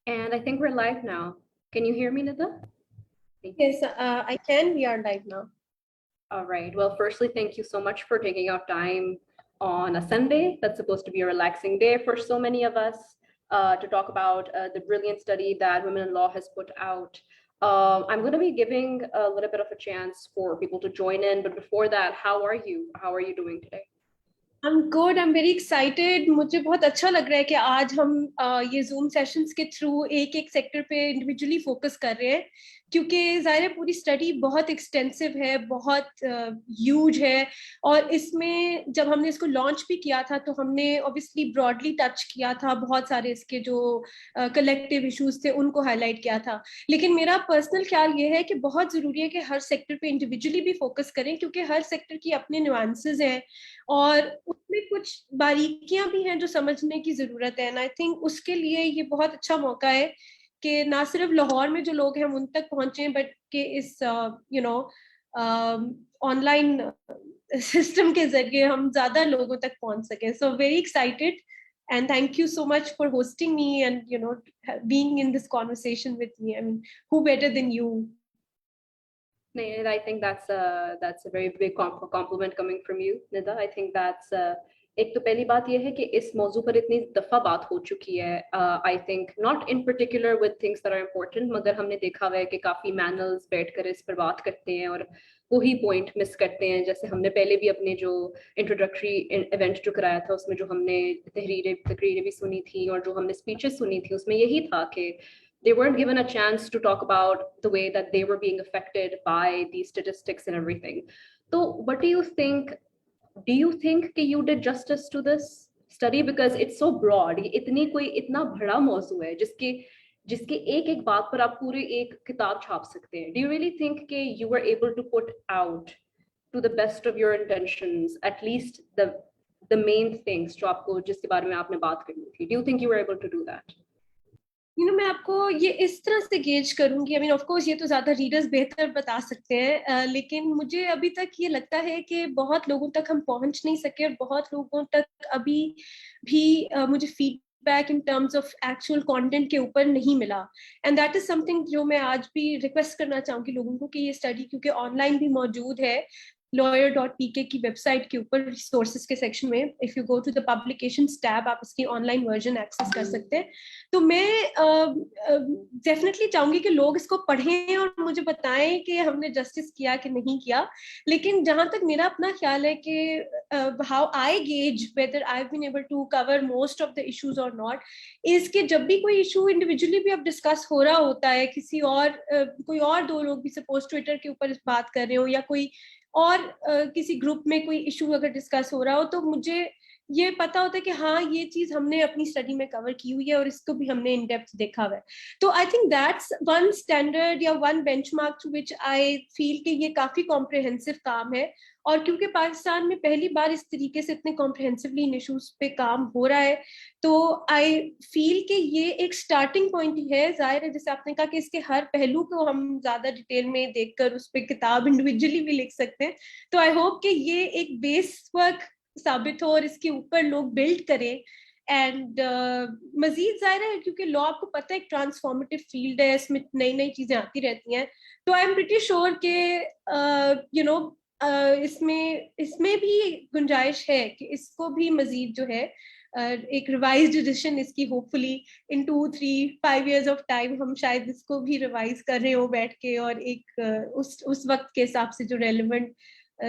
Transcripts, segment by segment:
And I think we're live now. Can you hear me, Nida? Yes, I can. We are live now. All right. Well, firstly, thank you so much for taking out time on a Sunday. That's supposed to be a relaxing day for so many of us to talk about the brilliant study that Women in Law has put out. I'm going to be giving a little bit of a chance for people to join in. But before that, how are you? How are you doing today? I'm good. I'm very excited. मुझे बहुत अच्छा लग रहा है कि आज हम ये Zoom sessions के थ्रू एक एक सेक्टर पे इंडिविजुअली फोकस कर रहे हैं, क्योंकि ज़ाहिर है पूरी स्टडी बहुत एक्सटेंसिव है, बहुत ह्यूज है। और इसमें जब हमने इसको लॉन्च भी किया था तो हमने ऑब्वियसली ब्रॉडली टच किया था, बहुत सारे इसके जो कलेक्टिव इश्यूज थे उनको हाईलाइट किया था। लेकिन मेरा पर्सनल ख्याल ये है कि बहुत ज़रूरी है कि हर सेक्टर पे इंडिविजुअली भी फोकस करें, क्योंकि हर सेक्टर की अपने नुआंसेस हैं और उसमें कुछ बारीकियां भी हैं जो समझने की जरूरत है। एंड आई थिंक उसके लिए ये बहुत अच्छा मौका है कि ना सिर्फ लाहौर में जो लोग हैं हम उन तक पहुंचे, बट कि इस ऑनलाइन सिस्टम के जरिए हम ज्यादा लोगों तक पहुंच सके। So very excited and thank you so much for hosting me and being in this conversation with me. I mean, who better than you? Nida, I think that's a very big compliment coming from you, Nida. I think that's एक तो पहली बात यह है कि इस मौजू पर इतनी दफा बात हो चुकी है। I think not in particular with things that are important, मगर हमने देखा हुआ है कि काफी मैनर्स बैठकर इस पर बात करते हैं और वही पॉइंट मिस करते हैं। जैसे हमने पहले भी अपने जो इंट्रोडक्टरी इवेंट जो कराया था उसमें जो हमने तकरीरें भी सुनी थी और जो हमने स्पीचेस सुनी थी उसमें यही था कि they weren't given a chance to talk about the way that they were being affected by these statistics and everything. So what do you think? Do you think that you did justice to this study? Because it's so broad, इतनी कोई इतना बड़ा मौजू है जिसके जिसके एक एक बात पर आप पूरी एक किताब छाप सकते हैं. Do you really think that you were able to put out to the best of your intentions at least the main things जो आपको जिसके बारे में आपने बात करनी थी? Do you think you were able to do that? मैं आपको ये इस तरह से गेज करूंगी। आई मीन ऑफ कोर्स ये तो ज्यादा रीडर्स बेहतर बता सकते हैं, लेकिन मुझे अभी तक ये लगता है कि बहुत लोगों तक हम पहुंच नहीं सके और बहुत लोगों तक अभी भी मुझे feedback in terms of actual content के ऊपर नहीं मिला। एंड दैट इज समथिंग जो मैं आज भी रिक्वेस्ट करना चाहूंगी लोगों को कि ये स्टडी क्योंकि ऑनलाइन भी मौजूद है lawyer.pk की वेबसाइट के ऊपर रिसोर्सेज के सेक्शन में, if you go to the publications tab आप इसकी ऑनलाइन वर्जन एक्सेस कर सकते हैं। तो मैं डेफिनेटली चाहूंगी कि लोग इसको पढ़ें और मुझे बताएं कि हमने जस्टिस किया कि नहीं किया। लेकिन जहां तक मेरा अपना ख्याल है कि how I gauge whether I have been able to cover most of the issues और नॉट, इज कि जब भी कोई इशू इंडिविजुअली भी अब डिस्कस हो रहा होता है, किसी और कोई और दो लोग भी सपोज ट्विटर के ऊपर बात कर रहे हो या कोई और किसी ग्रुप में कोई इशू अगर डिस्कस हो रहा हो, तो मुझे ये पता होता है कि हाँ ये चीज हमने अपनी स्टडी में कवर की हुई है और इसको भी हमने इन डेप्थ देखा हुआ है। तो I think that's one standard या one benchmark to which I feel कि ये काफी कॉम्प्रिहेंसिव काम है। और क्योंकि पाकिस्तान में पहली बार इस तरीके से इतने कॉम्प्रिहेंसिवली इन इशूज पे काम हो रहा है, तो आई फील कि ये एक स्टार्टिंग पॉइंट ही है। जाहिर है जैसे आपने कहा कि इसके हर पहलू को हम ज्यादा डिटेल में देखकर उस पर किताब इंडिविजुअली भी लिख सकते हैं। तो आई होप कि ये एक बेस वर्क साबित हो और इसके ऊपर लोग बिल्ड करें। एंड मजीद जाहिर है क्योंकि लॉ आपको पता है एक ट्रांसफॉर्मेटिव फील्ड है, इसमें नई नई चीजें आती रहती हैं। तो आई एम प्रिटी श्योर के इसमें भी गुंजाइश है कि इसको भी मजीद जो है एक रिवाइज्ड एडिशन इसकी hopefully in 2-3-5 years of time हम शायद इसको भी रिवाइज कर रहे हो बैठ के और एक उस वक्त के हिसाब से जो रेलिवेंट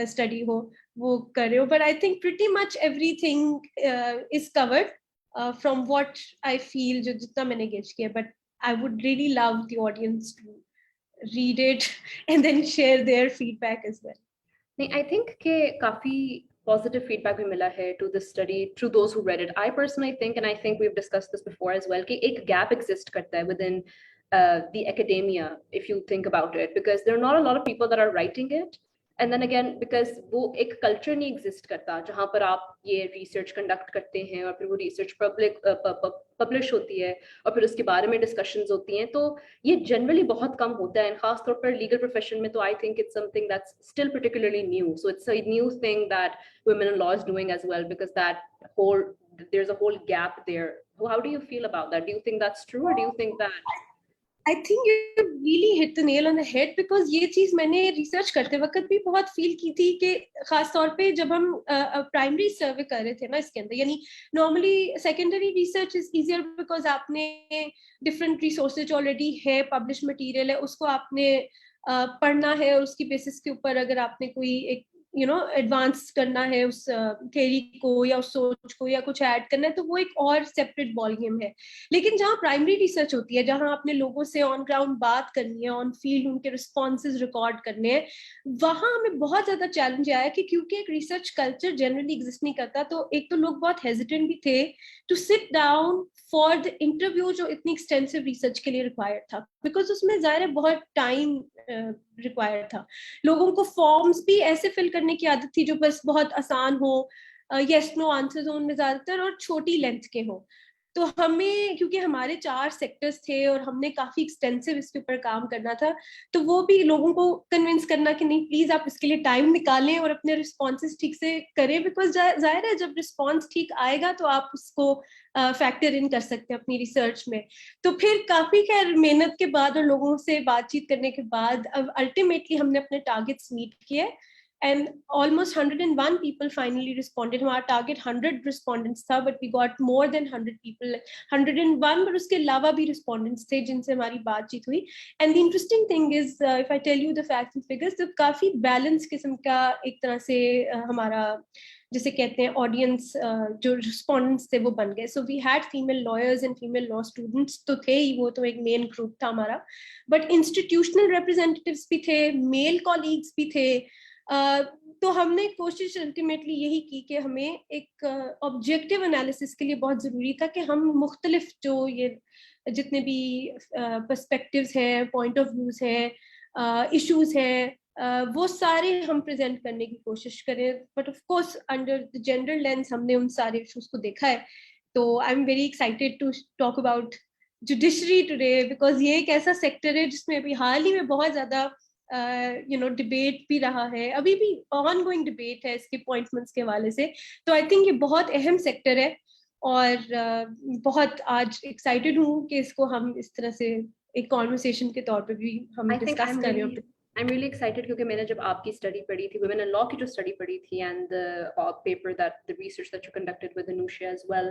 स्टडी हो वो कर रहे हो। But I think pretty much everything is covered from what I feel जो जितना मैंने गेज किया। But I would really love the audience to read it and then share their feedback as well. नहीं, आई थिंक कि काफी positive feedback भी मिला है to this study through those who read it. I personally think, and I think we've discussed this before as well, कि एक gap exist करता है within the academia, if you think about it, because there are not a lot of people that are writing it. And then again, because वो एक culture नहीं exist करता जहाँ पर आप ये research conduct करते हैं और फिर वो research publish होती है और फिर उसके बारे में discussions होती हैं, तो ये generally बहुत कम होता है। खास तौर पर legal profession में तो I think it's something that's still particularly new. So it's a new thing that women in law is doing as well, because that whole there's a whole gap there How do you feel about that? Do you think that's true, or do you think that I think you really hit the nail on the head, because ये चीज मैंने research करते वक्त भी बहुत feel की थी कि खास तौर पे जब हम प्राइमरी सर्वे कर रहे थे ना इसके अंदर, यानी normally secondary research is easier because आपने डिफरेंट रिसोर्सेज ऑलरेडी है, पब्लिश मटेरियल है, उसको आपने पढ़ना है, उसकी बेसिस के ऊपर अगर आपने कोई एक एडवांस करना है उस थ्योरी को या उस सोच को या कुछ ऐड करना है, तो वो एक और सेपरेट बॉल गेम है। लेकिन जहाँ प्राइमरी रिसर्च होती है, जहाँ आपने लोगों से ऑन ग्राउंड बात करनी है, ऑन फील्ड उनके रिस्पॉन्सेज रिकॉर्ड करने हैं, वहां हमें बहुत ज्यादा चैलेंज आया कि क्योंकि एक रिसर्च कल्चर जनरली एग्जिस्ट नहीं करता, तो एक तो लोग बहुत हेजिटेंट भी थे to sit down for the interview जो इतनी एक्सटेंसिव रिसर्च के लिए रिक्वायर्ड था, बिकॉज उसमें जाहिर है बहुत टाइम रिक्वायर्ड था। लोगों को फॉर्म्स भी ऐसे फिल करने की आदत थी जो बस बहुत आसान हो, यस नो आंसर्स हो उनमें ज्यादातर, और छोटी लेंथ के हो। तो हमें, क्योंकि हमारे 4 सेक्टर्स थे और हमने काफी एक्सटेंसिव इसके ऊपर काम करना था, तो वो भी लोगों को कन्विंस करना कि नहीं प्लीज आप इसके लिए टाइम निकालें और अपने रिस्पॉन्सेज ठीक से करें, बिकॉज जाहिर है जब रिस्पॉन्स ठीक आएगा तो आप उसको फैक्टर इन कर सकते हैं अपनी रिसर्च में। तो फिर काफी खैर मेहनत के बाद और लोगों से बातचीत करने के बाद अब अल्टीमेटली हमने अपने टारगेट्स मीट किए, and almost 101 people finally responded. हमारा टारगेट 100 respondents था, but we got more than 100 people, 101, but उसके अलावा भी respondents थे जिनसे हमारी बातचीत हुई। And the interesting thing is, if I tell you the facts and figures, तो काफी बैलेंस किस्म का एक तरह से हमारा जिसे कहते हैं ऑडियंस, जो रिस्पॉन्डेंट्स थे वो बन गए। So we had female lawyers and female law students तो थे ही, वो तो एक मेन ग्रुप था हमारा, बट इंस्टीट्यूशनल रिप्रेजेंटेटिव्स भी थे, मेल कॉलीग्स भी थे। तो हमने कोशिश अल्टीमेटली यही की कि हमें एक ऑब्जेक्टिव एनालिसिस के लिए बहुत जरूरी था कि हम मुख्तलिफ जो ये जितने भी पर्सपेक्टिव्स हैं, पॉइंट ऑफ व्यूज हैं, इश्यूज हैं, वो सारे हम प्रेजेंट करने की कोशिश करें। But of course under the gender lens हमने उन सारे इश्यूज को देखा है। तो I am very excited to talk about judiciary today, because ये एक ऐसा सेक्टर है जिसमें अभी हाल ही में बहुत ज्यादा डिबेट भी रहा है, अभी भी ऑन गोइंग डिबेट है इसके अपॉइंटमेंट्स के हवाले से। तो आई थिंक ये बहुत अहम सेक्टर है और बहुत आज एक्साइटेड हूँ कि इसको हम इस तरह से एक कॉन्वर्सेशन के तौर पे भी हम डिस्कस कर रहे हैं। I'm really excited क्योंकि मैंने जब आपकी स्टडी पढ़ी थी, women in law की जो स्टडी पढ़ी थी, and the paper that the research that you conducted with Anusha as well,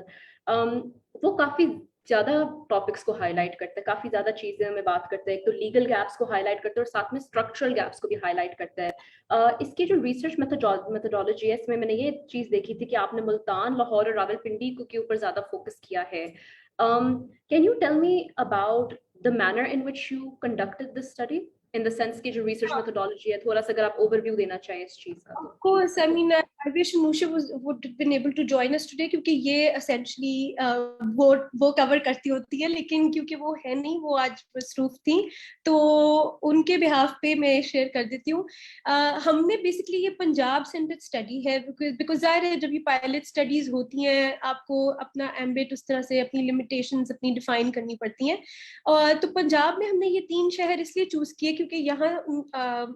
वो काफी ज्यादा टॉपिक्स को हाईलाइट करते हैं, काफी ज्यादा चीजें हमें बात करते हैं। एक तो लीगल गैप्स को हाईलाइट करते हैं और साथ में स्ट्रक्चरल गैप्स को भी हाईलाइट करता है। इसकी जो रिसर्च मेथोडोलॉजी है, इसमें मैंने ये चीज देखी थी कि आपने मुल्तान, लाहौर और रावलपिंडी के ऊपर ज्यादा फोकस किया है। Can you tell me about the manner in which you conducted this study, in the sense की जो रिसर्च मेथोडोलॉजी है, थोड़ा सा अगर आप ओवरव्यू देना चाहें इस चीज का। Of course, I mean, I wish Anusha would have been able to join us today, क्योंकि ये essentially वो cover करती होती है, लेकिन क्योंकि वो है नहीं, वो आज मसरूफ थी, तो उनके behalf पे मैं शेयर कर देती हूँ। हमने बेसिकली ये पंजाब सेंटर्ड स्टडी है, बिकॉज जाहिर है जब ये पायलट स्टडीज होती हैं आपको अपना एम्बिट उस तरह से अपनी लिमिटेशंस अपनी डिफाइन करनी पड़ती हैं। और तो पंजाब में हमने ये 3 शहर इसलिए चूज किए क्योंकि यहाँ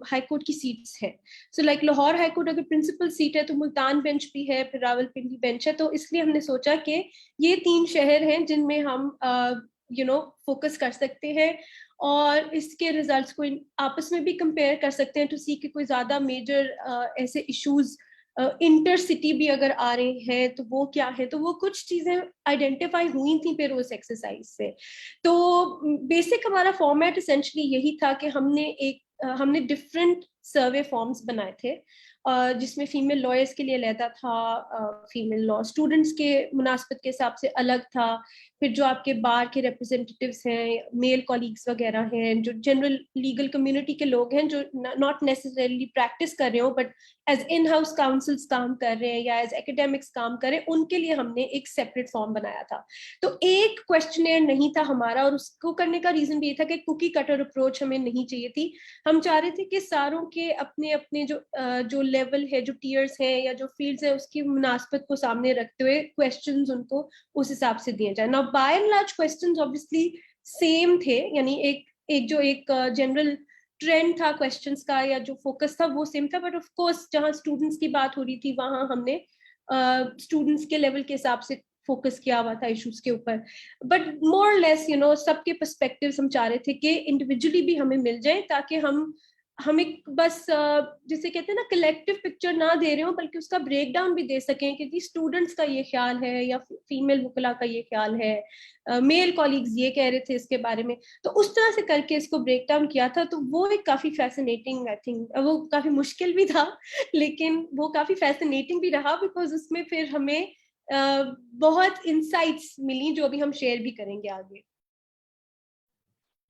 हाई कोर्ट की सीट्स हैं। So like Lahore high court अगर प्रिंसिपल सीट है तो मुल्तान बेंच भी है, फिर रावलपिंडी बेंच है, तो इसलिए हमने सोचा कि ये 3 शहर हैं जिनमें हम फोकस कर सकते हैं और इसके रिजल्ट्स को आपस में भी कंपेयर कर सकते हैं टू सी कि कोई ज्यादा मेजर ऐसे इश्यूज इंटर सिटी भी अगर आ रहे हैं तो वो क्या है। तो वो कुछ चीजें आइडेंटिफाई हुई थी फिर उस एक्सरसाइज से। तो बेसिक हमारा फॉर्मेट एसेंशियली यही था कि हमने डिफरेंट सर्वे फॉर्म्स बनाए थे, जिसमें फीमेल लॉयर्स के लिए अलग था, फीमेल लॉ स्टूडेंट्स के मुनासबत के हिसाब से अलग था, फिर जो आपके बार के रिप्रेजेंटेटिव्स हैं, मेल कॉलीग्स वगैरह हैं, जो जनरल लीगल कम्युनिटी के लोग हैं जो नॉट नेसेसरली प्रैक्टिस कर रहे हो but as in house counsels काम कर रहे हैं या एज एकेडमिक्स काम कर रहे हैं, उनके लिए हमने एक सेपरेट फॉर्म बनाया था। तो एक क्वेश्चनेयर नहीं था हमारा, और उसको करने का रीजन भी ये था कि कुकी कटर अप्रोच हमें नहीं चाहिए थी। हम चाह रहे थे कि सारों के अपने अपने जो लेवल है, जो टीयर्स हैं या जो फील्ड्स है, उसकी मुनासबत को सामने रखते हुए क्वेश्चंस उनको उस हिसाब से दिए जाए। Now by and large questions obviously same थे, यानी एक जनरल ट्रेंड था क्वेश्चंस का या जो फोकस था वो सेम था, बट ऑफ कोर्स जहां स्टूडेंट्स की बात हो रही थी वहां हमने स्टूडेंट्स के लेवल के हिसाब से फोकस किया हुआ था इश्यूज के ऊपर, बट मोर लेस सबके पर्सपेक्टिव्स हम चाह रहे थे कि इंडिविजुअली भी हमें मिल जाए, ताकि हम एक बस जिसे कहते हैं ना कलेक्टिव पिक्चर ना दे रहे हो, बल्कि उसका ब्रेक डाउन भी दे सकें कि जी स्टूडेंट्स का ये ख्याल है या फीमेल वकला का ये ख्याल है, मेल कॉलीग्स ये कह रहे थे इसके बारे में। तो उस तरह से करके इसको ब्रेक डाउन किया था। तो वो एक काफी फैसिनेटिंग, आई थिंक वो काफी मुश्किल भी था, लेकिन वो काफी फैसिनेटिंग भी रहा, बिकॉज उसमें फिर हमें बहुत इंसाइट्स मिली जो अभी हम शेयर भी करेंगे आगे।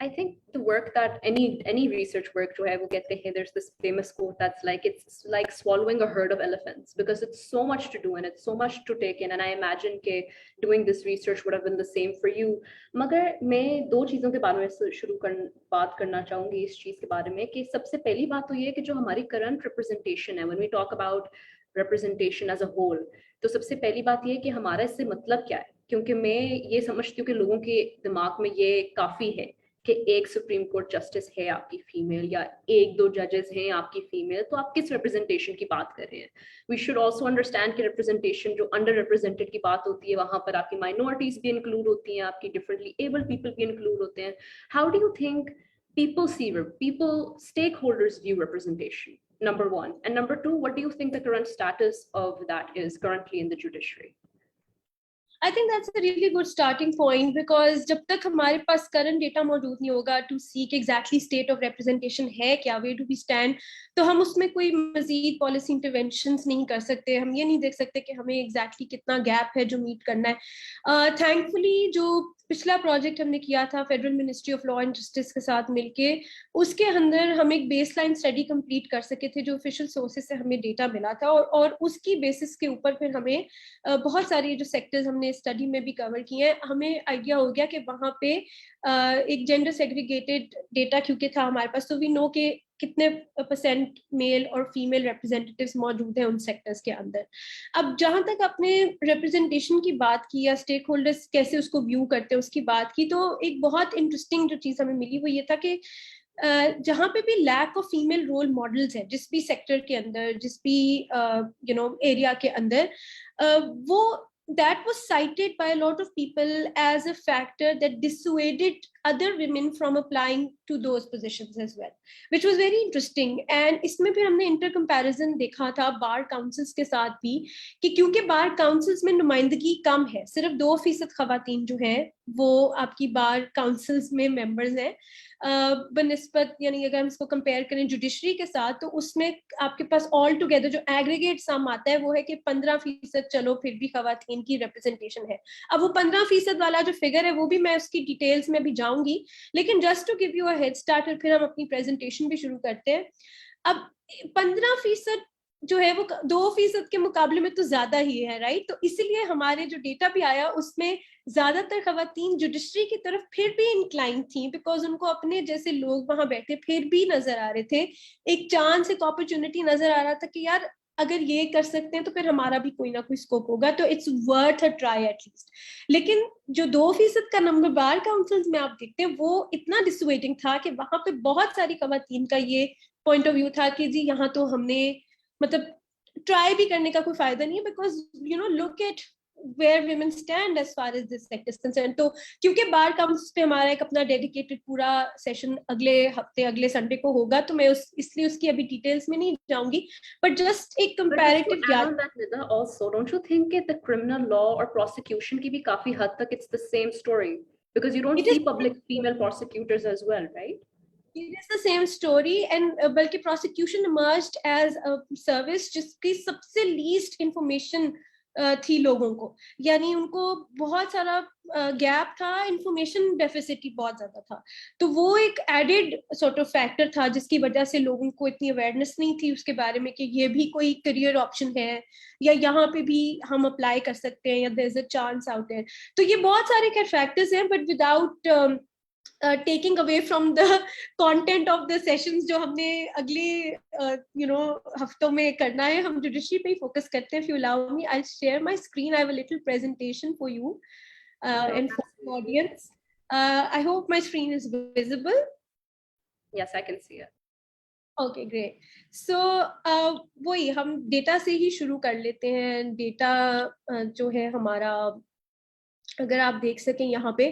I think the work that any research work जो है वो कहते हैं, there's this famous quote that's like it's like swallowing a herd of elephants because it's so much to do and it's so much to take in, and I imagine के doing this research would have been the same for you. मगर मैं दो चीज़ों के बारे में बात करना चाहूँगी इस चीज़ के बारे में कि सबसे पहली बात तो ये कि जो हमारी current representation है, when we talk about representation as a whole, तो सबसे पहली बात ये कि हमारा इससे मतलब क्या है, क्योंकि मैं ये समझती हूँ कि लोगों के दिमाग में ये काफ़ी है कि एक सुप्रीम कोर्ट जस्टिस है आपकी फीमेल या एक दो जजेस हैं आपकी फीमेल, तो आप किस रिप्रेजेंटेशन की बात कर रहे हैं। वी शुड ऑल्सो अंडरस्टैंड कि रिप्रेजेंटेशन जो अंडर रिप्रेजेंटेड की बात होती है, वहां पर आपकी माइनॉरिटीज भी इंक्लूड होती हैं, आपकी डिफरेंटली एबल पीपल भी इंक्लूड होते हैं। How do you think people stakeholders view representation, number one, and number two, what do you think the current status of that is currently in the judiciary? I think that's a really good starting point, because जब तक हमारे पास current data मौजूद नहीं होगा to सी कि exactly state of representation है क्या, वे do we stand, तो हम उसमें कोई मजीद पॉलिसी इंटरवेंशंस नहीं कर सकते। हम ये नहीं देख सकते कि हमें एग्जैक्टली कितना गैप है जो मीट करना है। थैंकफुली जो पिछला प्रोजेक्ट हमने किया था federal ministry of law and justice के साथ मिलके, उसके अंदर हम एक बेसलाइन स्टडी कंप्लीट कर सके थे जो ऑफिशियल सोर्सेज से हमें डेटा मिला था, और उसकी बेसिस के ऊपर फिर हमें बहुत सारे जो सेक्टर्स हमने स्टडी में भी कवर किए हैं, हमें आइडिया हो गया कि वहां पे एक जेंडर सेग्रीगेटेड डेटा क्योंकि था हमारे पास, तो वी नो के कितने परसेंट मेल और फीमेल रिप्रेजेंटेटिव्स मौजूद हैं उन सेक्टर्स के अंदर। अब जहां तक आपने रिप्रेजेंटेशन की बात की या स्टेक होल्डर्स कैसे उसको व्यू करते हैं उसकी बात की, तो एक बहुत इंटरेस्टिंग जो चीज हमें मिली वो ये था कि जहां पे भी lack of female role models है जिस भी सेक्टर के अंदर, जिस भी एरिया के अंदर, वो that was cited by a lot of people as a factor that dissuaded other women from applying to those positions as well, which was very interesting. And इसमें फिर हमने इंटर कंपैरिजन देखा था बार काउंसिल्स के साथ भी, कि क्योंकि बार काउंसिल्स में नुमाइंदगी कम है, सिर्फ 2% खवातीन जो है वो आपकी बार काउंसिल्स में मेंबर्स हैं, बनिस्बत यानी अगर हम इसको कंपेयर करें जुडिशरी के साथ, तो उसमें आपके पास ऑल टुगेदर जो एग्रीगेट सम आता है वो है कि 15% चलो फिर भी खवातीन की रिप्रेजेंटेशन है। अब वो 15% वाला जो फिगर है वो भी मैं उसकी डिटेल्स में भी जाऊंगी, लेकिन just to give you a head start, फिर हम अपनी प्रेजेंटेशन भी शुरू करते हैं। अब 15% जो है वो 2% के मुकाबले में तो ज्यादा ही है, राइट? तो इसीलिए हमारे जो डेटा भी आया उसमें ज्यादातर खवातीन जुडिशरी की तरफ फिर भी इंक्लाइन थी, बिकॉज उनको अपने जैसे लोग वहां बैठे फिर भी नजर आ रहे थे, एक चांस, एक अपॉर्चुनिटी नजर आ रहा था कि यार अगर ये कर सकते हैं तो फिर हमारा भी कोई ना कोई स्कोप होगा, तो it's worth a try at least. लेकिन जो 2% का नंबर बार काउंसिल्स में आप देखते हैं वो इतना डिसुएटिंग था कि वहां पे बहुत सारी खवातीन का ये पॉइंट ऑफ व्यू था कि जी यहाँ तो हमने मतलब ट्राई भी करने का कोई फायदा नहीं है, because look at where women stand as far as this sector is concerned। तो क्योंकि बार काउंसिल पे हमारा एक अपना डेडिकेटेड पूरा सेशन अगले हफ्ते अगले संडे को होगा, तो मैं इसलिए उसकी अभी डिटेल्स में नहीं जाऊंगी, बट जस्ट एक कंपैरेटिव याद that also don't you think that the criminal law or prosecution की भी काफी हद तक it's the same story because you don't see public female prosecutors as well, right? It is the same story, and बल्कि prosecution emerged as a service जिसकी सबसे least information थी लोगों को, यानी उनको बहुत सारा गैप था, इंफॉर्मेशन डेफिसिट बहुत ज्यादा था, तो वो एक एडेड सॉर्ट ऑफ फैक्टर था जिसकी वजह से लोगों को इतनी अवेयरनेस नहीं थी उसके बारे में कि ये भी कोई करियर ऑप्शन है या यहाँ पे भी हम अप्लाई कर सकते हैं या there is a chance out there. तो ये बहुत सारे फैक्टर्स हैं, but without taking away from the content of the sessions जो हमने अगले हफ्तों में करना है, हम जुडिशरी पे ही फोकस करते हैं। If you allow me, I share my screen, I have a little presentation for you and for the audience. I hope my screen is visible. Yes, I can see it. Okay, great. So वही हम data से ही शुरू कर लेते हैं। Data जो है हमारा अगर आप देख सकें यहाँ पे,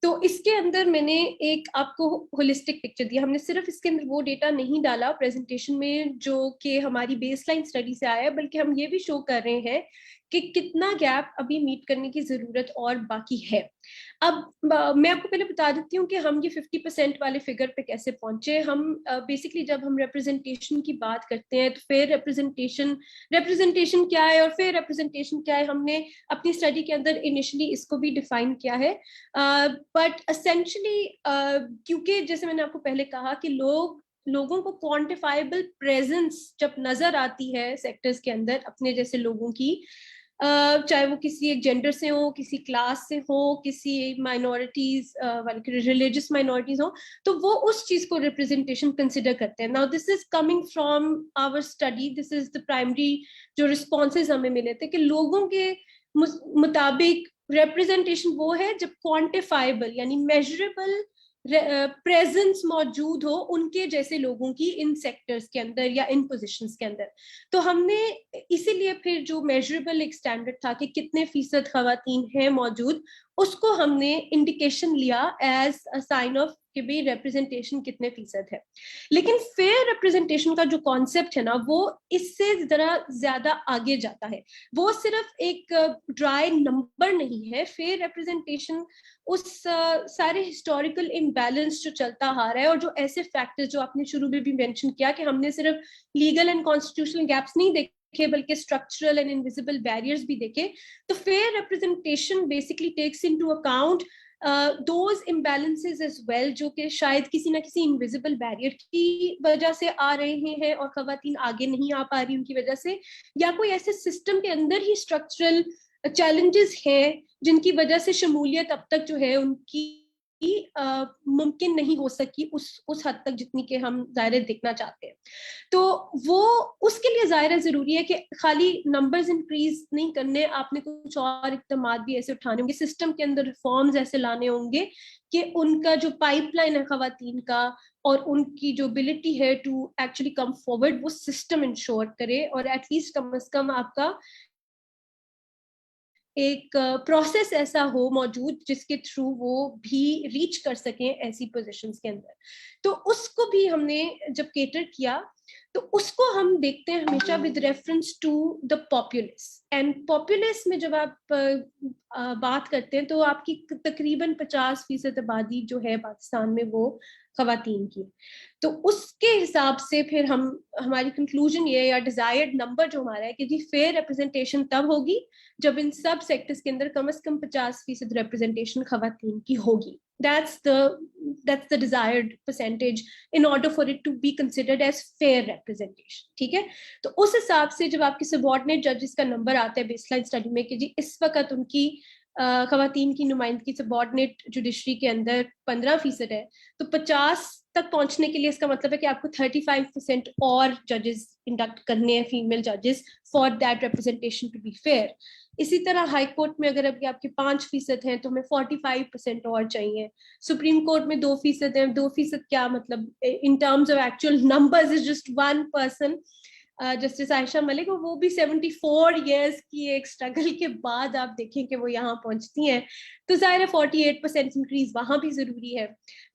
तो इसके अंदर मैंने एक आपको होलिस्टिक पिक्चर दिया। हमने सिर्फ इसके अंदर वो डेटा नहीं डाला प्रेजेंटेशन में जो कि हमारी बेसलाइन स्टडी से आया है, बल्कि हम ये भी शो कर रहे हैं कि कितना गैप अभी मीट करने की जरूरत और बाकी है। अब मैं आपको पहले बता देती हूँ कि हम ये 50% वाले फिगर पे कैसे पहुंचे। हम बेसिकली जब हम रिप्रेजेंटेशन की बात करते हैं तो फिर रिप्रेजेंटेशन क्या है और फिर रिप्रेजेंटेशन क्या है, हमने अपनी स्टडी के अंदर इनिशियली इसको भी डिफाइन किया है। बट असेंशली क्योंकि जैसे मैंने आपको पहले कहा कि लोगों को क्वांटिफाइबल प्रेजेंस जब नजर आती है सेक्टर्स के अंदर अपने जैसे लोगों की, चाहे वो किसी एक जेंडर से हो, किसी क्लास से हो, किसी माइनॉरिटीज वाले रिलीजियस माइनॉरिटीज हो, तो वो उस चीज को रिप्रेजेंटेशन कंसिडर करते हैं। Now this is coming from our study, this is the primary जो रिस्पॉन्सेज हमें मिले थे कि लोगों के मुताबिक रिप्रेजेंटेशन वो है जब क्वांटिफाइबल यानी मेजरेबल प्रेजेंस मौजूद हो उनके जैसे लोगों की इन सेक्टर्स के अंदर या इन पोजीशंस के अंदर। तो हमने इसीलिए फिर जो मेजरेबल एक स्टैंडर्ड था कि कितने फीसद खवातीन हैं मौजूद, उसको हमने इंडिकेशन लिया एज अ साइन ऑफ कि भाई रिप्रेजेंटेशन कितने फीसद है। लेकिन फेयर रिप्रेजेंटेशन का जो कॉन्सेप्ट है ना, वो इससे जरा ज्यादा आगे जाता है। वो सिर्फ एक ड्राई नंबर नहीं है। फेयर रिप्रेजेंटेशन उस सारे हिस्टोरिकल इम्बैलेंस जो चलता आ रहा है और जो ऐसे फैक्टर्स जो आपने शुरू में भी मेंशन किया कि हमने सिर्फ लीगल एंड कॉन्स्टिट्यूशनल गैप्स नहीं देखे बल्कि स्ट्रक्चरल एंड इनविजिबल बैरियर्स भी देखे। तो fair representation basically takes into account those imbalances as well जो कि शायद किसी ना किसी इनविजिबल बैरियर की वजह से आ रहे हैं और खवातीन आगे नहीं आ पा रही उनकी वजह से, या कोई ऐसे सिस्टम के अंदर ही स्ट्रक्चरल चैलेंजेस हैं जिनकी वजह से शमूलियत अब तक जो है उनकी मुमकिन नहीं हो सकी उस हद तक जितनी के हम ज़ाहिर देखना चाहते हैं। तो वो उसके लिए ज़ाहिर जरूरी है कि खाली नंबर्स इंक्रीज नहीं करने, आपने कुछ और इकदाम भी ऐसे उठाने होंगे, सिस्टम के अंदर रिफॉर्म्स ऐसे लाने होंगे कि उनका जो पाइपलाइन है खवातीन का और उनकी जो एबिलिटी है टू एक्चुअली कम फॉरवर्ड वो सिस्टम इंश्योर करे, और एटलीस्ट कम से कम आपका एक प्रोसेस ऐसा हो मौजूद जिसके थ्रू वो भी रीच कर सकें ऐसी पोजीशंस के अंदर। तो उसको भी हमने जब केटर किया तो उसको हम देखते हैं हमेशा with reference to the populace. And populace में जब आप बात करते हैं तो आपकी तकरीबन 50% आबादी जो है पाकिस्तान में वो खवातीन की। तो उसके हिसाब से फिर हम हमारी कंक्लूजन ये या डिजायर्ड नंबर जो हमारा है कि जी फेयर रिप्रेजेंटेशन तब होगी जब इन सब सेक्टर्स के अंदर कम से कम 50% रिप्रेजेंटेशन खवातीन की होगी। that's the desired percentage in order for it to be considered as fair representation। ठीक है, तो उस हिसाब से जब आपके सबऑर्डिनेट जजेस का नंबर आता है बेसलाइन स्टडी में कि जी इस वक्त उनकी खवातीन की नुमाइंदगी सबऑर्डिनेट जुडिशरी के अंदर 15% है, तो 50 तक पहुंचने के लिए इसका मतलब है कि आपको 35% और जजेस इंडक्ट करने हैं, फीमेल जजेस, for that representation to be fair. इसी तरह हाई कोर्ट में अगर अभी आपके 5% हैं तो हमें 45% और चाहिए। सुप्रीम कोर्ट में 2% है, 2% क्या मतलब इन terms of actual numbers is just 1 person, justice Ayesha Malik, वो भी 74 ईयर्स की एक स्ट्रगल के बाद आप देखें कि वो यहाँ पहुंचती हैं। तो जाहिर है 48% इंक्रीज वहां भी जरूरी है।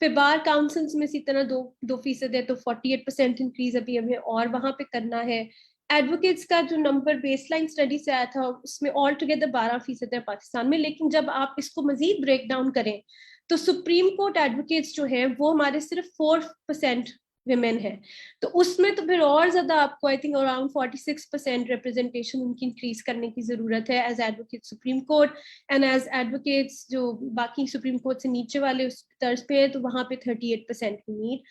फिर बार काउंसिल्स में इसी तरह 2% है, तो 48% इंक्रीज अभी हमें और वहां पे करना है। एडवोकेट्स का जो नंबर बेसलाइन स्टडी से आया था उसमें ऑल टुगेदर 12% है पाकिस्तान में, लेकिन जब आप इसको मजीद ब्रेक डाउन करें तो सुप्रीम कोर्ट एडवोकेट्स जो है वो हमारे सिर्फ 4% विमेन है। तो उसमें तो फिर और ज्यादा आपको आई थिंक अराउंड 46% रिप्रेजेंटेशन उनकी इंक्रीज करने की जरूरत है as advocate supreme court. And as advocates जो बाकी सुप्रीम कोर्ट से नीचे वाले उस तर्ज पे है तो वहां पे 38% की नीड।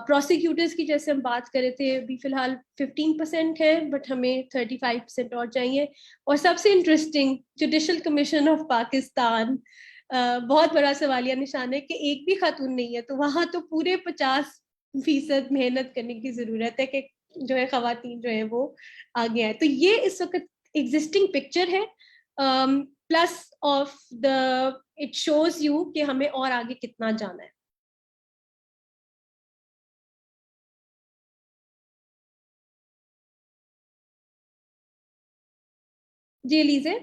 प्रोसिक्यूटर्स की जैसे हम बात कर रहे थे अभी फिलहाल 15% है, बट हमें 35% और चाहिए। और सबसे interesting judicial commission of Pakistan, बहुत बड़ा सवालिया निशान है कि एक भी खातून नहीं है, तो वहां तो पूरे 50% मेहनत करने की जरूरत है कि जो है खवातीन जो है वो आगे आए। तो ये इस वक्त एग्जिस्टिंग पिक्चर है, plus of the it shows you कि हमें और आगे कितना जाना है। जी लीजिए।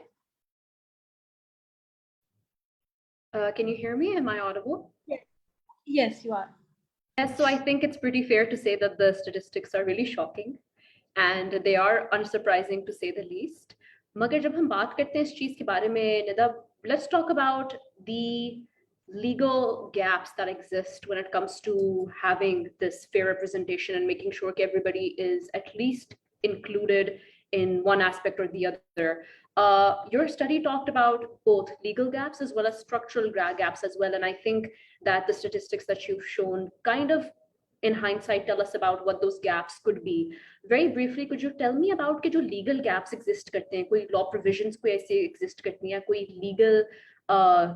Can you hear me? Am I audible? Yes, yes, you are. Yes, so I think it's pretty fair to say that the statistics are really shocking and they are unsurprising to say the least. मगर जब हम बात करते हैं इस चीज के बारे में, Nida, let's talk about the legal gaps that exist when it comes to having this fair representation and making sure that everybody is at least included in one aspect or the other. Your study talked about both legal gaps as well as structural gaps as well, and I think that the statistics that you've shown kind of in hindsight tell us about what those gaps could be. Very briefly, could you tell me about के जो legal gaps exist करते हैं, कोई law provisions कोई ऐसे exist करती हैं, कोई legal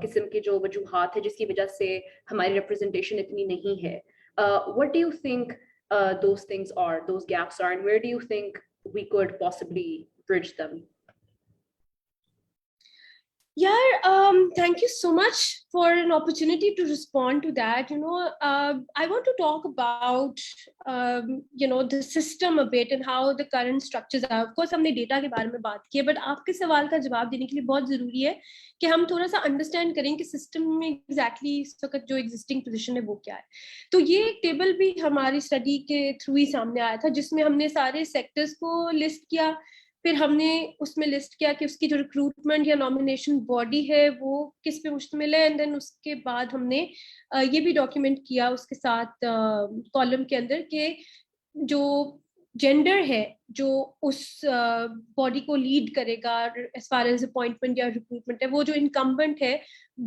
किस्म के जो वजूहात है जिसकी वजह से हमारी representation इतनी नहीं है. What do you think those things are, those gaps are, and where do you think we could possibly bridge them? Yeah, thank you so much for an opportunity to respond to that. I want to talk about, the system a bit and how the current structures are. Of course, हमने data के बारे में बात की है, but आपके सवाल का जवाब देने के लिए बहुत ज़रूरी है कि हम थोड़ा सा understand करें कि system में exactly इस वक्त जो existing position है वो क्या है. तो ये एक table भी हमारी study के through ही सामने आया था, जिसमें हमने सारे sectors को list किया. फिर हमने उसमें लिस्ट किया कि उसकी जो रिक्रूटमेंट या नॉमिनेशन बॉडी है वो किस पे मुश्तमिल है, एंड देन उसके बाद हमने ये भी डॉक्यूमेंट किया उसके साथ कॉलम के अंदर कि जो जेंडर है जो उस बॉडी को लीड करेगा एज फार एज अपॉइंटमेंट या रिक्रूटमेंट है, वो जो इनकम्बेंट है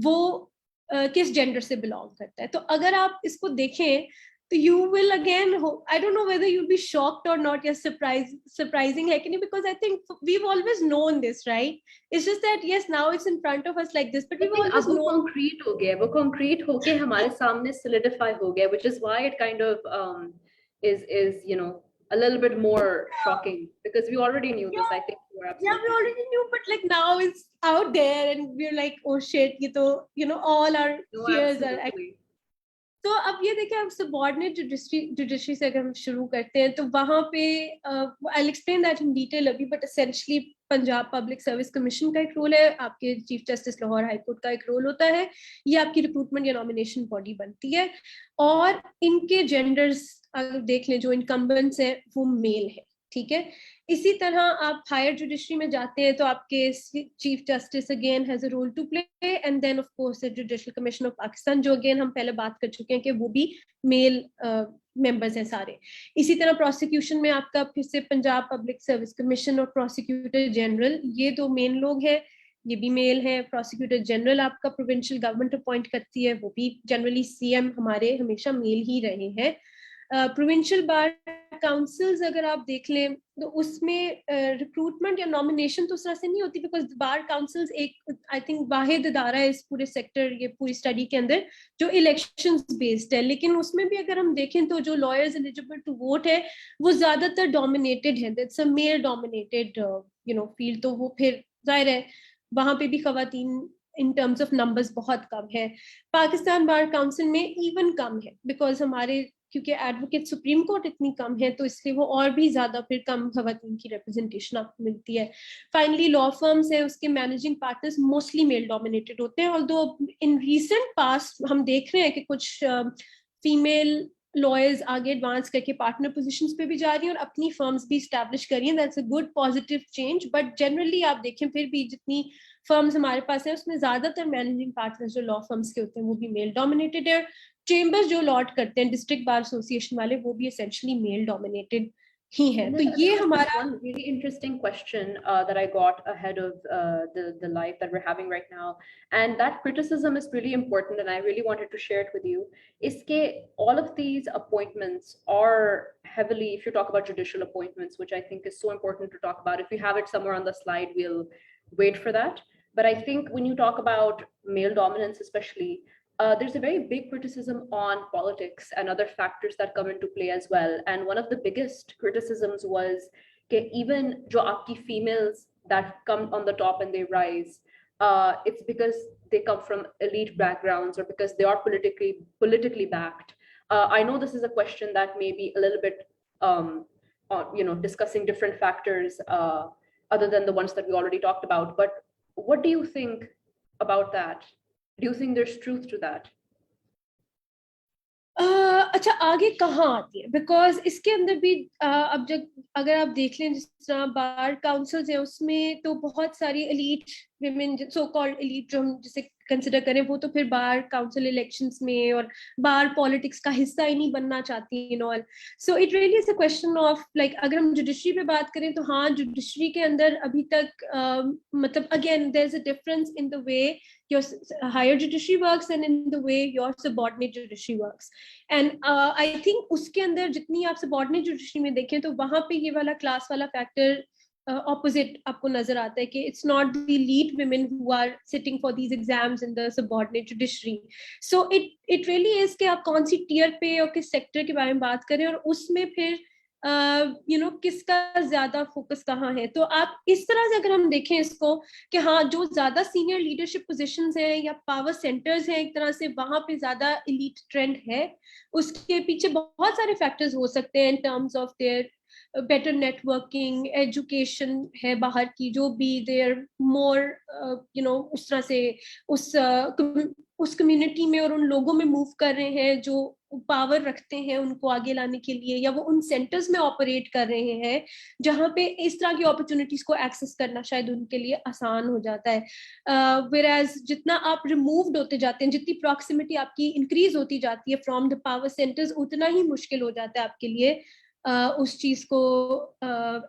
वो किस जेंडर से बिलोंग करता है. तो अगर आप इसको देखें तो you will again, I don't know whether you'll be shocked or not, yes, surprising है कि नहीं, because I think we've always known this, right? It's just that yes, now it's in front of us like this, but we've always known. concrete हो गया, वो concrete होके हमारे सामने solidify हो गया, which is why it kind of is a little bit more shocking, because we already knew this. I think we already knew, but like now it's out there and we're like, oh shit, ये तो all our fears are actually. तो अब ये देखिए, अब subordinate judiciary से अगर हम शुरू करते हैं तो वहां पे I'll explain that in detail अभी, but essentially Punjab public service commission का एक रोल है, आपके chief justice Lahore high court का एक रोल होता है, ये आपकी रिक्रूटमेंट या नॉमिनेशन बॉडी बनती है, और इनके जेंडर्स अगर देख लें जो इनकम्बेंट्स हैं वो मेल है, ठीक है. इसी तरह आप हायर जुडिशरी में जाते हैं तो आपके chief justice again has a role to play, and then of course judicial commission of Pakistan, जो अगेन हम पहले बात कर चुके हैं कि वो भी मेल मेंबर्स हैं सारे. इसी तरह प्रोसिक्यूशन में आपका फिर से पंजाब पब्लिक सर्विस कमीशन और प्रोसिक्यूटर जनरल, ये दो मेन लोग हैं, ये भी मेल है. प्रोसिक्यूटर जनरल आपका प्रोविंशियल गवर्नमेंट अपॉइंट करती है, वो भी जनरली सीएम हमारे हमेशा मेल ही रहे हैं. प्रोविंशियल बार काउंसिल्स अगर आप देख लें तो उसमें रिक्रूटमेंट या नॉमिनेशन तो उस तरह से नहीं होती, बिकॉज बार काउंसिल्स एक आई थिंक वाहिद इदारा है इस पूरे सेक्टर, ये पूरी स्टडी के अंदर जो इलेक्शंस बेस्ड है. लेकिन उसमें भी अगर हम देखें तो जो लॉयर्स एलिजिबल टू वोट है वो ज्यादातर डोमिनेटेड है, that's a male dominated field. तो वो फिर जाहिर है वहां पे भी खवातीन इन टर्म्स ऑफ नंबर्स बहुत कम है. पाकिस्तान बार काउंसिल में इवन कम है, बिकॉज हमारे क्योंकि एडवोकेट सुप्रीम कोर्ट इतनी कम है तो इसलिए वो और भी ज्यादा फिर कम खवातीन की रिप्रेजेंटेशन आपको मिलती है. फाइनली लॉ फर्म्स है, उसके managing partners mostly male dominated होते हैं, ऑल्दो इन रीसेंट पास्ट हम देख रहे हैं कि कुछ फीमेल लॉयर्स आगे एडवांस करके पार्टनर पोजीशंस पे भी जा रही हैं और अपनी फर्म्स भी स्टैब्लिश कर रही हैं. That's a good positive change, but generally आप देखें फिर भी जितनी फर्म्स हमारे पास है उसमें ज्यादातर मैनेजिंग पार्टनर्स जो लॉ फर्म्स के होते हैं वो भी मेल डोमिनेटेड है. चेंबर्स जो लॉट करते हैं डिस्ट्रिक्ट बार एसोसिएशन वाले, वो भी एसेंशियली मेल डोमिनेटेड ही है. तो ये हमारा one really interesting question that I got ahead of the live that we're having right now, and that criticism is really important and I really wanted to share it with you. Iske all of these appointments are heavily, if you talk about judicial appointments, which I think is so important to talk about, if you have it somewhere on the slide we'll wait for that. But I think when you talk about male dominance especially, there's a very big criticism on politics and other factors that come into play as well. And one of the biggest criticisms was that even jo aapki females that come on the top and they rise, it's because they come from elite backgrounds or because they are politically backed. I know this is a question that may be a little bit, discussing different factors other than the ones that we already talked about. But what do you think about that? Do you think there's truth to that? अच्छा आगे कहाँ आती है because इसके अंदर भी अब जब अगर आप देख लें जिस तरह बार काउंसिल्स हैं उसमें तो बहुत सारी elite women so called elite जो हम जिसे कंसिडर करें वो तो फिर बार काउंसिल इलेक्शंस में और बार पॉलिटिक्स का हिस्सा ही नहीं बनना चाहती in all so it really is a question of like अगर हम जुडिशरी पे बात करें तो हाँ जुडिशरी के अंदर अभी तक मतलब again there is a difference in the way your higher judiciary works and in the way your subordinate judiciary works and I think उसके अंदर जितनी आप subordinate judiciary में देखें तो वहां पे ये वाला class वाला factor opposite आपको नजर आता है कि it's not the elite women who are sitting for these exams in the subordinate judiciary so it really is कि आप कौन सी tier पे और किस sector के बारे में बात करें और उसमें फिर किसका ज्यादा फोकस कहाँ है तो आप इस तरह से अगर हम देखें इसको कि हाँ जो ज्यादा सीनियर लीडरशिप पोजीशंस हैं या पावर सेंटर्स हैं एक तरह से वहां पे ज्यादा एलीट ट्रेंड है उसके पीछे बहुत सारे फैक्टर्स हो सकते हैं in terms of their better networking education है बाहर की जो भी देयर मोर उस तरह से उस उस कम्युनिटी में और उन लोगों में मूव कर रहे हैं जो पावर रखते हैं उनको आगे लाने के लिए या वो उन सेंटर्स में ऑपरेट कर रहे हैं जहां पे इस तरह की अपॉर्चुनिटीज को एक्सेस करना शायद उनके लिए आसान हो जाता है whereas जितना आप रिमूव्ड होते जाते हैं जितनी प्रॉक्सिमिटी आपकी इंक्रीज होती जाती है फ्रॉम द पावर सेंटर्स उतना ही मुश्किल हो जाता है आपके लिए उस चीज को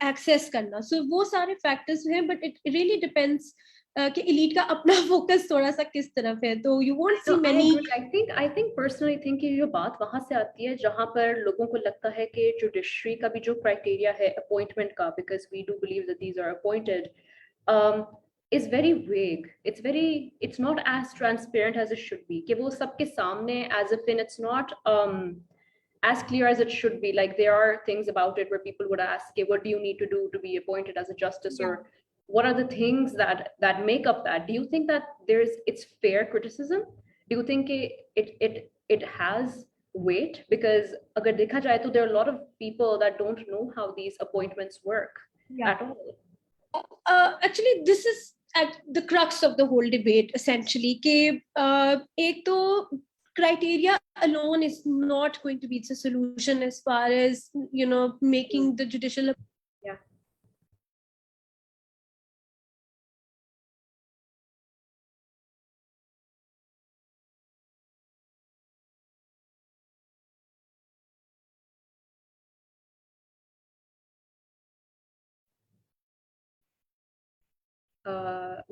एक्सेस करना सो वो सारे फैक्टर्स हैं बट इट रियली डिपेंड्स कि एलीट का अपना फोकस थोड़ा सा किस तरफ है तो you won't see many I think personally think कि जो बात वहां से आती है जहां पर लोगों को लगता है कि जुडिशरी का भी जो क्राइटेरिया है अपॉइंटमेंट का because we do believe that these are appointed is very vague. It's not as transparent as it should be. कि वो सबके सामने as if in it's not as clear as it should be. Like there are things about it where people would ask, okay, what do you need to do to be appointed as a justice, or what are the things that make up that? Do you think that it's fair criticism? Do you think it has weight? Because agar dekha jaye to there are a lot of people that don't know how these appointments work at all. Actually this is at the crux of the whole debate essentially कि एक तो criteria alone is not going to be the solution as far as making the judicial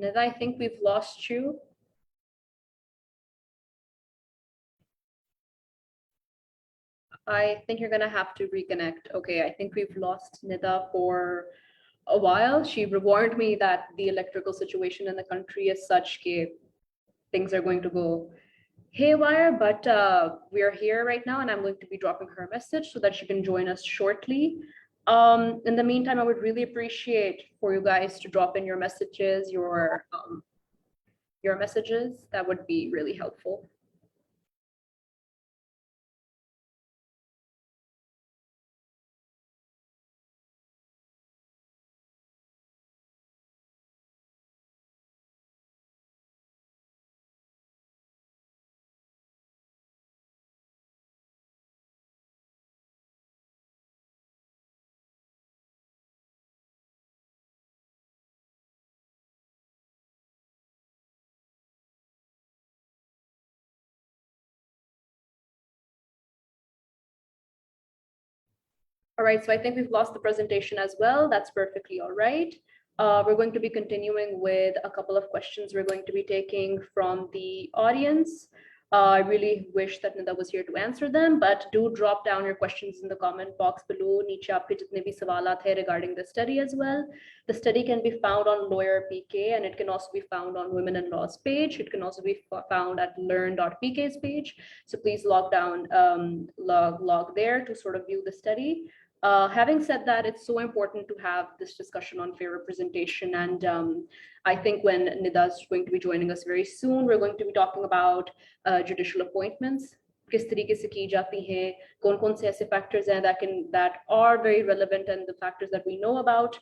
Nida, I think we've lost you. I think you're gonna have to reconnect. Okay, I think we've lost Nida for a while. She warned me that the electrical situation in the country is such that things are going to go haywire, but we are here right now and I'm going to be dropping her a message so that she can join us shortly. In the meantime, I would really appreciate for you guys to drop in your messages, your messages. That would be really helpful. All right, so I think we've lost the presentation as well. That's perfectly all right. We're going to be continuing with a couple of questions we're going to be taking from the audience. I really wish that Nida was here to answer them, but do drop down your questions in the comment box below. Niche aapke jitne bhi sawalat hai regarding the study as well. The study can be found on Lawyer PK, and it can also be found on Women in Law's page. It can also be found at learn.pk's page. So please log there to sort of view the study. Having said that, it's so important to have this discussion on fair representation. And I think when Nida is going to be joining us very soon, we're going to be talking about judicial appointments. किस तरीके से की जाती हैं, कौन-कौन से ऐसे factors हैं that are very relevant and the factors that we know about.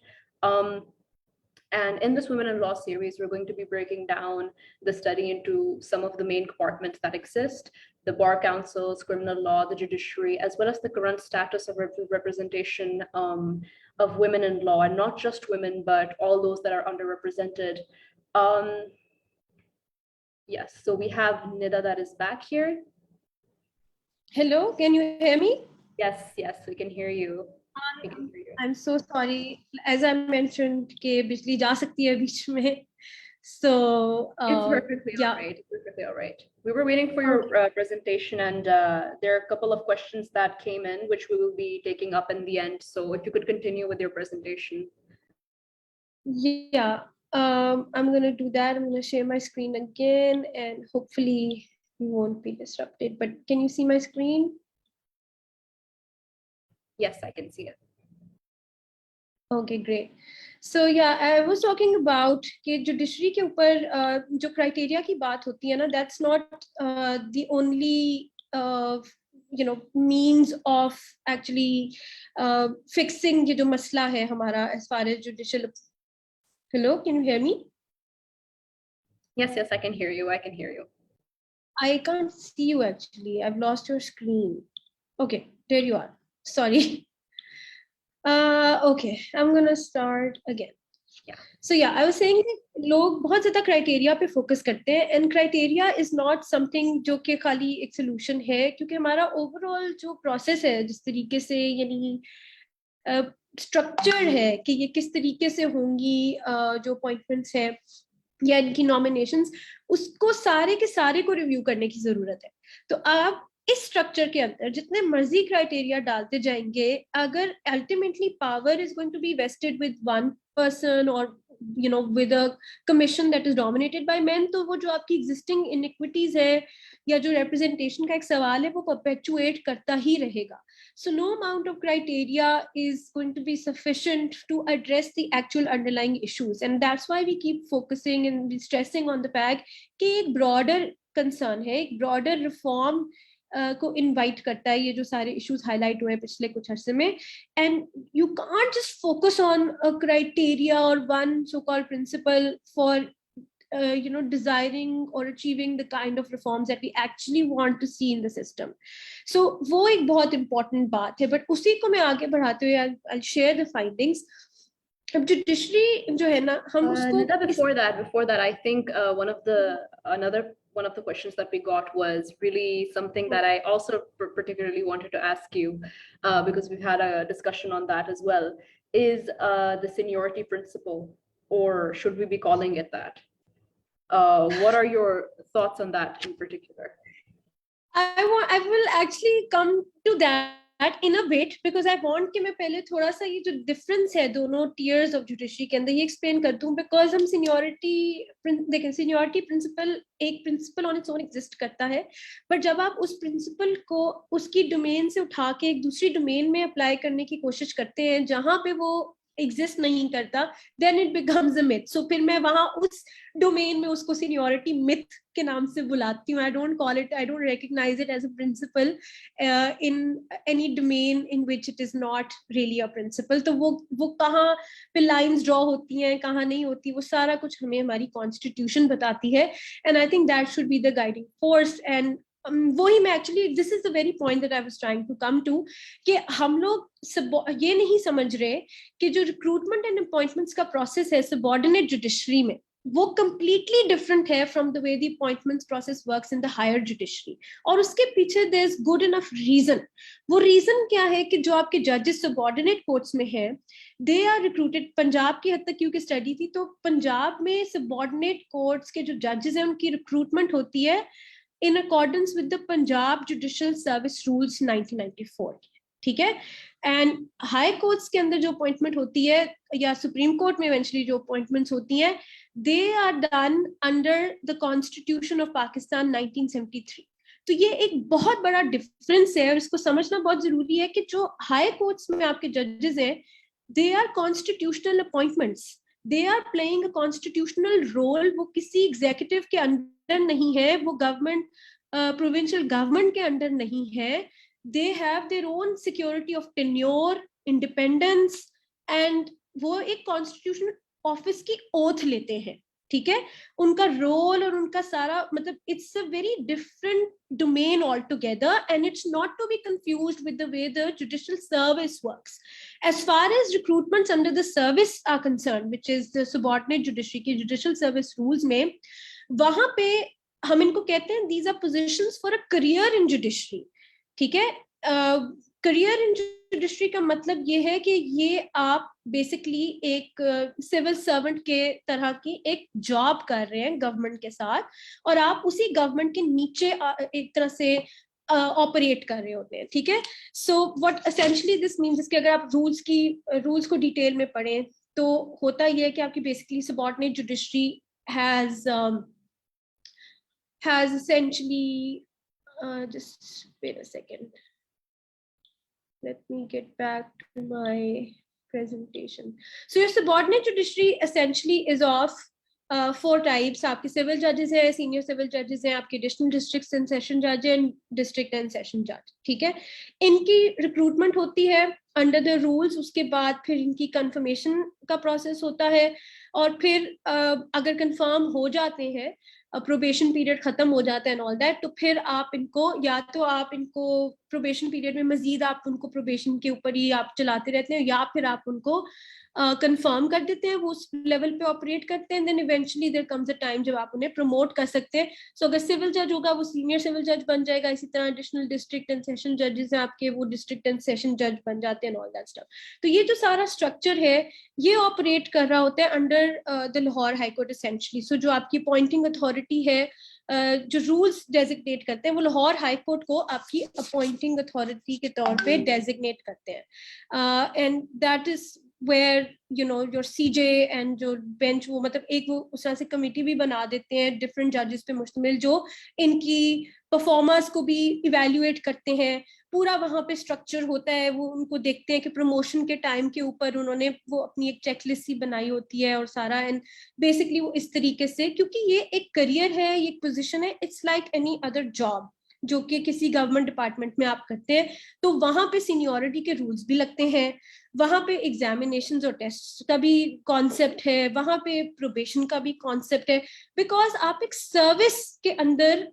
And in this Women in Law series, we're going to be breaking down the study into some of the main compartments that exist: the bar councils, criminal law, the judiciary, as well as the current status of representation of women in law, and not just women, but all those that are underrepresented. Yes, so we have Nida that is back here. Hello, can you hear me? Yes, we can hear you. I'm so sorry. As I mentioned, कि बिजली जा सकती है बीच में. So it's perfectly all right. It's perfectly all right. We were waiting for your presentation, and there are a couple of questions that came in, which we will be taking up in the end. So if you could continue with your presentation. Yeah, I'm going to do that. I'm going to share my screen again, and hopefully we won't be disrupted. But can you see my screen? Yes, I can see it. Okay, great. So yeah, I was talking about कि judiciary के ऊपर जो criteria की बात होती है ना, that's not the only means of actually fixing ये जो मसला है हमारा as far as judicial. Hello, can you hear me? Yes, I can hear you. I can hear you. I can't see you actually. I've lost your screen. Okay, there you are. Sorry. Okay, I'm gonna start again. Yeah. So yeah, I was saying लोग बहुत ज़्यादा criteria पे focus करते हैं, and criteria is not something जो कि खाली एक solution है, क्योंकि हमारा overall जो process है जिस तरीके से यानी structured है कि ये किस तरीके से होंगी जो appointments है या इनकी nominations, उसको सारे के सारे को review करने की ज़रूरत है. तो आप इस स्ट्रक्चर के अंदर जितने मर्जी क्राइटेरिया डालते जाएंगे, अगर ultimately power is going to be vested with one person और with a commission that is dominated by men, तो वो जो आपकी एग्जिस्टिंग इनइक्विटीज है या जो रिप्रेजेंटेशन का एक सवाल है वो परपेचुएट करता ही रहेगा. So no amount of criteria is going to be sufficient to address the actual underlying issues, and that's why we keep focusing and stressing on the fact कि एक ब्रॉडर कंसर्न है, एक ब्रॉडर रिफॉर्म को invite करता है ये जो सारे इश्यूज हाईलाइट हुए हैं पिछले कुछ अरसे में. And you can't just focus on a criteria or one so called principle for desiring or achieving the kind of reforms that we actually want to see in the system. So वो एक बहुत important बात है, but उसी को मैं आगे बढ़ाते हुए I'll share the findings. अब judiciary जो है ना, हम उसको before that I think one of the questions that we got was really something that I also particularly wanted to ask you, because we've had a discussion on that as well, is the seniority principle, or should we be calling it that? What are your thoughts on that in particular? I will actually come to that in a bit, because I want कि मैं पहले थोड़ा सा ये जो difference है दोनों tiers of judiciary के अंदर ये explain कर दूं, because हम seniority देखें, seniority principle एक principle on its own exist करता है, but जब आप उस principle को उसकी domain से उठा के एक दूसरी domain में apply करने की कोशिश करते हैं जहां पे वो exist नहीं करता, then it becomes a myth. So फिर मैं वहां उस domain में उसको seniority myth के नाम से बुलाती हूँ. I don't recognize it as a principle in any domain in which it is not really a principle. तो वो कहाँ पे lines draw होती हैं, कहाँ नहीं होती, वो सारा कुछ हमें हमारी constitution बताती है, and I think that should be the guiding force. And वही मैं actually this is the very point that I was trying to come to, कि हम लोग ये नहीं समझ रहे कि जो recruitment and appointments का process है subordinate judiciary में, वो completely different है from the way the appointments process works in the higher judiciary. और उसके पीछे there's good enough reason. वो reason क्या है कि जो आपके judges subordinate courts में हैं, they are recruited. पंजाब की हद तक क्योंकि study थी, तो पंजाब में subordinate courts के जो judges हैं उनकी recruitment होती है in accordance with the Punjab Judicial Service Rules 1994. ठीक है. एंड हाई कोर्ट्स के अंदर जो अपॉइंटमेंट होती है या सुप्रीम कोर्ट में इवेंचुअली जो अपॉइंटमेंट्स होती हैं, they are done under the constitution of Pakistan 1973. तो ये एक बहुत बड़ा डिफरेंस है और इसको समझना बहुत जरूरी है कि जो हाई कोर्ट्स में आपके जजेस हैं, they are constitutional appointments, they are playing a constitutional role. वो किसी एग्जीक्यूटिव के अंडर नहीं है, वो गवर्नमेंट प्रोविंशियल गवर्नमेंट के अंडर नहीं है. They have their own security of tenure, independence, and वो एक constitutional ऑफिस की ओथ लेते हैं, ठीक है, उनका रोल और उनका सारा मतलब it's a very different domain altogether, and it's not to be confused with the way the judicial service works. As far as recruitments under the service are concerned, which is the subordinate judiciary की judicial service rules में, वहां पे हम इनको कहते हैं these are positions for a career in judiciary, ठीक है। करियर इन जुडिशरी का मतलब ये है कि ये आप बेसिकली एक सिविल सर्वेंट के तरह की एक जॉब कर रहे हैं गवर्नमेंट के साथ, और आप उसी गवर्नमेंट के नीचे एक तरह से ऑपरेट कर रहे होते हैं, ठीक है। So what essentially this means कि अगर आप रूल्स को डिटेल में पढ़ें तो होता ये है कि आपकी basically subordinate judiciary has essentially just wait a second, let me get back to my presentation. So your subordinate judiciary essentially is of 4 types. आपके civil judges हैं, senior civil judges हैं, आपके additional district and session judge and district and session judge, ठीक है। इनकी recruitment होती है under the rules, उसके बाद फिर इनकी confirmation का process होता है, और फिर अगर confirm हो जाते हैं, प्रोबेशन पीरियड खत्म हो जाता है एंड ऑल दैट, तो फिर आप इनको या तो आप इनको प्रोबेशन पीरियड में मजीद आप उनको प्रोबेशन के ऊपर ही आप चलाते रहते हैं, या फिर आप उनको कंफर्म कर देते हैं, वो उस लेवल पे ऑपरेट करते हैं, then eventually there comes a time जब आप उन्हें प्रमोट कर सकते हैं। सो अगर सिविल जज होगा वो सीनियर सिविल जज बन जाएगा, इसी तरह एडिशनल डिस्ट्रिक्ट एंड सेशन जजेस हैं आपके, वो डिस्ट्रिक्ट एंड सेशन जज बन जाते हैं, ऑल दैट स्टफ। तो ये जो सारा स्ट्रक्चर है ये ऑपरेट कर रहा होता है under the Lahore high court essentially. So जो आपकी अपॉइंटिंग अथॉरिटी है, जो रूल्स डेजिग्नेट करते हैं, वो लाहौर हाई कोर्ट को आपकी अपॉइंटिंग अथॉरिटी के तौर पे डेजिग्नेट करते हैं, and that is where you know your CJ and जो bench, वो मतलब एक वो उस तरह से कमेटी भी बना देते हैं डिफरेंट जजेस पे मुश्तमिल, जो इनकी परफॉर्मेंस को भी इवेल्युएट करते हैं। पूरा वहां पे स्ट्रक्चर होता है, वो उनको देखते हैं कि प्रमोशन के टाइम के ऊपर उन्होंने वो अपनी एक चेकलिस्ट ही बनाई होती है और सारा, एंड बेसिकली वो इस तरीके से, क्योंकि ये एक करियर है, ये एक पोजिशन है, it's like any other job जो कि किसी गवर्नमेंट डिपार्टमेंट में आप करते हैं, तो वहां पे सीनियोरिटी के रूल्स भी लगते हैं, वहां पे एग्जामिनेशंस और टेस्ट का भी कॉन्सेप्ट है, वहां पे प्रोबेशन का भी कॉन्सेप्ट है, बिकॉज आप एक सर्विस के अंदर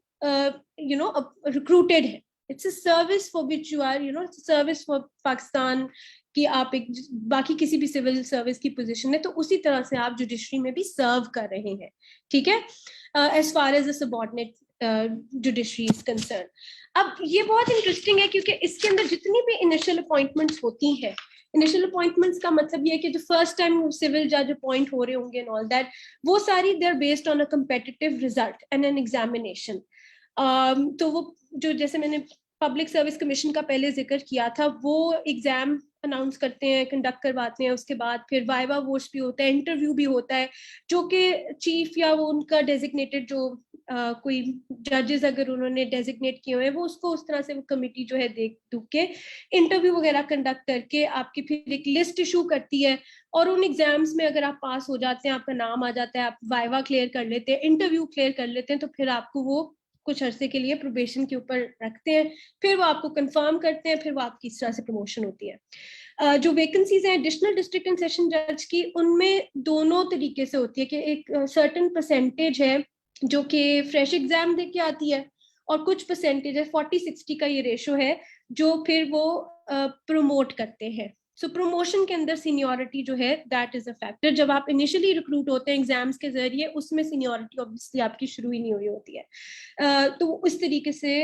यू नो रिक्रूटेड है, it's a service for which you are, you know, service for Pakistan कि आप एक बाकी किसी भी सिविल सर्विस की पोजीशन है, तो उसी तरह से आप जुडिशरी में भी सर्व कर रहे हैं, ठीक है, as far as the subordinate judiciary is concern. अब ये बहुत इंटरेस्टिंग है क्योंकि इसके अंदर जितनी भी इनिशियल अपॉइंटमेंट्स होती हैं, इनिशियल अपॉइंटमेंट्स का मतलब ये है कि जो फर्स्ट टाइम सिविल जज अपॉइंट हो रहे होंगे एंड ऑल दैट, वो सारी they are based on a competitive result and an examination. तो वो जो जैसे मैंने पब्लिक सर्विस कमीशन का पहले जिक्र किया था, वो एग्जाम अनाउंस करते हैं, कंडक्ट करवाते हैं, उसके बाद फिर वाइवा वोट्स भी होता है, इंटरव्यू भी होता है, जो कि चीफ या वो उनका डेजिग्नेटेड जो कोई जजेस अगर उन्होंने डेजिग्नेट किए हुए हैं, वो उसको उस तरह से वो कमेटी जो है देख दुख के इंटरव्यू वगैरह कंडक्ट करके आपकी फिर एक लिस्ट इशू करती है, और उन एग्जाम्स में अगर आप पास हो जाते हैं, आपका नाम आ जाता है, आप वाइवा क्लियर कर लेते हैं, इंटरव्यू क्लियर कर लेते हैं, तो फिर आपको वो कुछ अरसे के लिए प्रोबेशन के ऊपर रखते हैं, फिर वो आपको कंफर्म करते हैं, फिर वो आपकी इस तरह से प्रमोशन होती है। जो वैकेंसीज हैं एडिशनल डिस्ट्रिक्ट एंड सेशन जज की, उनमें दोनों तरीके से होती है कि एक सर्टेन परसेंटेज है जो कि फ्रेश एग्जाम दे के आती है, और कुछ परसेंटेज है 40-60 का ये रेशो है जो फिर वो प्रमोट करते हैं। सो प्रमोशन के अंदर सीनियोरिटी जो है दैट इज अ फैक्टर। जब आप इनिशियली रिक्रूट होते हैं एग्जाम्स के जरिए, उसमें सीनियोरिटी ऑब्वियसली आपकी शुरू ही नहीं हुई होती है, तो इस तरीके से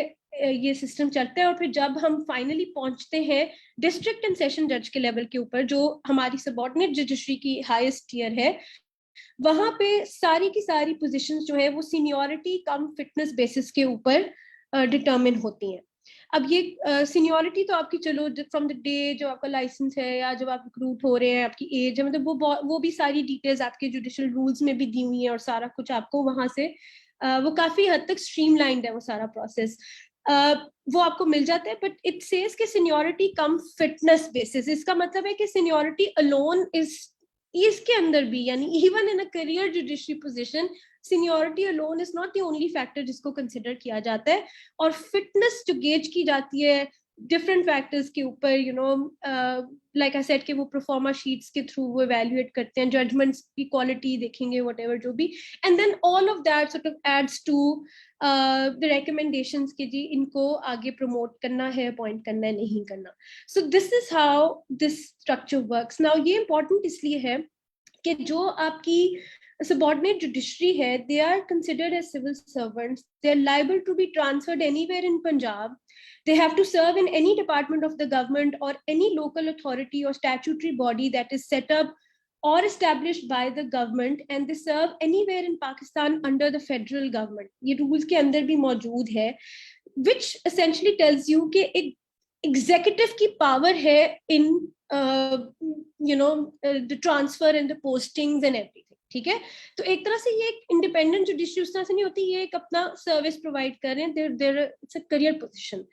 ये सिस्टम चलता है। और फिर जब हम फाइनली पहुंचते हैं डिस्ट्रिक्ट एंड सेशन जज के लेवल के ऊपर, जो हमारी सबऑर्डिनेट जुडिशरी की हाईएस्ट टियर है, वहां पे सारी की सारी पोजीशंस जो है वो सीनियोरिटी कम फिटनेस बेसिस के ऊपर डिटरमिन होती हैं। अब ये सीनियोरिटी तो आपकी चलो फ्रॉम द डे जो आपका लाइसेंस है या जब आप रिक्रूट हो रहे हैं, आपकी एज है, मतलब वो भी सारी डिटेल्स आपके जुडिशियल रूल्स में भी दी हुई है, और सारा कुछ आपको वहां से वो काफी हद तक स्ट्रीमलाइंड है वो सारा प्रोसेस, वो आपको मिल जाता है। बट इट सेज कि सीनियोरिटी कम फिटनेस बेसिस, इसका मतलब है कि सीनियोरिटी अलोन इज इसके अंदर भी, यानी even in a career judiciary position, seniority alone is not the only factor जिसको कंसिडर किया जाता है, और फिटनेस जो गेज की जाती है different factors के ऊपर like I said कि वो performa sheets के through वो evaluate करते हैं, judgments की quality देखेंगे, whatever जो भी, and then all of that sort of adds to the recommendations कि जी इनको आगे promote करना है, appoint करना है, नहीं करना. So this is how this structure works. Now ये important इसलिए है कि जो आपकी subordinate judiciary है, they are considered as civil servants. They are liable to be transferred anywhere in Punjab. They have to serve in any department of the government or any local authority or statutory body that is set up or established by the government, and they serve anywhere in Pakistan under the federal government. ये rules के अंदर भी मौजूद है, which essentially tells you कि एक executive की power है in the transfer and the postings and everything. ठीक है, तो एक तरह से ये एक इंडिपेंडेंट जुडिशरी उस तरह से नहीं होती, ये एक अपना सर्विस प्रोवाइड कर रहे हैं, there it's a career position.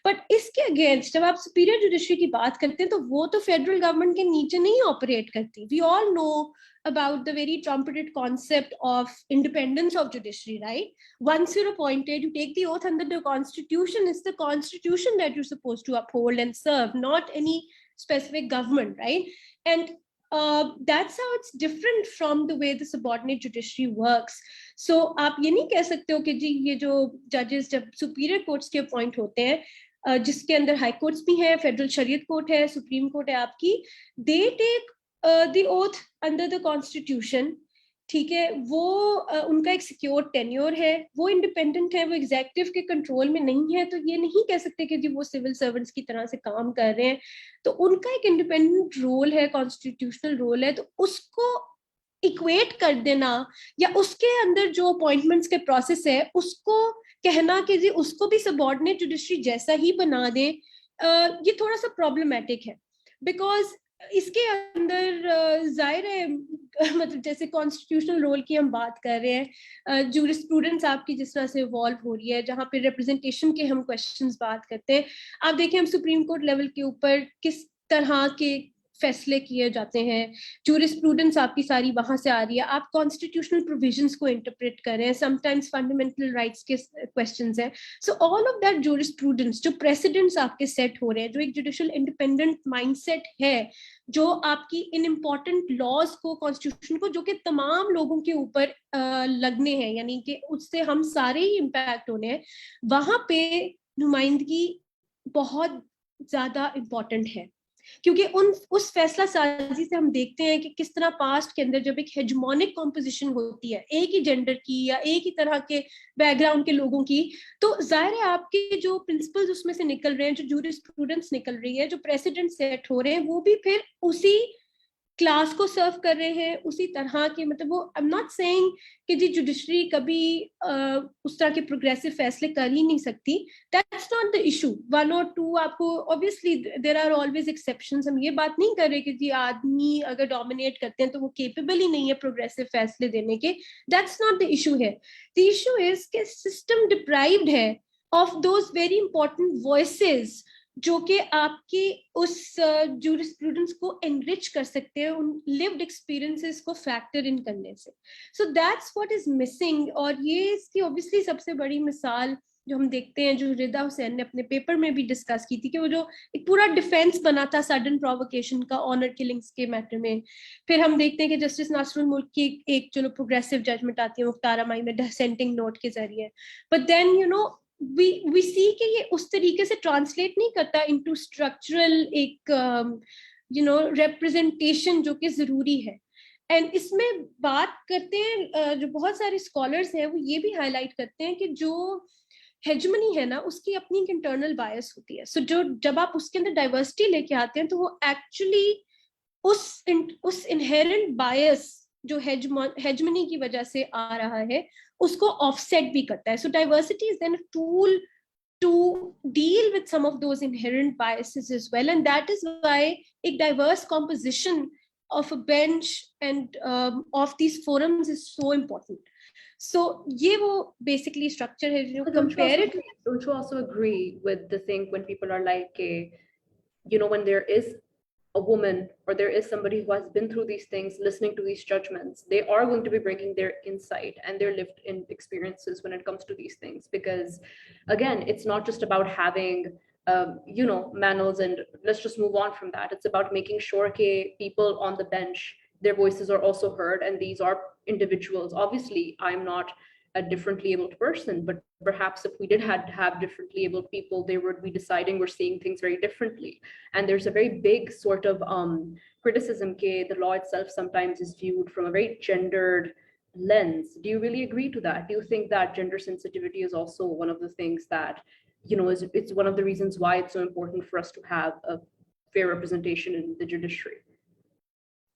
But इसके अगेंस्ट जब आप सुपीरियर जुडिशरी की बात करते हैं तो वो तो फेडरल गवर्नमेंट के नीचे नहीं ऑपरेट करती. We all know about the very trumpeted concept of independence of judiciary, right? Once you're appointed, you take the oath under the constitution. It's the constitution that you're supposed to uphold and serve, not any specific government, right? And that's how it's different from the way the subordinate judiciary works. So आप ये नहीं कह सकते हो कि जी ये जो judges जब superior courts के appoint होते हैं, जिसके अंदर high courts भी हैं, federal शरीयत court है, supreme court है आपकी, they take the oath under the constitution. ठीक है, वो उनका एक सिक्योर टेन्योर है, वो इंडिपेंडेंट है, वो एग्जीक्यूटिव के कंट्रोल में नहीं है, तो ये नहीं कह सकते कि जी वो सिविल सर्वेंट्स की तरह से काम कर रहे हैं. तो उनका एक इंडिपेंडेंट रोल है, कॉन्स्टिट्यूशनल रोल है, तो उसको इक्वेट कर देना या उसके अंदर जो अपॉइंटमेंट्स के प्रोसेस है उसको कहना कि जी उसको भी सबऑर्डिनेट जुडिशरी जैसा ही बना दे, ये थोड़ा सा प्रॉब्लमैटिक है. बिकॉज इसके अंदर जाहिर है मतलब जैसे कॉन्स्टिट्यूशनल रोल की हम बात कर रहे हैं, जूरिस्प्रूडेंस आपकी जिस तरह से इवॉल्व हो रही है, जहाँ पे रिप्रेजेंटेशन के हम क्वेश्चंस बात करते हैं, आप देखें हम सुप्रीम कोर्ट लेवल के ऊपर किस तरह के फैसले किए जाते हैं, जूरिस्प्रूडेंस आपकी सारी वहां से आ रही है, आप कॉन्स्टिट्यूशनल प्रोविजंस को इंटरप्रेट कर रहे हैं, समटाइम्स फंडामेंटल राइट्स के क्वेश्चंस हैं. So all of that jurisprudence, जो प्रेसिडेंट्स आपके सेट हो रहे हैं, जो एक जुडिशियल इंडिपेंडेंट माइंडसेट है, जो आपकी इन इम्पोर्टेंट लॉज को, कॉन्स्टिट्यूशन को, जो कि तमाम लोगों के ऊपर लगने हैं, यानी कि उससे हम सारे ही इम्पैक्ट होने हैं, वहां पे नुमाइंदगी बहुत ज्यादा इम्पोर्टेंट है. क्योंकि उस फैसला साजी से हम देखते हैं कि किस तरह पास्ट के अंदर जब एक हेजमोनिक कॉम्पोजिशन होती है एक ही जेंडर की या एक ही तरह के बैकग्राउंड के लोगों की, तो जाहिर है आपके जो प्रिंसिपल्स उसमें से निकल रहे हैं, जो जूरिस्प्रूडेंस निकल रही है, जो प्रेसिडेंट सेट हो रहे हैं, वो भी फिर उसी क्लास को सर्व कर रहे हैं, उसी तरह के, मतलब वो आई एम नॉट सेइंग कि जी जुडिशरी कभी उस तरह के प्रोग्रेसिव फैसले कर ही नहीं सकती, दैट्स नॉट द इशू. 1 और 2 आपको obviously there are always exceptions. हम ये बात नहीं कर रहे कि जी आदमी अगर डोमिनेट करते हैं तो वो केपेबल ही नहीं है प्रोग्रेसिव फैसले देने के, दैट्स नॉट द इशू है. द इशू इज कि सिस्टम डिप्राइव्ड है of those very important voices जो कि आपकी उस जूरिस्प्रूडेंस को एनरिच कर सकते हैं, उन लिव्ड एक्सपीरियंसेस को फैक्टर इन करने से. So that's what is missing. और ये इसकी ऑब्वियसली सबसे बड़ी मिसाल जो हम देखते हैं, जो रिदा हुसैन ने अपने पेपर में भी डिस्कस की थी, कि वो जो एक पूरा डिफेंस बना था सडन प्रोवोकेशन का ऑनर किलिंग्स के मैटर में. फिर हम देखते हैं कि जस्टिस नासरुल मुल्क की एक चलो प्रोग्रेसिव जजमेंट आती है मुख्तार अमाई में डिसेंटिंग नोट के जरिए, बट देन we see कि ये उस तरीके से ट्रांसलेट नहीं करता इनटू स्ट्रक्चरल एक रिप्रेजेंटेशन जो कि जरूरी है. एंड इसमें बात करते हैं जो बहुत सारे स्कॉलर्स हैं, वो ये भी हाईलाइट करते हैं कि जो हेजमनी है ना, उसकी अपनी एक इंटरनल बायस होती है. सो जो जब आप उसके अंदर डाइवर्सिटी लेके आते हैं तो वो एक्चुअली उस इनहेरेंट बायस जो हेजमनी की वजह से आ रहा है उसको ऑफसेट भी करता है. So diversity is then a tool to deal with some of those inherent biases as well, and that is why a diverse composition of a bench and of these forums is so important. So ye wo basically structure hai jo compare it. Don't you also agree with the thing when people are like when there is a woman or there is somebody who has been through these things listening to these judgments, they are going to be bringing their insight and their lived in experiences when it comes to these things, because again it's not just about having manners, and let's just move on from that. It's about making sure that people on the bench, their voices are also heard, and these are individuals. Obviously, I'm not a differently abled person, but perhaps if we did have differently abled people, they would be deciding we're seeing things very differently. And there's a very big sort of criticism that the law itself sometimes is viewed from a very gendered lens. Do you really agree to that? Do you think that gender sensitivity is also one of the things that, it's one of the reasons why it's so important for us to have a fair representation in the judiciary?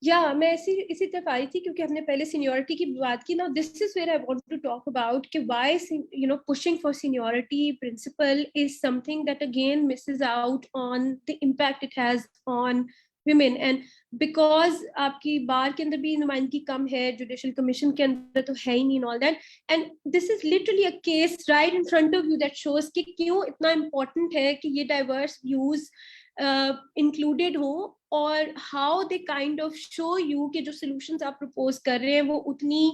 या मैं इसी तरफ आई थी क्योंकि हमने पहले seniority की बात की ना. This is where I want to talk about कि why pushing for seniority principle is something that again misses out on the impact it has on women. And because आपकी बार के अंदर भी नुमाइंदगी कम है, जुडिशियल कमीशन के अंदर तो है ही नहीं, all that, and this is literally a case right in front of you that shows कि क्यों इतना important है कि ये diverse views included हो, और how they kind of show you कि जो solutions आप propose कर रहे हैं वो उतनी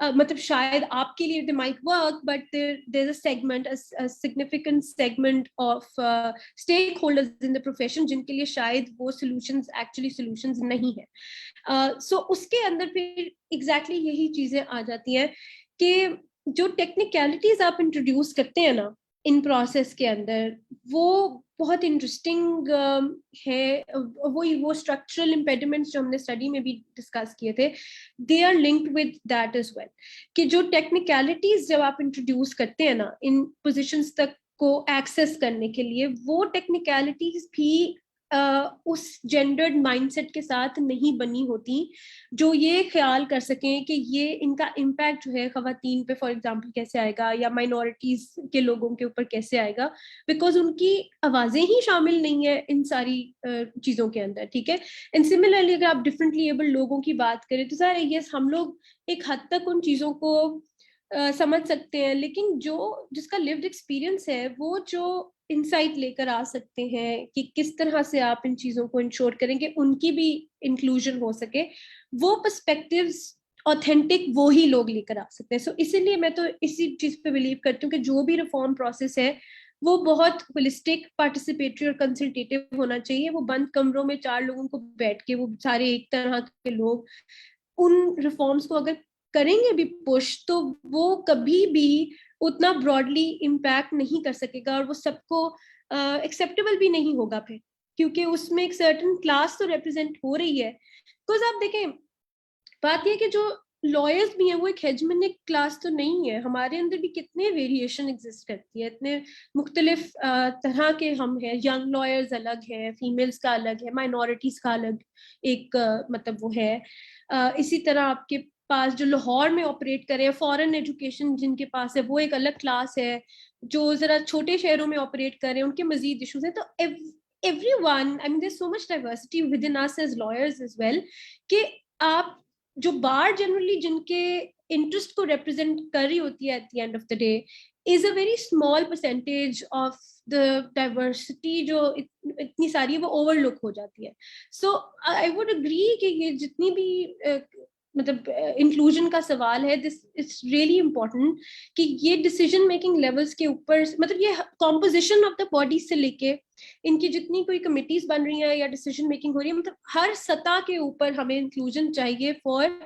मतलब शायद आपके लिए they might work, but there's a segment, a significant segment of stakeholders in the profession जिनके लिए शायद वो solutions actually solutions नहीं है. So उसके अंदर फिर exactly यही चीजें आ जाती हैं कि जो technicalities आप introduce करते हैं ना इन प्रोसेस के अंदर, वो बहुत इंटरेस्टिंग है. वो स्ट्रक्चरल इम्पेडिमेंट्स जो हमने स्टडी में भी डिस्कस किए थे, they are linked with that as well, कि जो टेक्निकलिटीज जब आप इंट्रोड्यूस करते हैं ना इन पोजीशंस तक को एक्सेस करने के लिए, वो टेक्निकलिटीज भी उस जेंडर्ड माइंडसेट के साथ नहीं बनी होती जो ये ख्याल कर सकें कि ये इनका इम्पैक्ट जो है खवातीन पे फॉर एग्जांपल कैसे आएगा या माइनॉरिटीज के लोगों के ऊपर कैसे आएगा, बिकॉज उनकी आवाजें ही शामिल नहीं है इन सारी चीजों के अंदर. ठीक है. एंड सिमिलरली अगर आप डिफरेंटली एबल लोगों की बात करें तो सर यस हम लोग एक हद तक उन चीजों को समझ सकते हैं, लेकिन जिसका लिव्ड एक्सपीरियंस है वो जो इंसाइट लेकर आ सकते हैं कि किस तरह से आप इन चीजों को इंश्योर करेंगे उनकी भी इंक्लूजन हो सके, वो पर्सपेक्टिव्स ऑथेंटिक वो ही लोग लेकर आ सकते हैं. सो इसीलिए मैं तो इसी चीज पे बिलीव करती हूँ कि जो भी रिफॉर्म प्रोसेस है वो बहुत होलिस्टिक, पार्टिसिपेटरी और कंसल्टेटिव होना चाहिए. वो बंद कमरों में 4 लोगों को बैठ के वो सारे एक तरह के लोग उन रिफॉर्म्स को अगर करेंगे भी पुश, तो वो कभी भी उतना ब्रॉडली इम्पैक्ट नहीं कर सकेगा और वो सबको एक्सेप्टेबल भी नहीं होगा फिर, क्योंकि उसमें एक सर्टेन क्लास तो रिप्रेजेंट हो रही है. बिकॉज आप देखें, बात यह कि जो लॉयर्स भी हैं वो एक हेजमनिक क्लास तो नहीं है. हमारे अंदर भी कितने वेरिएशन एग्जिस्ट करती है, इतने मुख्तलिफ तरह के हम हैं. यंग लॉयर्स अलग है, फीमेल्स का अलग है, माइनॉरिटीज का अलग एक मतलब वो है. इसी तरह आपके पास जो लाहौर में ऑपरेट करे, फॉरेन एजुकेशन जिनके पास है वो एक अलग क्लास है. जो जरा छोटे शहरों में ऑपरेट कर रहे हैं उनके मजीद इश्यूज हैं. तो everyone, I mean there's so much diversity within us as lawyers as well, कि आप जो बार जनरली जिनके इंटरेस्ट को रिप्रेजेंट कर रही होती है at the end of the day is a very small percentage of the diversity जो इतनी सारी है वो ओवरलुक हो जाती है. सो आई वुड एग्री कि ये जितनी भी मतलब इंक्लूजन का सवाल है, दिस इट्स रियली इम्पोर्टेंट कि ये डिसीजन मेकिंग लेवल्स के ऊपर, मतलब ये कॉम्पोजिशन ऑफ द बॉडी से लेके इनकी जितनी कोई कमिटीज बन रही हैं या डिसीजन मेकिंग हो रही है, मतलब हर सतह के ऊपर हमें इंक्लूजन चाहिए फॉर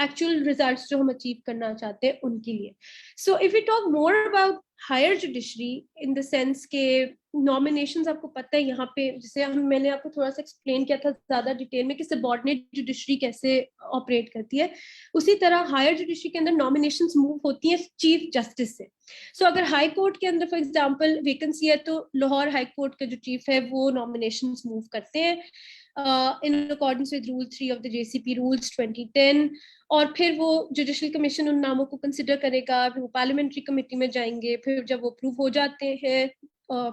एक्चुअल रिजल्ट्स जो हम अचीव करना चाहते हैं उनके लिए. So if you talk more about higher judiciary in the sense के नॉमिनेशंस, आपको पता है यहाँ पे जैसे मैंने आपको थोड़ा सा एक्सप्लेन किया था ज्यादा डिटेल में कि सबऑर्डिनेट जुडिशरी कैसे ऑपरेट करती है, उसी तरह हायर जुडिशरी के अंदर नॉमिनेशंस मूव होती हैं चीफ जस्टिस से. सो अगर हाई कोर्ट के अंदर फॉर एग्जांपल वैकेंसी है तो लाहौर हाई कोर्ट के जो चीफ है वो नॉमिनेशंस मूव करते हैं in accordance with Rule 3 of the JCP Rules 2010, और फिर वो जुडिशियल कमीशन उन नामों को कंसिडर करेगा, फिर वो पार्लियामेंट्री कमेटी में जाएंगे, फिर जब वो अप्रूव हो जाते हैं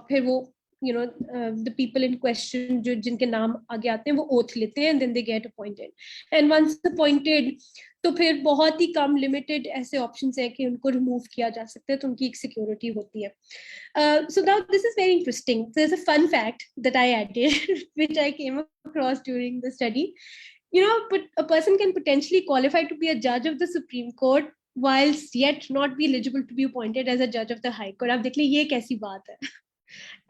फिर वो the people in question जो जिनके नाम आगे आते हैं वो ओथ लेते हैं, and then they get appointed, and once appointed तो फिर बहुत ही कम लिमिटेड ऐसे ऑप्शंस हैं कि उनको रिमूव किया जा सकता है, तो उनकी एक सिक्योरिटी होती है. So now this is very interesting. There's a fun fact that I added which I came across during the study. But a person can potentially qualify to be a judge of the Supreme Court whilst yet not be eligible to be appointed as a judge of the High Court. आप देख लीजिए ये कैसी बात है.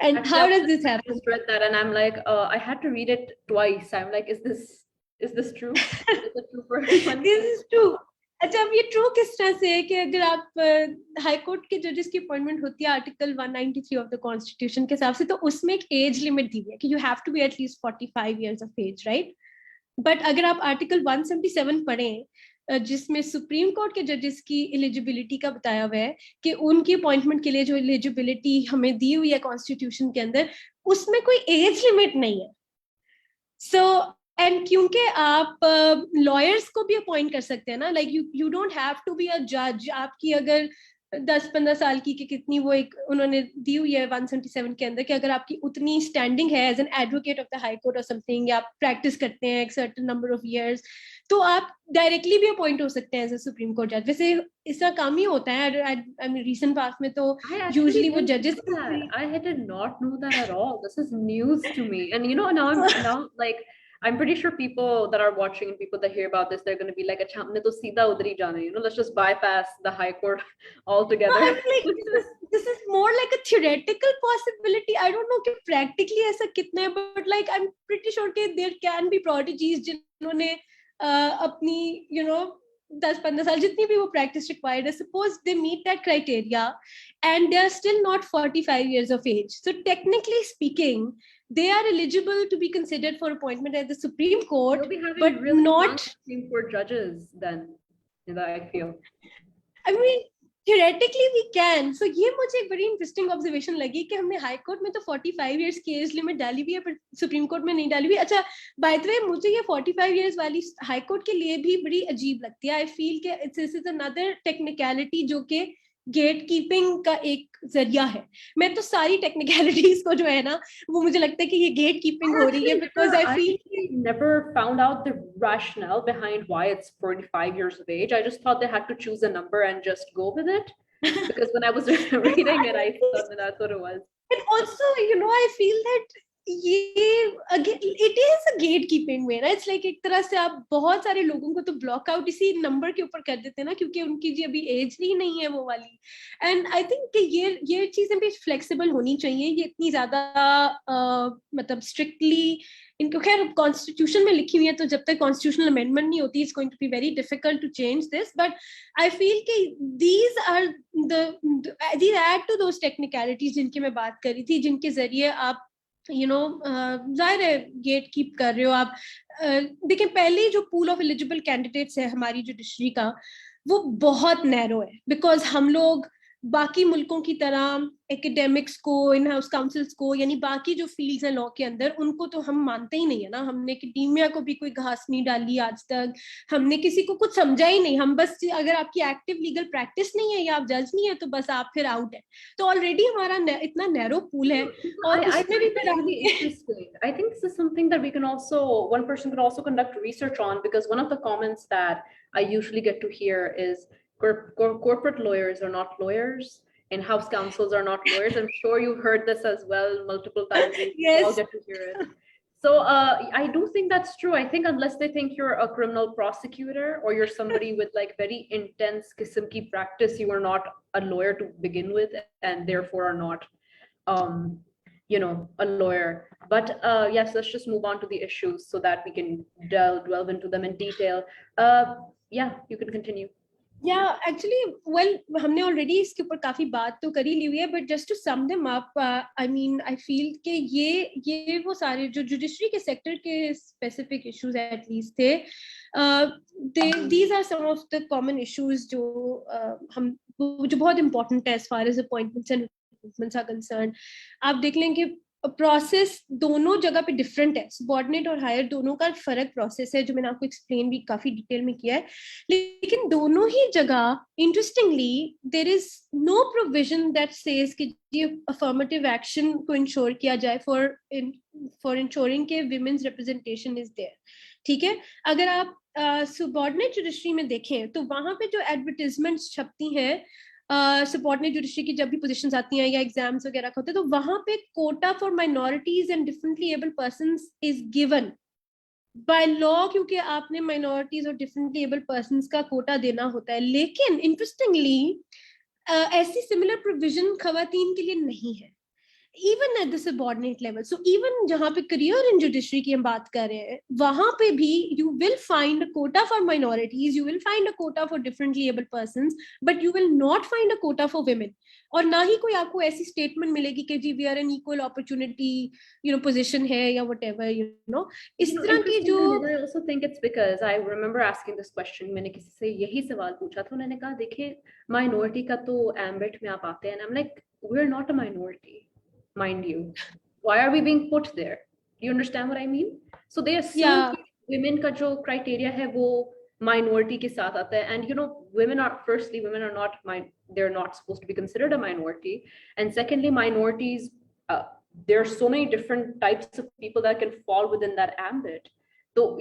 And Actually, how does this I happen? just read that and I'm like, I had to read it twice. I'm like, is this true? Is it true for everyone? This is true. अच्छा, अब ये true किस तरह से है कि अगर आप हाई कोर्ट के जजेस की अपॉइंटमेंट होती है आर्टिकल 193 ऑफ द कॉन्स्टिट्यूशन के हिसाब से, तो उसमें एक एज लिमिट दी हुई है कि you have to be at least 45 years of age, right? But अगर आप आर्टिकल 177 पढ़ें जिसमें सुप्रीम कोर्ट के जजेस की एलिजिबिलिटी का बताया हुआ है कि उनकी अपॉइंटमेंट के लिए जो एलिजिबिलिटी हमें दी हुई है कॉन्स्टिट्यूशन के अंदर, उसमें कोई एज लिमिट नहीं है. सो एंड क्योंकि आप लॉयर्स को भी अपॉइंट कर सकते हैं ना, like you don't have to be a जज. आपकी अगर 10-15 साल की कितनी वो एक उन्होंने दी हुई है 177 के अंदर कि अगर आपकी उतनी स्टैंडिंग है as an advocate of the high court और समथिंग, या आप प्रैक्टिस करते हैं एक सर्टेन नंबर ऑफ इयर्स, तो आप डायरेक्टली भी अपॉइंट हो सकते हैं एज अ सुप्रीम कोर्ट जज. वैसे इसका काम ही होता है आई मीन रिसेंट पास्ट में तो यूजुअली वो जजेस. I did not know that at all. This is news to me. And now like I'm pretty sure people that are watching and people that hear about this, they're going to be like, "Acha, humne to seedha udhar hi jana hai. Let's just bypass the high court altogether." I mean, like, this is more like a theoretical possibility. I don't know कि practically ऐसा कितना है, but like I'm pretty sure कि there can be prodigies जिन्होंने अपनी 10-15 साल जितनी भी वो practice required है, suppose they meet that criteria and they are still not 45 years of age. So technically speaking, they are eligible to be considered for appointment at the Supreme Court, but really not Supreme Court judges then. I feel. I mean, theoretically we can. So ये मुझे एक बड़ी interesting observation लगी कि हमने high court में तो 45 years की एज लिमिट डाली हुई है पर सुप्रीम कोर्ट में नहीं डाली हुई. अच्छा, बाय द वे मुझे ये 45 इयर्स वाली हाई कोर्ट के लिए भी बड़ी अजीब लगती है. आई फील कि दिस इज अनदर टेक्निकलिटी जो कि गेट कीपिंग का एक जरिया है. मैं तो सारी टेक्निकलिटीज को जो है ना वो मुझे लगता है कि ये गेट कीपिंग हो रही है, because I feel never found out the rationale behind why it's 45 years of age. I just thought they had to choose a number and just go with it. Because when I was reading it, I thought that's what it was. And also, I feel that it is a gatekeeping way, right? It's like एक तरह से आप बहुत सारे लोगों को तो block out इसी नंबर के ऊपर कर देते हैं ना, क्योंकि उनकी जी अभी एज ही नहीं है वो वाली. एंड आई थिंक कि ये चीजें भी फ्लेक्सिबल होनी चाहिए. ये इतनी ज्यादा मतलब स्ट्रिक्टली इनको खैर कॉन्स्टिट्यूशन में लिखी हुई है, तो जब तक कॉन्स्टिट्यूशनल अमेंडमेंट नहीं होती it's going to be very difficult to change this. But I feel कि these add to those technicalities जिनकी मैं बात कर रही थी, जिनके जरिए आप जाहिर है गेट कीप कर रहे हो आप. देखिए, पहले जो पूल ऑफ एलिजिबल कैंडिडेट्स है हमारी जुडिशरी का, वो बहुत नैरो है, बिकॉज हम लोग बाकी मुल्कों की तरह एकेडमिक्स को, इन हाउस काउंसिल्स को, यानी बाकी जो फील्ड्स हैं लॉ के अंदर, उनको तो हम मानते ही नहीं है ना. हमने एकेडेमिया को भी कोई घास नहीं डाली आज तक, हमने किसी को कुछ समझा ही नहीं. हम बस अगर आपकी एक्टिव लीगल प्रैक्टिस नहीं है या आप जज नहीं है तो बस आप फिर आउट है. तो ऑलरेडी हमारा इतना नैरो पूल है. और उसमें भी फिर interesting. I think this is something that one person could also conduct research on, because one of the comments that I usually get to hear is corporate lawyers are not lawyers and house counsels are not lawyers. I'm sure you heard this as well multiple times. Yes. You all get to hear it. So I do think that's true. I think unless they think you're a criminal prosecutor or you're somebody with like very intense qism ki practice, you are not a lawyer to begin with, and therefore are not a lawyer. But yes, let's just move on to the issues so that we can delve into them in detail. Yeah, you can continue. Actually हमने already इसके ऊपर काफी बात तो करी ली हुई है, but just to sum them up, I mean I feel कि ये वो सारे जो जुडिशरी के सेक्टर के स्पेसिफिक इश्यूज एटलीस्ट थे, these are some of the common issues जो बहुत इंपॉर्टेंट है as far as appointments and recruitments are concern. आप देख लें कि प्रोसेस दोनों जगह पे डिफरेंट है. सबऑर्डिनेट और हायर दोनों का फर्क प्रोसेस है, जो मैंने आपको एक्सप्लेन भी काफी डिटेल में किया है. लेकिन दोनों ही जगह interestingly there is no provision that says कि ये अफर्मेटिव एक्शन को इंश्योर किया जाए फॉर इंश्योरिंग के विमेन्स रिप्रेजेंटेशन इज देयर. ठीक है, अगर आप सबऑर्डिनेट जुडिशरी में देखें तो वहां पे जो एडवर्टाइजमेंट्स छपती हैं सबऑर्डिनेट जुडिशरी की जब भी पोजीशंस आती हैं या एग्जाम्स वगैरह होते हैं, तो वहां पे Kota for minorities and differently able persons is given by law, क्योंकि आपने माइनॉरिटीज और डिफरेंटली एबल पर्संस का कोटा देना होता है. लेकिन इंटरेस्टिंगली ऐसी सिमिलर प्रोविजन खवातीन के लिए नहीं है. even at the subordinate level, so even जहाँ पे career in judiciary की हम बात कर रहे हैं, वहाँ पे भी you will find a quota for minorities, you will find a quota for differently abled persons, but you will not find a quota for women. और ना ही कोई आपको ऐसी statement मिलेगी कि जी we are an equal opportunity, position है या whatever, इस तरह की जो I also think it's because I remember asking this question, मैंने किसी से यही सवाल पूछा था, उन्होंने कहा देखिए minority का तो ambit में आप आते हैं, and I'm like we're not a minority, mind you. Why are we being put there? Do you understand what I mean? So they assume women का जो criteria है वो minority के साथ आता है, and women are not they're not supposed to be considered a minority, and secondly minorities, there are so many different types of people that can fall within that ambit. So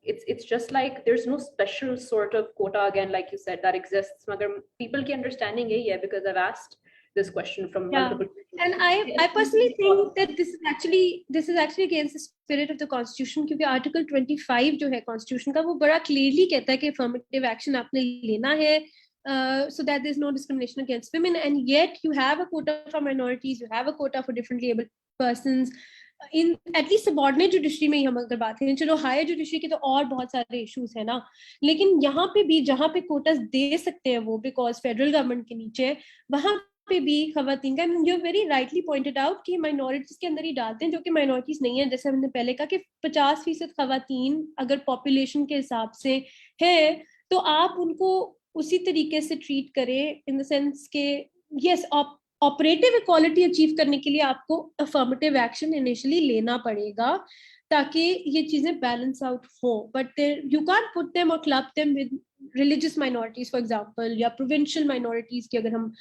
it's just like there's no special sort of quota, again like you said, that exists. Magar people ki understanding yahi hai, because I've asked this question from multiple people. And I personally think that this is actually against the spirit of the constitution, क्योंकि article 25 जो है constitution का, वो बड़ा clearly कहता है कि affirmative action आपने लेना है, so that there's no discrimination against women, and yet you have a quota for minorities, you have a quota for differently abled persons. In at least subordinate judiciary में ही हम अगर बात करें, चलो higher judiciary के तो और बहुत सारे issues है ना, लेकिन यहाँ पे भी जहाँ पे quotas दे सकते हैं वो because federal government के नीचे, वहाँ पे भी खवातीन का, you very rightly pointed out कि minorities के अंदर ही डालते हैं जो कि minorities नहीं है. जैसे हमने पहले कहा कि 50% खवातीन अगर population के हिसाब से है तो आप उनको उसी तरीके से treat करें, in the sense के yes, ऑपरेटिव इक्वालिटी अचीव करने के लिए आपको अफर्मेटिव एक्शन इनिशियली लेना पड़ेगा ताकि ये चीजें बैलेंस आउट हो, but you can't put them or club them with religious minorities for example, या प्रोविंशियल माइनॉरिटीज की अगर हम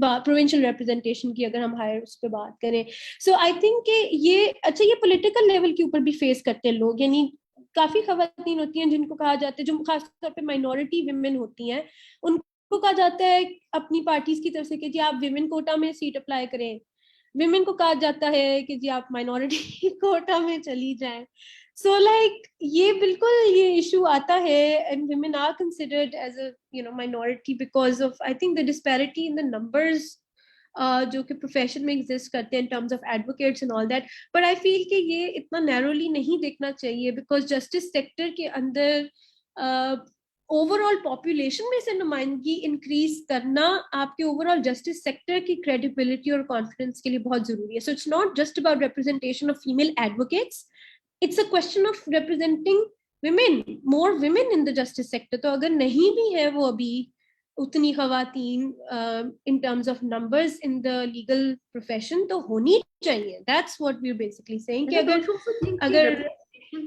प्रोविंशियल रिप्रेजेंटेशन की अगर हम हायर उस पर बात करें. सो आई थिंक कि ये अच्छा, ये पॉलिटिकल लेवल के ऊपर भी फेस करते हैं लोग, यानी काफी खवातीन होती हैं जिनको कहा जाता है, जो खासतौर पे माइनॉरिटी विमेन होती हैं, उनको कहा जाता है अपनी पार्टीज की तरफ से कि जी आप विमेन कोटा में सीट अप्लाई करें, विमेन को कहा जाता है कि जी आप माइनॉरिटी कोटा में चली जाएं. सो लाइक ये बिल्कुल ये इशू आता है, and women are considered as a minority because of I think the disparity in the numbers जो कि प्रोफेशन में एग्जिस्ट करते हैं in terms of advocates and all that. But I feel कि ये इतना नैरोली नहीं देखना चाहिए, बिकॉज जस्टिस सेक्टर के अंदर ओवरऑल पॉपुलेशन में से नुमाइंदगी इंक्रीज करना आपके ओवरऑल जस्टिस सेक्टर की क्रेडिबिलिटी और कॉन्फिडेंस के लिए बहुत जरूरी है. So it's not just about representation of female advocates, it's a question of representing women, more women in the justice sector. तो अगर नहीं भी है वो अभी उतनी खवातीन in terms of numbers in the legal profession, तो होनी चाहिए. That's what we are basically saying कि अगर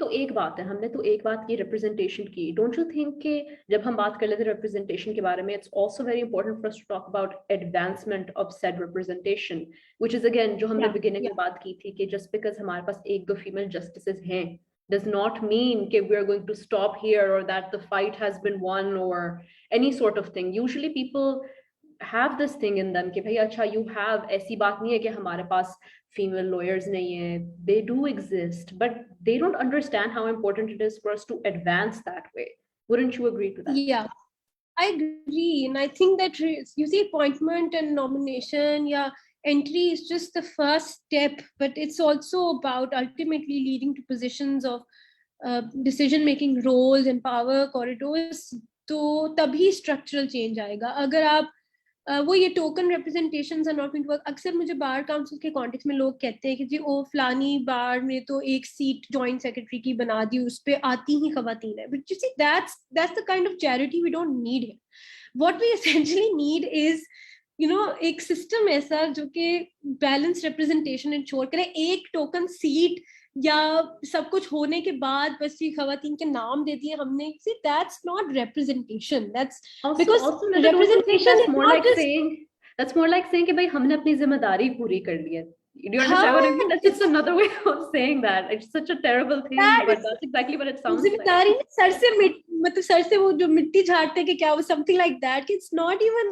तो एक बात है, हमने तो एक बात की रिप्रेजेंटेशन की. डोंट यू थिंक कि जब हम बात कर लेते हैं रिप्रेजेंटेशन के बारे में, it's also very important for us to talk about advancement of said representation, which is again जो हमने बिगिनिंग में बात की थी कि जस्ट बिकॉज हमारे पास एक दो फीमेल जस्टिसेस हैं does not mean that we are going to stop here or that the fight has been won or any sort of thing. Usually people have this thing in them कि भाई अच्छा you have, ऐसी बात नहीं है कि हमारे पास female lawyers nahi hai, they do exist, but they don't understand how important it is for us to advance that way. Wouldn't you agree to that? Yeah, I agree, and I think that you see appointment and nomination, entry is just the first step, but it's also about ultimately leading to positions of decision making roles and power corridors. तो तभी structural change आएगा. अगर आप वो ये token representations are not going to work. अक्सर मुझे bar council के कॉन्टेक्स्ट में लोग कहते हैं कि जी ओ फलानी बार में तो एक सीट जॉइंट सेक्रेटरी की बना दी, उस पे आती ही खवातीन है. But you see that's the kind of charity we don't need here. What we essentially need is एक सिस्टम ऐसा जो कि बैलेंस रिप्रेजेंटेशन इंश्योर करे. एक टोकन सीट या सब कुछ होने के बाद बस ये खवातीन के नाम दे दिए हमने, see that's not representation. That's because representation is more like saying, that's more like saying कि भाई हमने अपनी जिम्मेदारी पूरी कर ली है. Do you understand what I mean? That's just another way of saying that. It's such a terrible thing, but that's exactly what it sounds like. जिम्मेदारी sir से मतलब सर से वो जो मिट्टी झाड़ते कि क्या वो something like that. It's not even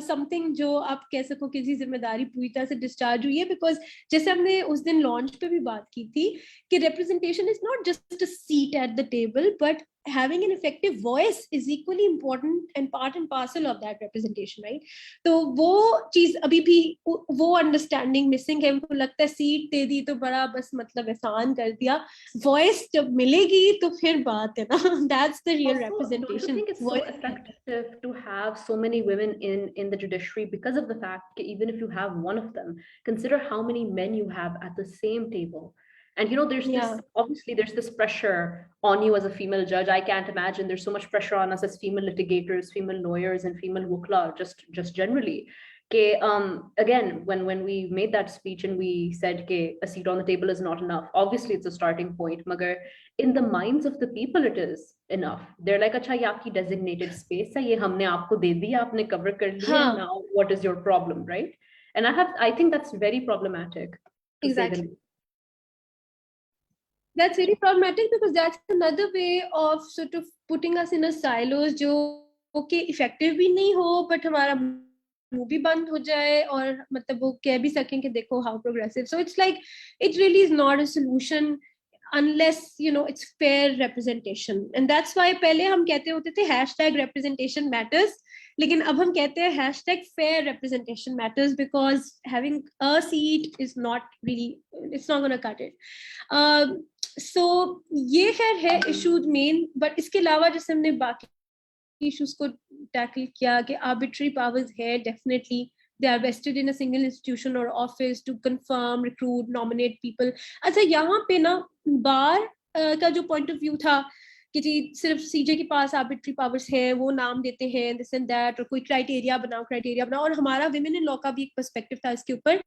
something जो आप कह सको कि जी जिम्मेदारी पूरी तरह से डिस्चार्ज हुई है, because जैसे हमने उस दिन लॉन्च पे भी बात की थी कि representation is not just a seat at the table, but having an effective voice is equally important and part and parcel of that representation, right? तो वो चीज अभी भी वो अंडरस्टैंडिंग मिसिंग है. उनको लगता है सीट दे दी तो बड़ा बस मतलब एहसान कर दिया, वॉइस जब मिलेगी तो फिर बात है ना. That's the real Also, representation. don't you think it's so effective to have so many women in the judiciary because of the fact that even if you have one of them, consider how many men you have at the same table. And there's this, obviously there's this pressure on you as a female judge. I can't imagine there's so much pressure on us as female litigators, female lawyers, and female wukla, just generally. Again, when we made that speech and we said a seat on the table is not enough, obviously it's a starting point, magar in the minds of the people it is enough. They're like, acha ye aapki designated space hai, ye humne aapko de diya, aapne cover kar liya, now what is your problem, right? And I think that's very problematic, to say the least. That's very problematic because that's another way of sort of putting us in a silos जो okay effective भी नहीं हो but हमारा मुंह भी बंद हो जाए और मतलब वो कह भी सकें कि देखो how progressive. So it's like it really is not a solution unless it's fair representation. And that's why पहले हम कहते होते थे #representation matters, लेकिन अब हम कहते हैं #fair representation matters because having a seat is not really, it's not going to cut it. So ये खैर है इशूज मेन, बट इसके अलावा जैसे हमने बाकी इश्यूज को टैकल किया कि आर्बिट्री पावर्स है, definitely they are vested in a single institution or office to confirm, recruit, nominate people. अच्छा यहाँ पे ना बार का जो पॉइंट ऑफ व्यू था कि जी सिर्फ सीजे के पास आर्बिट्री पावर्स है, वो नाम देते हैं दिस एंड दैट, और कोई क्राइटेरिया बनाओ, और हमारा विमेन इन लॉ का भी एक पर्सपेक्टिव था इसके ऊपर.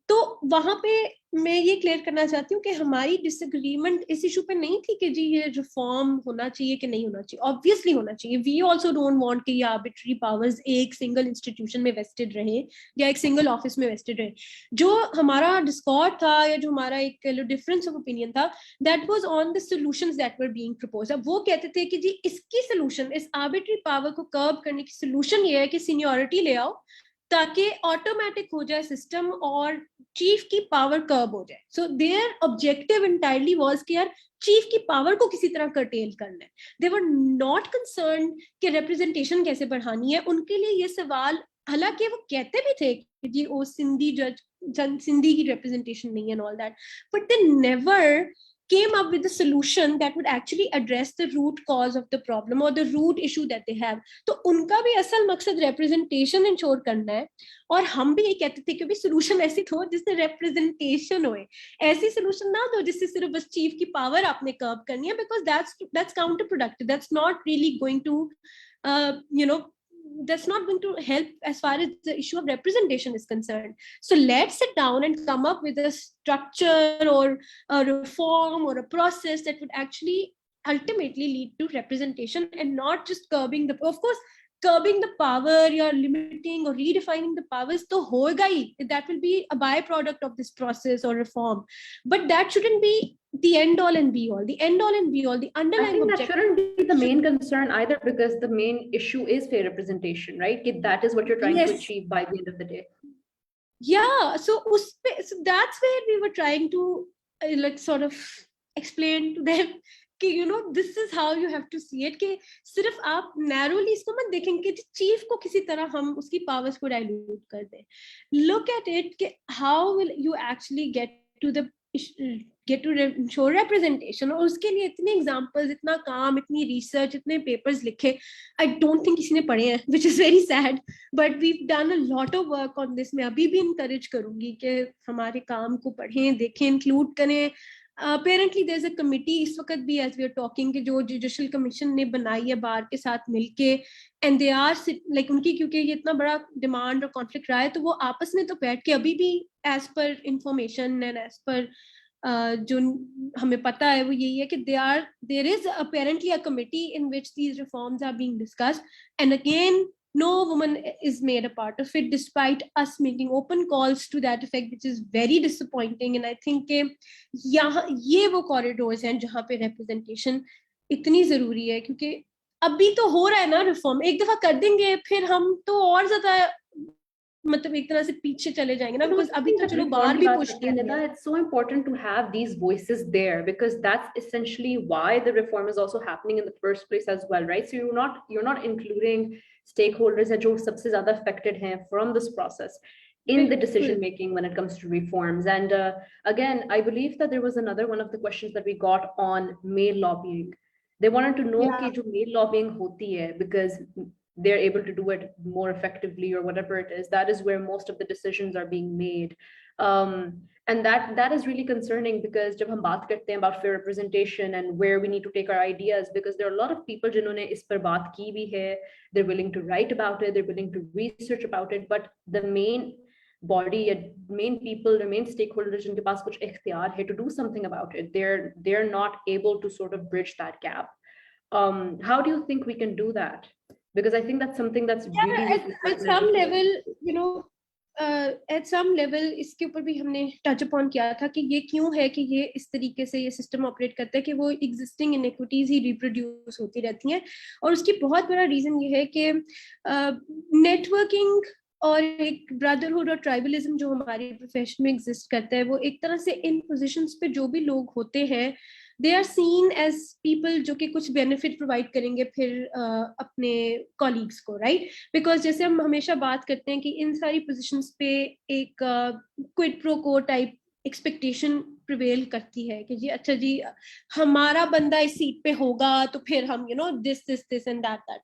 तो वहां पे मैं ये क्लियर करना चाहती हूँ कि हमारी डिसएग्रीमेंट इस इशू पे नहीं थी कि जी ये रिफॉर्म होना चाहिए कि नहीं होना चाहिए. ऑब्वियसली होना चाहिए. वी आल्सो डोंट वांट कि ये आर्बिट्री पावर्स एक सिंगल इंस्टीट्यूशन में वेस्टेड रहे या एक सिंगल ऑफिस में वेस्टेड रहे. जो हमारा डिस्कॉर्ड था या जो हमारा एक डिफरेंस ऑफ ओपिनियन था, that was on the solutions that were being proposed. अब वो कहते थे कि जी इसकी सोल्यूशन, इस आर्बिट्री पावर को कर्ब करने की सोल्यूशन ये है कि सीनियरिटी ले आओ ताकि ऑटोमेटिक हो जाए सिस्टम और चीफ की पावर कर्ब हो जाए. So there objective entirely was कि यार चीफ की पावर को किसी तरह कर्टेल करना है. दे वर नॉट कंसर्न कि रिप्रेजेंटेशन कैसे बढ़ानी है. उनके लिए ये सवाल, हालांकि वो कहते भी थे कि जी वो सिंधी की रिप्रेजेंटेशन नहीं है and all that, but they never came up with a solution that would actually address the root cause of the problem or the root issue that they have. तो उनका भी असल मकसद representation ensure करना है, और हम भी ये कहते थे कि भी solution ऐसी दो जिससे representation होए, ऐसी solution ना दो जिससे सिर्फ बस chief की power आपने curb करनी है, because that's counterproductive. That's not really going to that's not going to help as far as the issue of representation is concerned. So let's sit down and come up with a structure or a reform or a process that would actually ultimately lead to representation and not just curbing of course curbing the power, you're limiting or redefining the powers, to hoga hi, that will be a byproduct of this process or reform. But that shouldn't be the end all and be all. The end all and be all, the underlying objective, that shouldn't be the main concern either, because the main issue is fair representation, right? That is what you're trying to achieve by the end of the day. Yeah, so that's where we were trying to like sort of explain to them कि this is how you have to see it, कि सिर्फ आप narrowly इसको मत देखेंगे कि chief को किसी तरह हम उसकी पावर्स को डाइल्यूट कर दें. Look at it कि how will you actually get to ensure representation, और उसके लिए इतने एग्जांपल्स, इतना काम, इतनी रिसर्च, इतने पेपर्स लिखे, I don't think किसी ने पढ़े हैं, which is very sad, but we've done a lot of work on this. मैं अभी भी encourage करूंगी कि हमारे काम को पढ़ें, देखें, इंक्लूड करें. Apparently there's a committee इस वक्त भी as we are talking कि जो जुडिशियल कमीशन ने बनाई है बार के साथ मिलके, and they are like उनकी क्योंकि ये इतना बड़ा डिमांड और कॉन्फ्लिक्ट रहा है, तो वो आपस में तो बैठ के अभी भी as per information and as per जो हमें पता है वो यही है कि there is apparently a committee in which these reforms are being discussed, and again no woman is made a part of it despite us making open calls to that effect, which is very disappointing. And I think यहाँ ये वो corridors हैं जहाँ पे representation इतनी जरूरी है, क्योंकि अभी तो हो रहा है ना रिफॉर्म, एक दफा कर देंगे फिर हम तो और ज्यादा मतलब एक तरह से पीछे चले जाएंगे ना, बिकॉज अभी तो चलो बाहर भी पुश कर रहे हैं. It's so important to have these voices there because that's essentially why the reform is also happening in the first place as well, right? So you're not including stakeholders that जो सबसे ज़्यादा affected हैं from this process in the decision making when it comes to reforms. And again, I believe that there was another one of the questions that we got on male lobbying. They wanted to know कि जो male lobbying होती है, because they're able to do it more effectively or whatever it is, that is where most of the decisions are being made. And that is really concerning because जब हम बात करते हैं about fair representation and where we need to take our ideas, because there are a lot of people जिन्होंने इस पर बात की भी है, they're willing to write about it, they're willing to research about it, but the main body, main people, the main stakeholders जिनके पास कुछ इख्तियार है to do something about it, they're not able to sort of bridge that gap. How do you think we can do that? Because I think that's something that's really at some level, you know, at some level इसके ऊपर भी हमने touch upon किया था कि ये क्यों है कि ये इस तरीके से ये सिस्टम ऑपरेट करता है कि वो एग्जिस्टिंग इनइक्विटीज ही रिप्रोड्यूस होती रहती हैं. और उसकी बहुत बड़ा रीजन ये है कि नेटवर्किंग और एक ब्रदरहुड और ट्राइबलिज्म जो हमारे प्रोफेशन में एग्जिस्ट करता है, वो एक तरह से इन पोजीशंस पे जो भी लोग होते हैं, they are seen as people जो कि कुछ बेनिफिट प्रोवाइड करेंगे फिर अपने कॉलीग्स को, राइट? बिकॉज जैसे हम हमेशा बात करते हैं कि इन सारी पोजीशंस पे एक क्विड प्रो को टाइप एक्सपेक्टेशन प्रिवेल करती है कि जी अच्छा जी हमारा बंदा इस सीट पे होगा तो फिर हम you know this and that.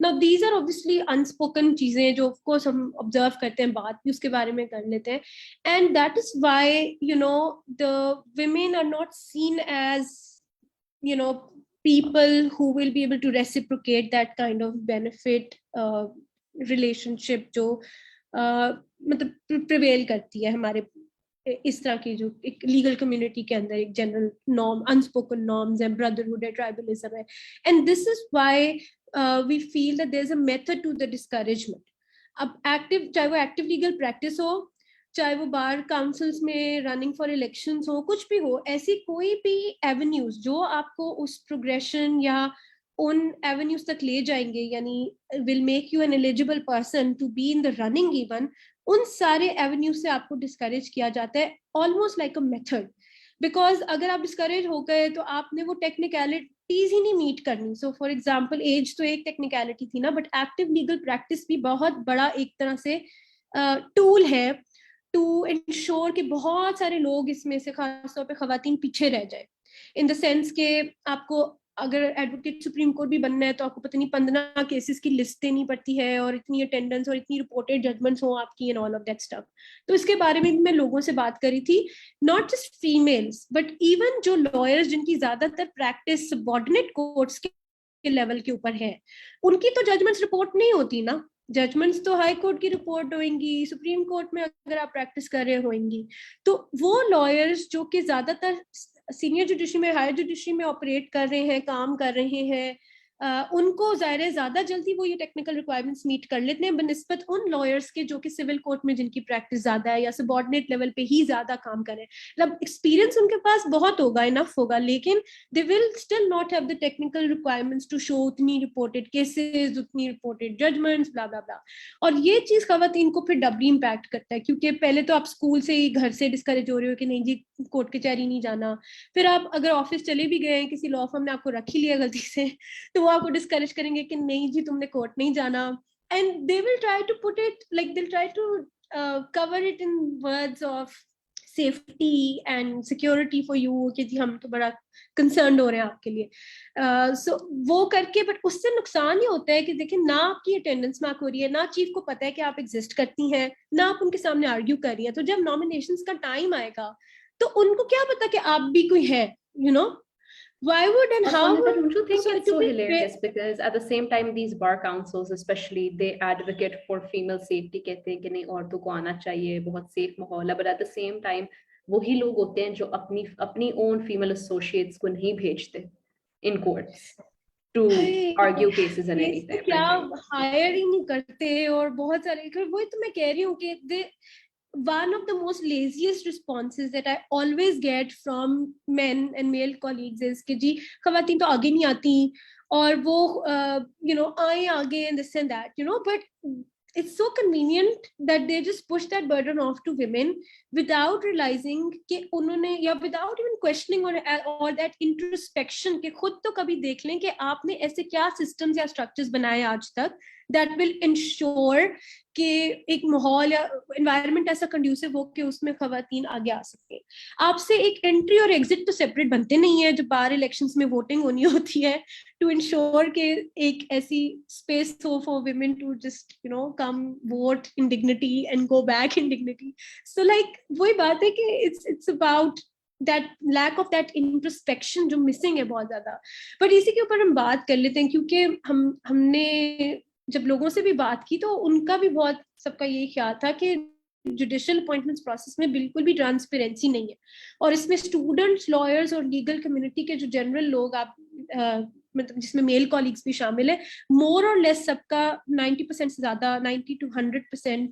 Now these are obviously unspoken चीजें जो ऑफ कोर्स हम ऑब्जर्व करते हैं, बात भी उसके बारे में कर लेते हैं. And that is why you know the women are not seen as, you know, people who will be able to reciprocate that kind of benefit relationship जो मतलब prevail करती है हमारे इस तरह की जो एक लीगल कम्युनिटी के अंदर एक जनरल नॉर्म, अनस्पोकन नॉर्म्स है, ब्रदरहुड है, ट्राइबलिज्म है. And this is why we feel that there is a method to the discouragement. अब एक्टिव, चाहे वो एक्टिव लीगल प्रैक्टिस हो, चाहे वो बार काउंसिल्स में रनिंग फॉर इलेक्शंस हो, कुछ भी हो, ऐसी कोई भी एवेन्यूज जो आपको उस प्रोग्रेशन या उन एवेन्यूज तक ले जाएंगे, यानी will make you an eligible person to be in the running even, उन सारे एवेन्यू से आपको डिस्करेज किया जाता है almost like a method. Because अगर आप डिस्करेज हो गए तो आपने वो टेक्निकलिटीज ही नहीं मीट करनी. सो फॉर एग्जाम्पल एज तो एक टेक्निकलिटी थी ना, बट एक्टिव लीगल प्रैक्टिस भी बहुत बड़ा एक तरह से टूल है टू इंश्योर कि बहुत सारे लोग इसमें से खासतौर पे खवातीन पीछे रह जाए. इन द सेंस के आपको अगर एडवोकेट सुप्रीम कोर्ट भी बनना है तो आपको पता नहीं 15 केसेस की लिस्ट देनी पड़ती है और इतनी अटेंडेंस और इतनी रिपोर्टेड जजमेंट्स हो आपकी and all of that stuff. तो इसके बारे में मैं लोगों से बात करी थी, not just females but even जो लॉयर्स जिनकी ज्यादातर प्रैक्टिस सबऑर्डिनेट कोर्ट्स के लेवल के ऊपर है, उनकी तो जजमेंट्स रिपोर्ट नहीं होती ना. जजमेंट्स तो हाई कोर्ट की रिपोर्ट होंगी, सुप्रीम कोर्ट में अगर आप प्रैक्टिस कर रहे होंगी. तो वो लॉयर्स जो कि ज्यादातर सीनियर जुडिशरी में, हायर जुडिशरी में ऑपरेट कर रहे हैं, काम कर रहे हैं, उनको ज़ाहिर है ज़्यादा जल्दी वो ये टेक्निकल रिक्वायरमेंट्स मीट कर लेते हैं बनिस्बत उन लॉयर्स के जो कि सिविल कोर्ट में जिनकी प्रैक्टिस ज़्यादा है या सबऑर्डिनेट लेवल पे ही ज़्यादा काम करें. मतलब एक्सपीरियंस उनके पास बहुत होगा, इनफ होगा, लेकिन they will still not have the technical requirements to show उतनी रिपोर्टेड केसेस, उतनी reported judgments, blah blah blah. और ये चीज़ खवातीन को फिर डबली इम्पैक्ट करता है, क्योंकि पहले तो आप स्कूल से ही, घर से डिस्करेज हो रहे हो कि नहीं जी कोर्ट कचहरी नहीं जाना. फिर आप अगर ऑफिस चले भी गए, किसी लॉ फर्म ने आपको रख ही लिया गलती से, तो वो आपको डिस्करेज करेंगे कि नहीं जी तुमने कोर्ट नहीं जाना. And they will try to put it like they will try to cover it in words of safety and security for you कि जी हम तो बड़ा कंसर्न हो रहे हैं आपके लिए. सो वो करके, बट उससे नुकसान ये होता है कि देखिए ना आपकी अटेंडेंस मार्क हो रही है, ना चीफ को पता है कि आप एग्जिस्ट करती हैं, ना आप उनके सामने आर्ग्यू कर रही हैं. तो जब नॉमिनेशंस का टाइम आएगा तो उनको क्या पता कि आप भी कोई है, you know. Why would and how would? Don't you think it's so hilarious? Because at the same time, these bar councils, especially, they advocate for female safety. कहते हैं कि नहीं औरतों को आना चाहिए, बहुत सेफ माहौल है. But at the same time, वही लोग होते हैं जो अपनी own female associates को नहीं भेजते in courts to argue cases and anything. क्या हायर ही नहीं करते. और बहुत सारे, वही तो मैं कह रही हूँ कि one of the most laziest responses that I always get from men and male colleagues is कि जी खवातीन तो आगे नहीं आती और वो you know आए आगे and this and that, you know. But it's so convenient that they just push that burden off to women without realizing कि उन्होंने या without even questioning or that introspection कि खुद तो कभी देख लें कि आपने ऐसे क्या systems या structures बनाए आज तक that will ensure कि एक माहौल या environment ऐसा conducive हो कि उसमें खवातीन आगे आ सके. आपसे एक entry और exit तो separate बनते नहीं है. जब बार elections में voting होनी होती है to ensure कि एक ऐसी space हो for women to just come vote in dignity and go back in dignity. So like वही बात है कि it's about that lack of that introspection जो missing है बहुत ज्यादा. But इसी के ऊपर हम बात कर लेते हैं क्योंकि हमने जब लोगों से भी बात की तो उनका भी बहुत सबका यही ख्याल था कि जुडिशियल अपॉइंटमेंट्स प्रोसेस में बिल्कुल भी ट्रांसपेरेंसी नहीं है और इसमें स्टूडेंट्स, लॉयर्स और लीगल कम्युनिटी के जो जनरल लोग आप मतलब जिसमें मेल कॉलीग्स भी शामिल है, मोर और लेस सबका 90% से ज्यादा 90 to 100%,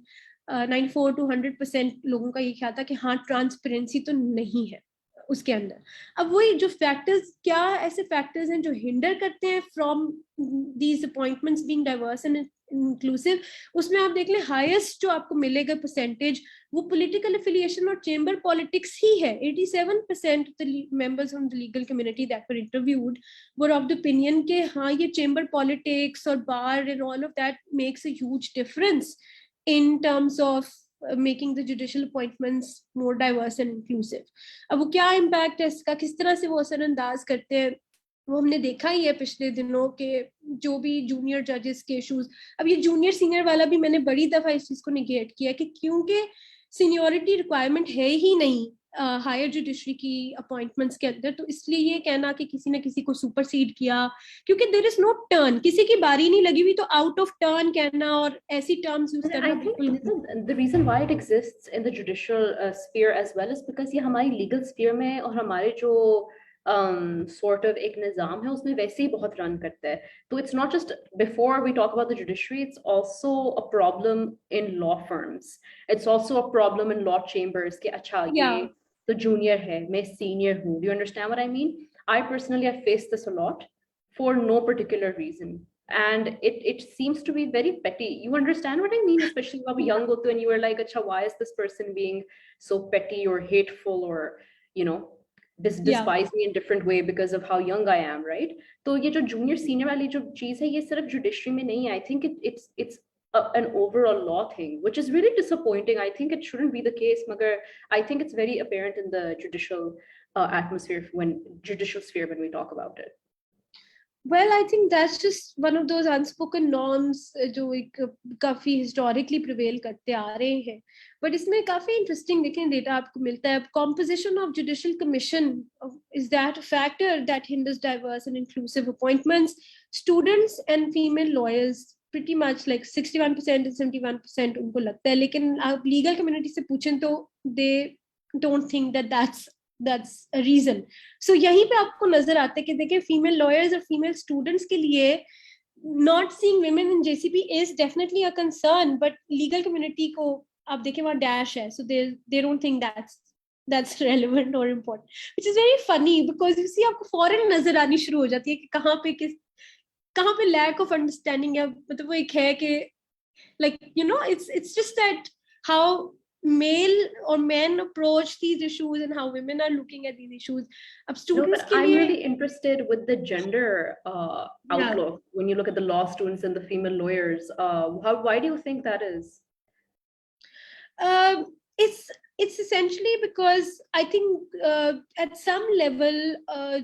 94 to 100% लोगों का ये ख्याल था कि हाँ ट्रांसपेरेंसी तो नहीं है उसके अंदर. अब वही जो फैक्टर्स, क्या ऐसे फैक्टर्स हैं जो हिंडर करते हैं from these appointments being diverse and inclusive, उसमें आप देख लें हाईएस्ट जो आपको मिलेगा परसेंटेज वो पॉलिटिकल एफिलिएशन और चेंबर पॉलिटिक्स ही है. 87% of the members of the legal community that were interviewed were of the opinion के हाँ ये चेंबर पॉलिटिक्स और bar and all of that makes a huge difference in terms of making the judicial appointments more diverse and inclusive. अब वो क्या impact है इसका, किस तरह से वो असरअंदाज करते हैं, वो हमने देखा ही है पिछले दिनों के जो भी जूनियर जजेस के इश्यूज. अब ये जूनियर सीनियर वाला भी मैंने बड़ी दफा इस चीज को निगेट किया कि क्योंकि सीनियोरिटी रिक्वायरमेंट है ही नहीं हायर जुडिशरी की अपॉइंटमेंट्स के अंदर, तो इसलिए ये कहना कि किसी ने किसी को सुपरसीड किया, क्योंकि देयर इज नो टर्न, किसी की बारी नहीं लगी हुई तो आउट ऑफ टर्न कहना और ऐसी टर्म्स यूज करना बिल्कुल. The reason why it exists in the judicial sphere as well is because ये हमारी legal sphere में और हमारे जो sort of एक निज़ाम है उसमें वैसे ही बहुत रन करता है. तो it's not just before we talk about the judiciary, it's also a problem in law firms. It's also a problem in law chambers कि अच्छा ये तो junior है, मैं senior हूँ. Do you understand what I mean? I personally have faced this a lot for no particular reason. And it seems to be very petty. You understand what I mean? Especially when you were young and you were like, Acha, why is this person being so petty or hateful or, despise me in different way because of how young I am, right? So ये जो junior senior वाली जो चीज़ है, ये सिर्फ judiciary में नहीं है. I think it's an overall law thing, which is really disappointing. I think it shouldn't be the case, magar I think it's very apparent in the judicial atmosphere judicial sphere when we talk about it. Well, I think that's just one of those unspoken norms जो एक काफी historically prevail करते आ रहे हैं. But इसमें काफी interesting देखें data आपको मिलता है. Composition of judicial commission is that a factor that hinders diverse and inclusive appointments. Students and female lawyers pretty much like 61% and 71% उनको लगता है, लेकिन आप legal community से पूछें तो they don't think that that's a reason. So यहीं पे आपको नजर आता है कि देखिए female lawyers और female students के लिए not seeing women in JCP is definitely a concern, but legal community को आप देखें वहाँ dash है, so they don't think that's relevant or important, which is very funny because you see आपको फौरन नजर आनी शुरू हो जाती है कि कहाँ पे lack of understanding है. मतलब वो एक है कि like it's just that how male or men approach these issues and how women are looking at these issues. Students I'm really interested with the gender outlook when you look at the law students and the female lawyers. Why do you think that is? It's essentially because I think at some level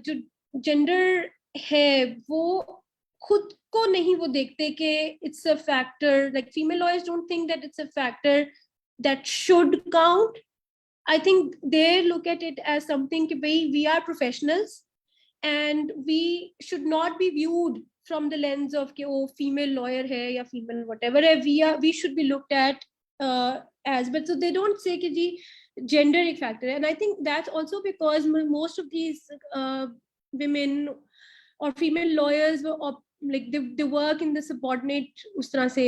जो gender है वो खुद को नहीं वो देखते कि it's a factor, like female lawyers don't think that it's a factor that should count. I think they look at it as something कि we are professionals and we should not be viewed from the lens of कि female lawyer है या female whatever है, we should be looked at as, but so they don't say कि जी gender एक factor है. And I think that's also because most of these women or female lawyers were like they work in the subordinate उस तरह से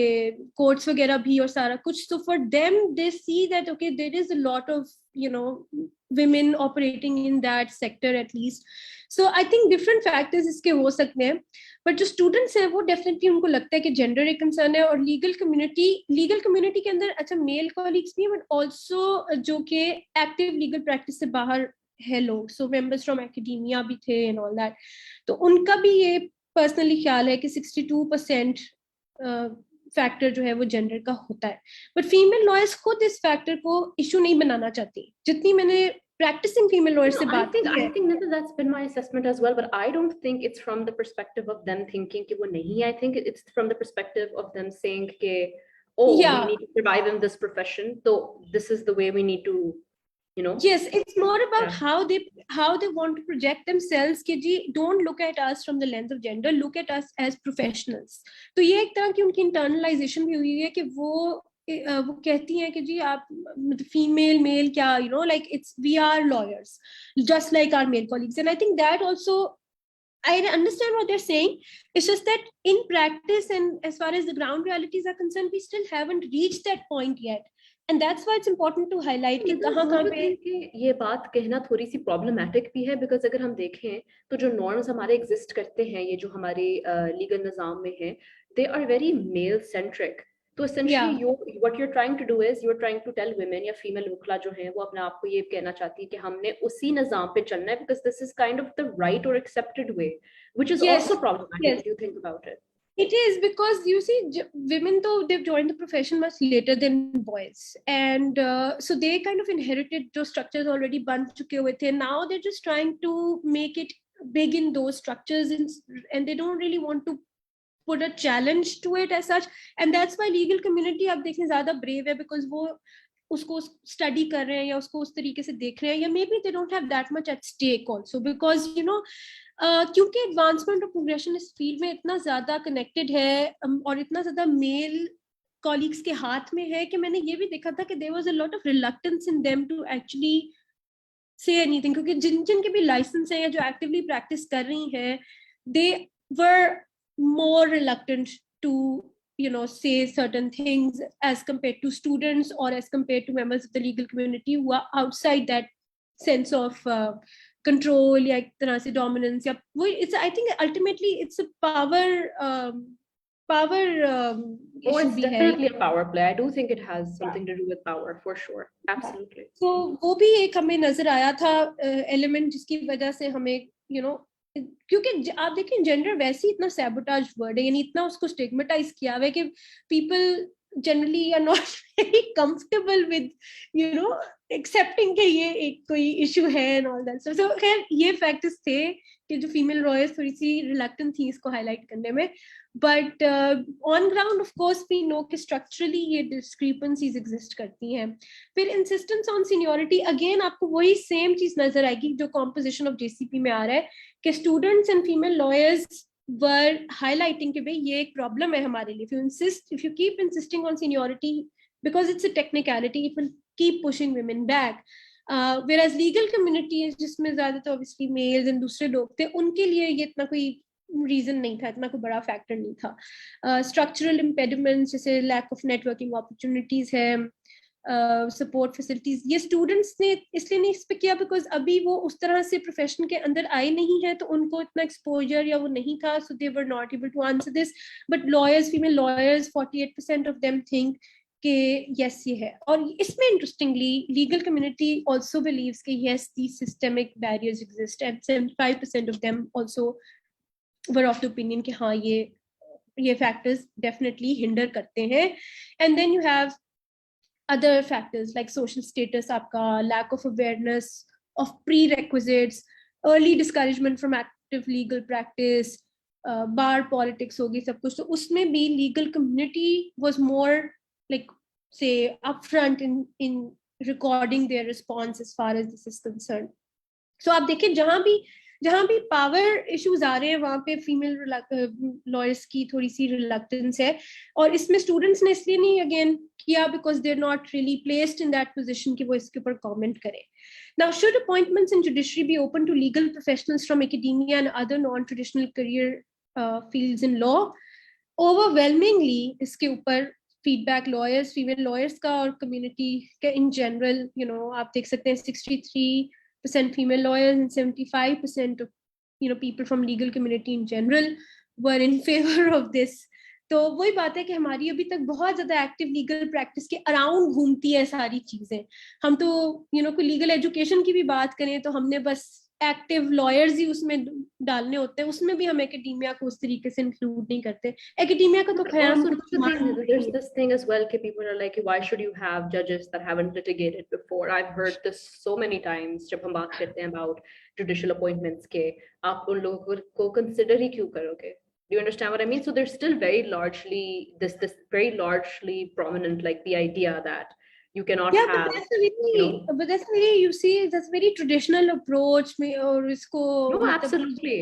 courts वगैरह भी और सारा कुछ. So for them they see that okay, there is a lot of women operating in that sector at least. So I think different factors इसके हो सकते हैं, but जो students हैं वो definitely उनको लगता है कि gender एक concern है. और legal community के अंदर अच्छा male colleagues भी, but also जो कि active legal practice से बाहर है लोग, so members from academia भी थे and all that. तो उनका भी ये पर्सनली ख्याल है कि 62% फैक्टर जो है वो जेंडर का होता है. बट फीमेल लॉयर्स खुद इस फैक्टर को इशू नहीं बनाना चाहती. जितनी मैंने practicing female lawyers से बात की है, I think that's been my assessment as well, but I don't think it's from the perspective of them thinking कि वो नहीं. I think it's from the perspective of them saying कि we need to survive in this profession, so this is the way we need to, Yes, it's more about how they want to project themselves कि जी don't look at us from the lens of gender, look at us as professionals. तो ये एक तरह की उनकी internalization भी हुई है कि वो कहती हैं कि जी आप female male क्या like it's we are lawyers just like our male colleagues. And I think that also I understand what they're saying. It's just that in practice and as far as the ground realities are concerned, we still haven't reached that point yet. And that's why it's important to highlight कि कहाँ पे ये बात कहना थोड़ी सी problematic भी है, because अगर हम देखें तो जो norms हमारे exist करते हैं, ये जो हमारे legal निज़ाम में हैं, they are very male centric. तो essentially what you're trying to do is you're trying to tell women या female वकीला जो हैं वो अपने आप को ये कहना चाहती है कि हमने उसी निज़ाम पे चलना है, because this is kind of the right or accepted way, which is also problematic if you think about it. It is, because you see women though they've joined the profession much later than boys, and so they kind of inherited those structures already बन चुके हुए थे. Now they're just trying to make it big in those structures, and they don't really want to put a challenge to it as such. And that's why legal community आप देखें ज़्यादा brave है, because वो उसको study कर रहे हैं या उसको उस तरीके से देख रहे हैं, या maybe they don't have that much at stake also, because क्योंकि एडवांसमेंट और प्रोग्रेशन इस फील्ड में इतना ज्यादा कनेक्टेड है और इतना ज्यादा मेल कॉलीग्स के हाथ में है कि मैंने ये भी देखा था कि there was a lot of reluctance in them to actually say anything, क्योंकि जिनके भी लाइसेंस हैं या जो एक्टिवली प्रैक्टिस कर रही हैं, they were more reluctant to say certain things as compared to students or as compared to members of the legal community who are outside that sense of control या एक तरह से dominance या वो it's I think ultimately it's a power it's definitely a power play. I do think it has something to do with power for sure, absolutely. So वो भी एक हमें नजर आया था element जिसकी वजह से हमें क्योंकि आप देखें जेंडर वैसे ही इतना सैबोटाज वर्ड है, यानी इतना उसको स्टिग्मेटाइज किया हुआ है कि people generally are not very comfortable with accepting कि ये एक कोई issue है and all that. So खैर ये factors थे कि जो female lawyers थोड़ी सी reluctant थी इसको highlight करने में, but on ground of course we know कि structurally ये discrepancies exist करती हैं. फिर insistence on seniority, again आपको वही same चीज नजर आएगी जो composition of JCP में आ रहा है कि students and female lawyers were highlighting कि भाई ये एक problem है हमारे लिए. If you keep insisting on seniority because it's a technicality, it will keep pushing women back. Whereas legal community जिसमें ज़्यादातर obviously males and दूसरे लोग थे, उनके लिए ये इतना कोई reason नहीं था, इतना कोई बड़ा factor नहीं था. Structural impediments जैसे lack of networking opportunities है, सपोर्ट फैसिलिटीज, ये स्टूडेंट्स ने इसलिए नहीं इस पे किया बिकॉज अभी वो उस तरह से प्रोफेशन के अंदर आए नहीं है, तो उनको इतना एक्सपोजर या वो नहीं था, so they were not able to answer this. But lawyers, female lawyers, 48% of them think कि यस ये है. और इसमें interestingly legal community also believes कि yes these systemic barriers exist, and 75% of them also were of the opinion कि हाँ ये factors definitely hinder करते हैं. And then you have other factors like social status, आपका lack of awareness of prerequisites, early discouragement from active legal practice, bar politics होगी सब कुछ. तो उसमें भी legal community was more like say upfront in recording their response as far as this is concerned. So आप देखें जहाँ भी पावर इश्यूज आ रहे हैं वहाँ पे फीमेल लॉयर्स की थोड़ी सी रिलक्टेंस है. और इसमें स्टूडेंट्स ने इसलिए नहीं अगेन किया because they are not really placed in that position कि वो इसके ऊपर कमेंट करें. Now should appointments in judiciary be open to legal professionals from academia and other non traditional career fields in law, overwhelmingly इसके ऊपर feedback lawyers, female lawyers का और community के in general, you know, आप देख सकते हैं 63% female lawyers and 75% of, you know, people from legal community in general were in favor of this. तो वही बात है कि हमारी अभी तक बहुत ज्यादा एक्टिव लीगल प्रैक्टिस के अराउंड घूमती है सारी चीजें. हम तो यू नो कोई लीगल एजुकेशन की भी बात करें तो हमने बस एक्टिव लॉयर्स ही उसमें डालने होते हैं, उसमें भी हम एकेडेमिया को उस तरीके से इंक्लूड नहीं करते. एकेडेमिया का तो खैर there's this thing as well कि people are like why should you have judges that haven't litigated before. I've heard this so many times जब हम बात करते हैं about judicial appointments के आप उन लोगों को consider ही क्यों करोगे. Do you understand what I mean? So there's still very largely this very largely prominent like the idea that you cannot have. But that's a very, but that's very, you see, that's very traditional approach. Or isko. No, absolutely.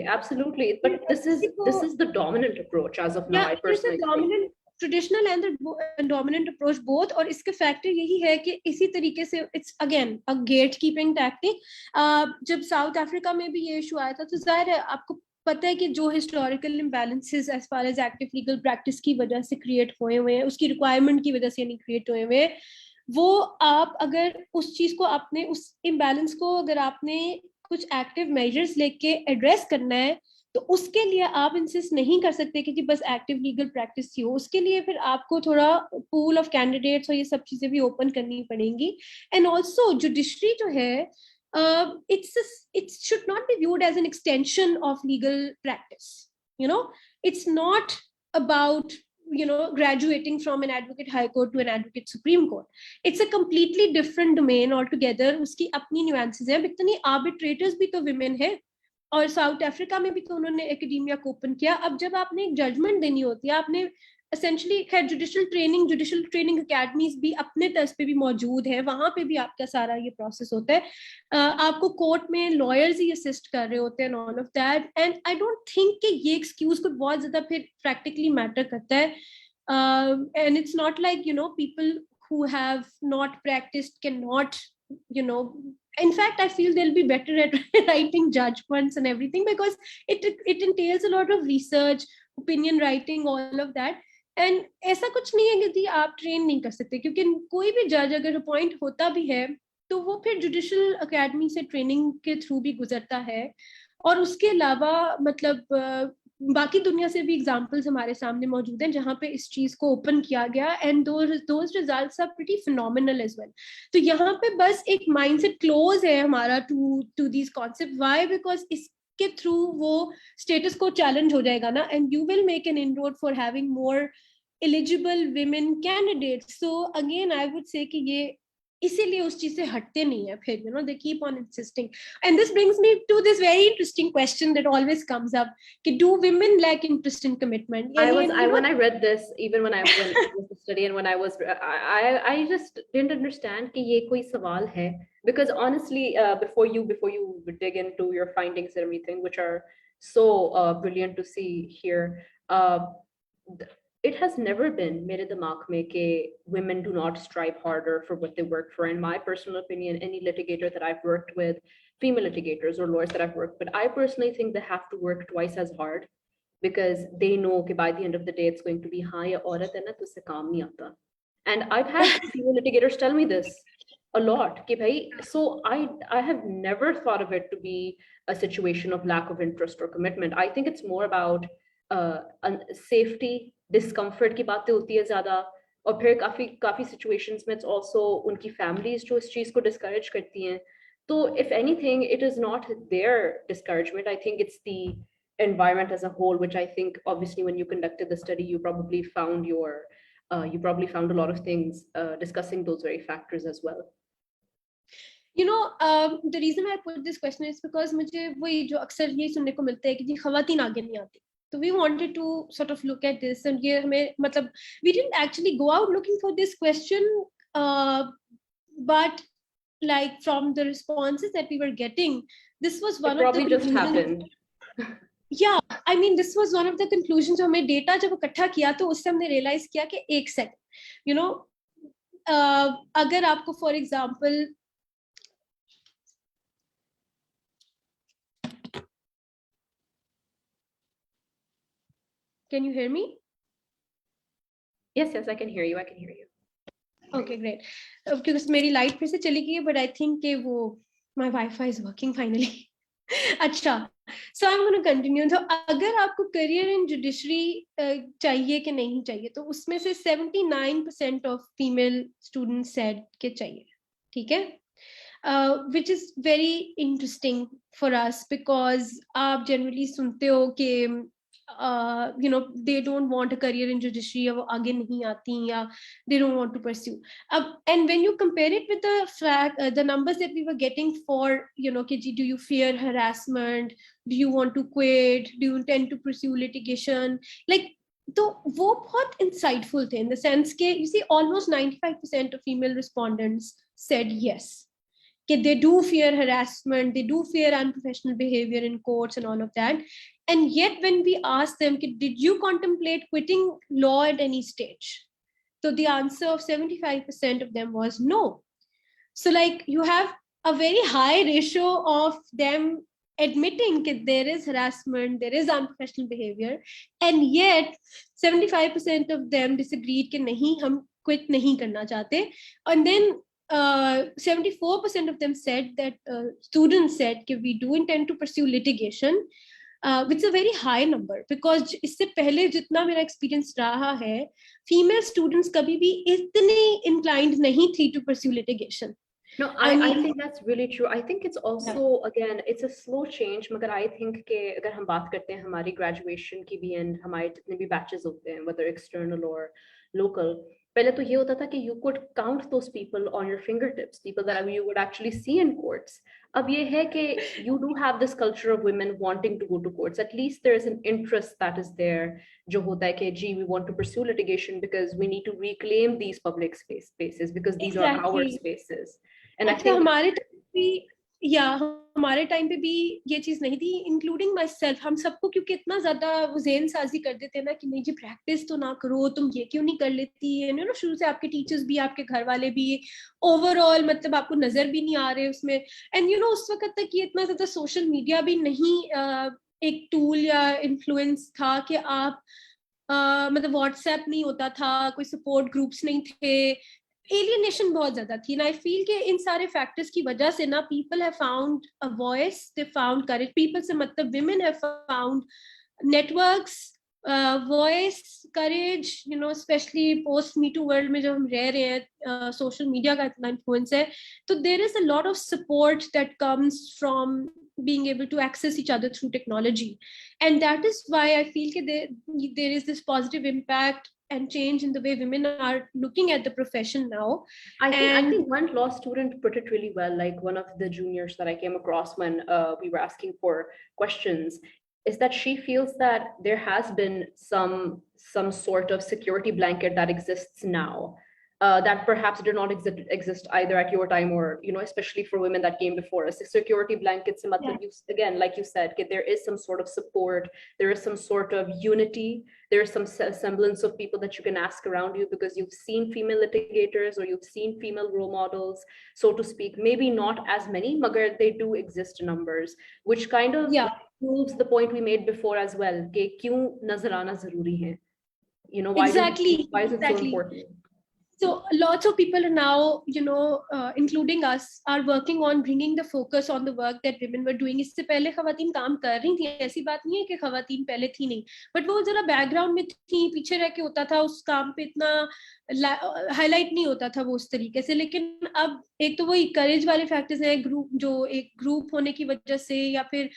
But this is the dominant approach as of now. I personally think. Dominant, traditional and the dominant approach both. और इसके factor यही है कि इसी तरीके से it's again a gatekeeping tactic. जब South Africa में भी ये issue आया था तो जाहिर है आपको पता है कि जो historical imbalances as far as active legal practice की वजह से क्रिएट हुए हैं, उसकी रिक्वायरमेंट की वजह से नहीं क्रिएट हुए हुए, वो आप अगर उस चीज को आपने उस इम्बैलेंस को अगर आपने कुछ एक्टिव मेजर्स लेके एड्रेस करना है तो उसके लिए आप इंसिस्ट नहीं कर सकते कि बस एक्टिव लीगल प्रैक्टिस ही हो. उसके लिए फिर आपको थोड़ा पूल ऑफ कैंडिडेट्स और ये सब चीजें भी ओपन करनी पड़ेंगी. एंड ऑल्सो जुडिशरी जो है it should not be viewed as an extension of legal practice. You know, it's not about, you know, graduating from an advocate high court to an advocate supreme court. It's a completely different domain altogether. उसकी अपनी nuances हैं. इतनी arbitrators भी तो women है और south Africa में भी तो उन्होंने एकेडेमिया को ओपन किया. अब जब आपने एक जजमेंट देनी होती है, आपने essentially खैर जुडिशल ट्रेनिंग अकेडमीज भी अपने तर्ज पे भी मौजूद है, वहां पे भी आपका सारा ये प्रोसेस होता है. आपको कोर्ट में लॉयर्स ही असिस्ट कर रहे होते हैं all of that. And I don't think कि ये एक्सक्यूज को बहुत ज्यादा फिर प्रैक्टिकली मैटर करता है. And it's not like you know people who have not practiced cannot, you know, in fact I feel they'll be better at writing judgments and everything because it entails a lot of research, opinion writing, all of that. And ऐसा कुछ नहीं है यदि आप train नहीं कर सकते, क्योंकि कोई भी जज अगर अपॉइंट होता भी है तो वो फिर जुडिशल अकेडमी से ट्रेनिंग के थ्रू भी गुजरता है. और उसके अलावा मतलब बाकी दुनिया से भी एग्जांपल्स हमारे सामने मौजूद हैं जहाँ पे इस चीज को ओपन किया गया and those results are pretty phenomenal as well. तो यहाँ पे बस एक माइंडसेट क्लोज है हमारा to these concept. Why? Because के थ्रू वो स्टेटस को चैलेंज हो जाएगा ना, and you will make an inroad for having more eligible women candidates. So again I would say कि ये इसीलिए उस चीज से हटते नहीं है फिर, you know, they keep on insisting. And this brings me to this very interesting question that always comes up, कि do women lack interest in commitment? When I read this, even when I was studying and when I was I just didn't understand कि ये कोई सवाल है, because honestly before you dig into your findings and everything, which are so brilliant to see here, it has never been mere dimag mein ke women do not strive harder for what they work for. In my personal opinion, any litigator that I've worked with, female litigators or lawyers that I've worked with, I personally think they have to work twice as hard because they know that by the end of the day it's going to be haan ye aurat hai na to usse kaam nahi aata. And I've had female litigators tell me this a lot ki bhai, so I have never thought of it to be a situation of lack of interest or commitment. I think it's more about safety, discomfort की बातें होती है ज्यादा, और फिर काफी situations में it's also उनकी फैमिलीज जो इस चीज को डिस्करेज करती हैं. तो if anything it is not there discouragement, I think it's the environment as a whole, which I think obviously when you conducted the study you probably found a lot of things discussing those very factors as well. You know, the reason I put this question is because मुझे वही जो अक्सर ये सुनने को मिलता है कि जी खवातीन आगे नहीं आती. So we wanted to sort of look at this, and ये हमें मतलब we didn't actually go out looking for this question, but like from the responses that we were getting, this was one of the just happened. Yeah, I mean this was one of the conclusions. हमें data जब इकट्ठा किया तो उससे हमने realize किया कि एक second, you know, अगर आपको for example Can you hear me? Yes, I can hear you. Okay, great. Because मेरी लाइट फिर से चली गई है, but I think कि वो my Wi-Fi is working finally. अच्छा, so I'm going to continue. तो अगर आपको career in judiciary चाहिए कि नहीं चाहिए, तो उसमें से 79% of female students said कि चाहिए, ठीक है? Which is very interesting for us because आप generally सुनते हो कि they don't want a career in judiciary, या वो आगे नहीं आती, या they don't want to pursue. And when you compare it with the numbers that we were getting for, do you fear harassment? Do you want to quit? Do you intend to pursue litigation? Like, तो वो बहुत insightful थे in the sense कि you see almost 95% of female respondents said yes. They do fear harassment, they do fear unprofessional behavior in courts and all of that. And yet when we ask them, did you contemplate quitting law at any stage? So the answer of 75% of them was no. So like you have a very high ratio of them admitting that there is harassment, there is unprofessional behavior, and yet 75% of them disagreed that nahi, hum quit nahi karna chahte. And then 74% of them said that students said that we do intend to pursue litigation, which is a very high number because इससे पहले जितना मेरा experience रहा है, female students कभी भी इतनी inclined नहीं थी to pursue litigation. No, I think that's really true. I think it's also, again, it's a slow change. मगर I think कि अगर हम बात करते हैं हमारी graduation की भी and हमारे जितने भी batches होते हैं, whether external or local, पहले तो ये होता था कि you could count those people on your fingertips, people that you would actually see in courts. अब ये है कि you do have this culture of women wanting to go to courts. At least there is an interest that is there. जो होता है कि we want to pursue litigation because we need to reclaim these public spaces because these are our spaces. And I think हमारे time पे भी ये चीज नहीं थी, इंक्लूडिंग माई सेल्फ. हम सबको क्योंकि इतना ज्यादा ज़ेन साजी कर देते हैं ना कि नहीं जी प्रैक्टिस तो ना करो, तुम ये क्यों नहीं कर लेती है, शुरू से आपके टीचर्स भी, आपके घर वाले भी, ओवरऑल मतलब आपको नजर भी नहीं आ रहे उसमें. एंड उस वक्त तक ये इतना ज्यादा सोशल मीडिया भी नहीं एक टूल या इन्फ्लुएंस था कि आप मतलब व्हाट्सएप नहीं होता था, कोई सपोर्ट ग्रुप्स नहीं थे, एलियनेशन बहुत ज्यादा थी. ना आई फील कि इन सारे फैक्टर्स की वजह से ना people have found a voice, they found courage. People से मतलब women have found networks, voice, courage, specially post me too world में जब हम रह रहे हैं, सोशल मीडिया का इतना इन्फ्लुएंस है, तो there is a lot of support that comes from being able to access each other through technology. And that is why I feel that there is this positive impact and change in the way women are looking at the profession now. I think one law student put it really well, like one of the juniors that I came across when we were asking for questions, is that she feels that there has been some sort of security blanket that exists now. That perhaps did not exist either at your time or, especially for women that came before us. Security blankets, again, like you said, there is some sort of support, there is some sort of unity, there is some semblance of people that you can ask around you because you've seen female litigators or you've seen female role models, so to speak. Maybe not as many, magar they do exist in numbers, which kind of proves the point we made before as well. Ke kyun nazar aana zaruri hai? Why is it so important? So lots of people are now, including us, are working on bringing the focus on the work that women were doing. इससे पहले खवातीन काम कर रही थी, ऐसी बात नहीं है कि खवातीन पहले थी नहीं, बट वो जरा बैकग्राउंड में थी, पीछे रह के होता था, उस काम पे इतना हाईलाइट नहीं होता था वो उस तरीके से. लेकिन अब एक तो वही करेज वाले फैक्टर्स हैं, एक ग्रुप होने की वजह से या फिर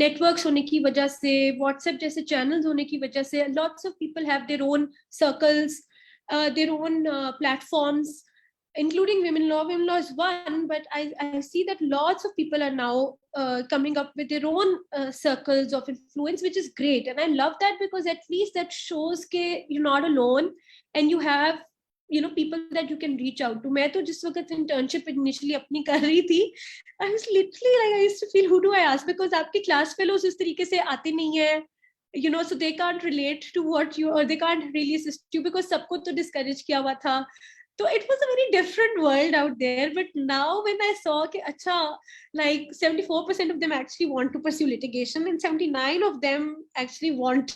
नेटवर्क्स होने की वजह से, व्हाट्सएप जैसे चैनल्स होने की वजह से, lots of people have their own circles, their own platforms, including women law. Women law is one, but I see that lots of people are now coming up with their own circles of influence, which is great. And I love that because at least that shows that you're not alone and you have people that you can reach out to. मैं तो जिस वक्त internship initially अपनी कर रही थी, I was literally like, I used to feel, who do I ask? Because आपके class fellows इस तरीके से आते नहीं है, so they can't relate to what you, or they can't really assist you because सबको तो discourage किया हुआ था. So it was a very different world out there. But now when I saw कि अच्छा, like 74% of them actually want to pursue litigation and 79 of them actually want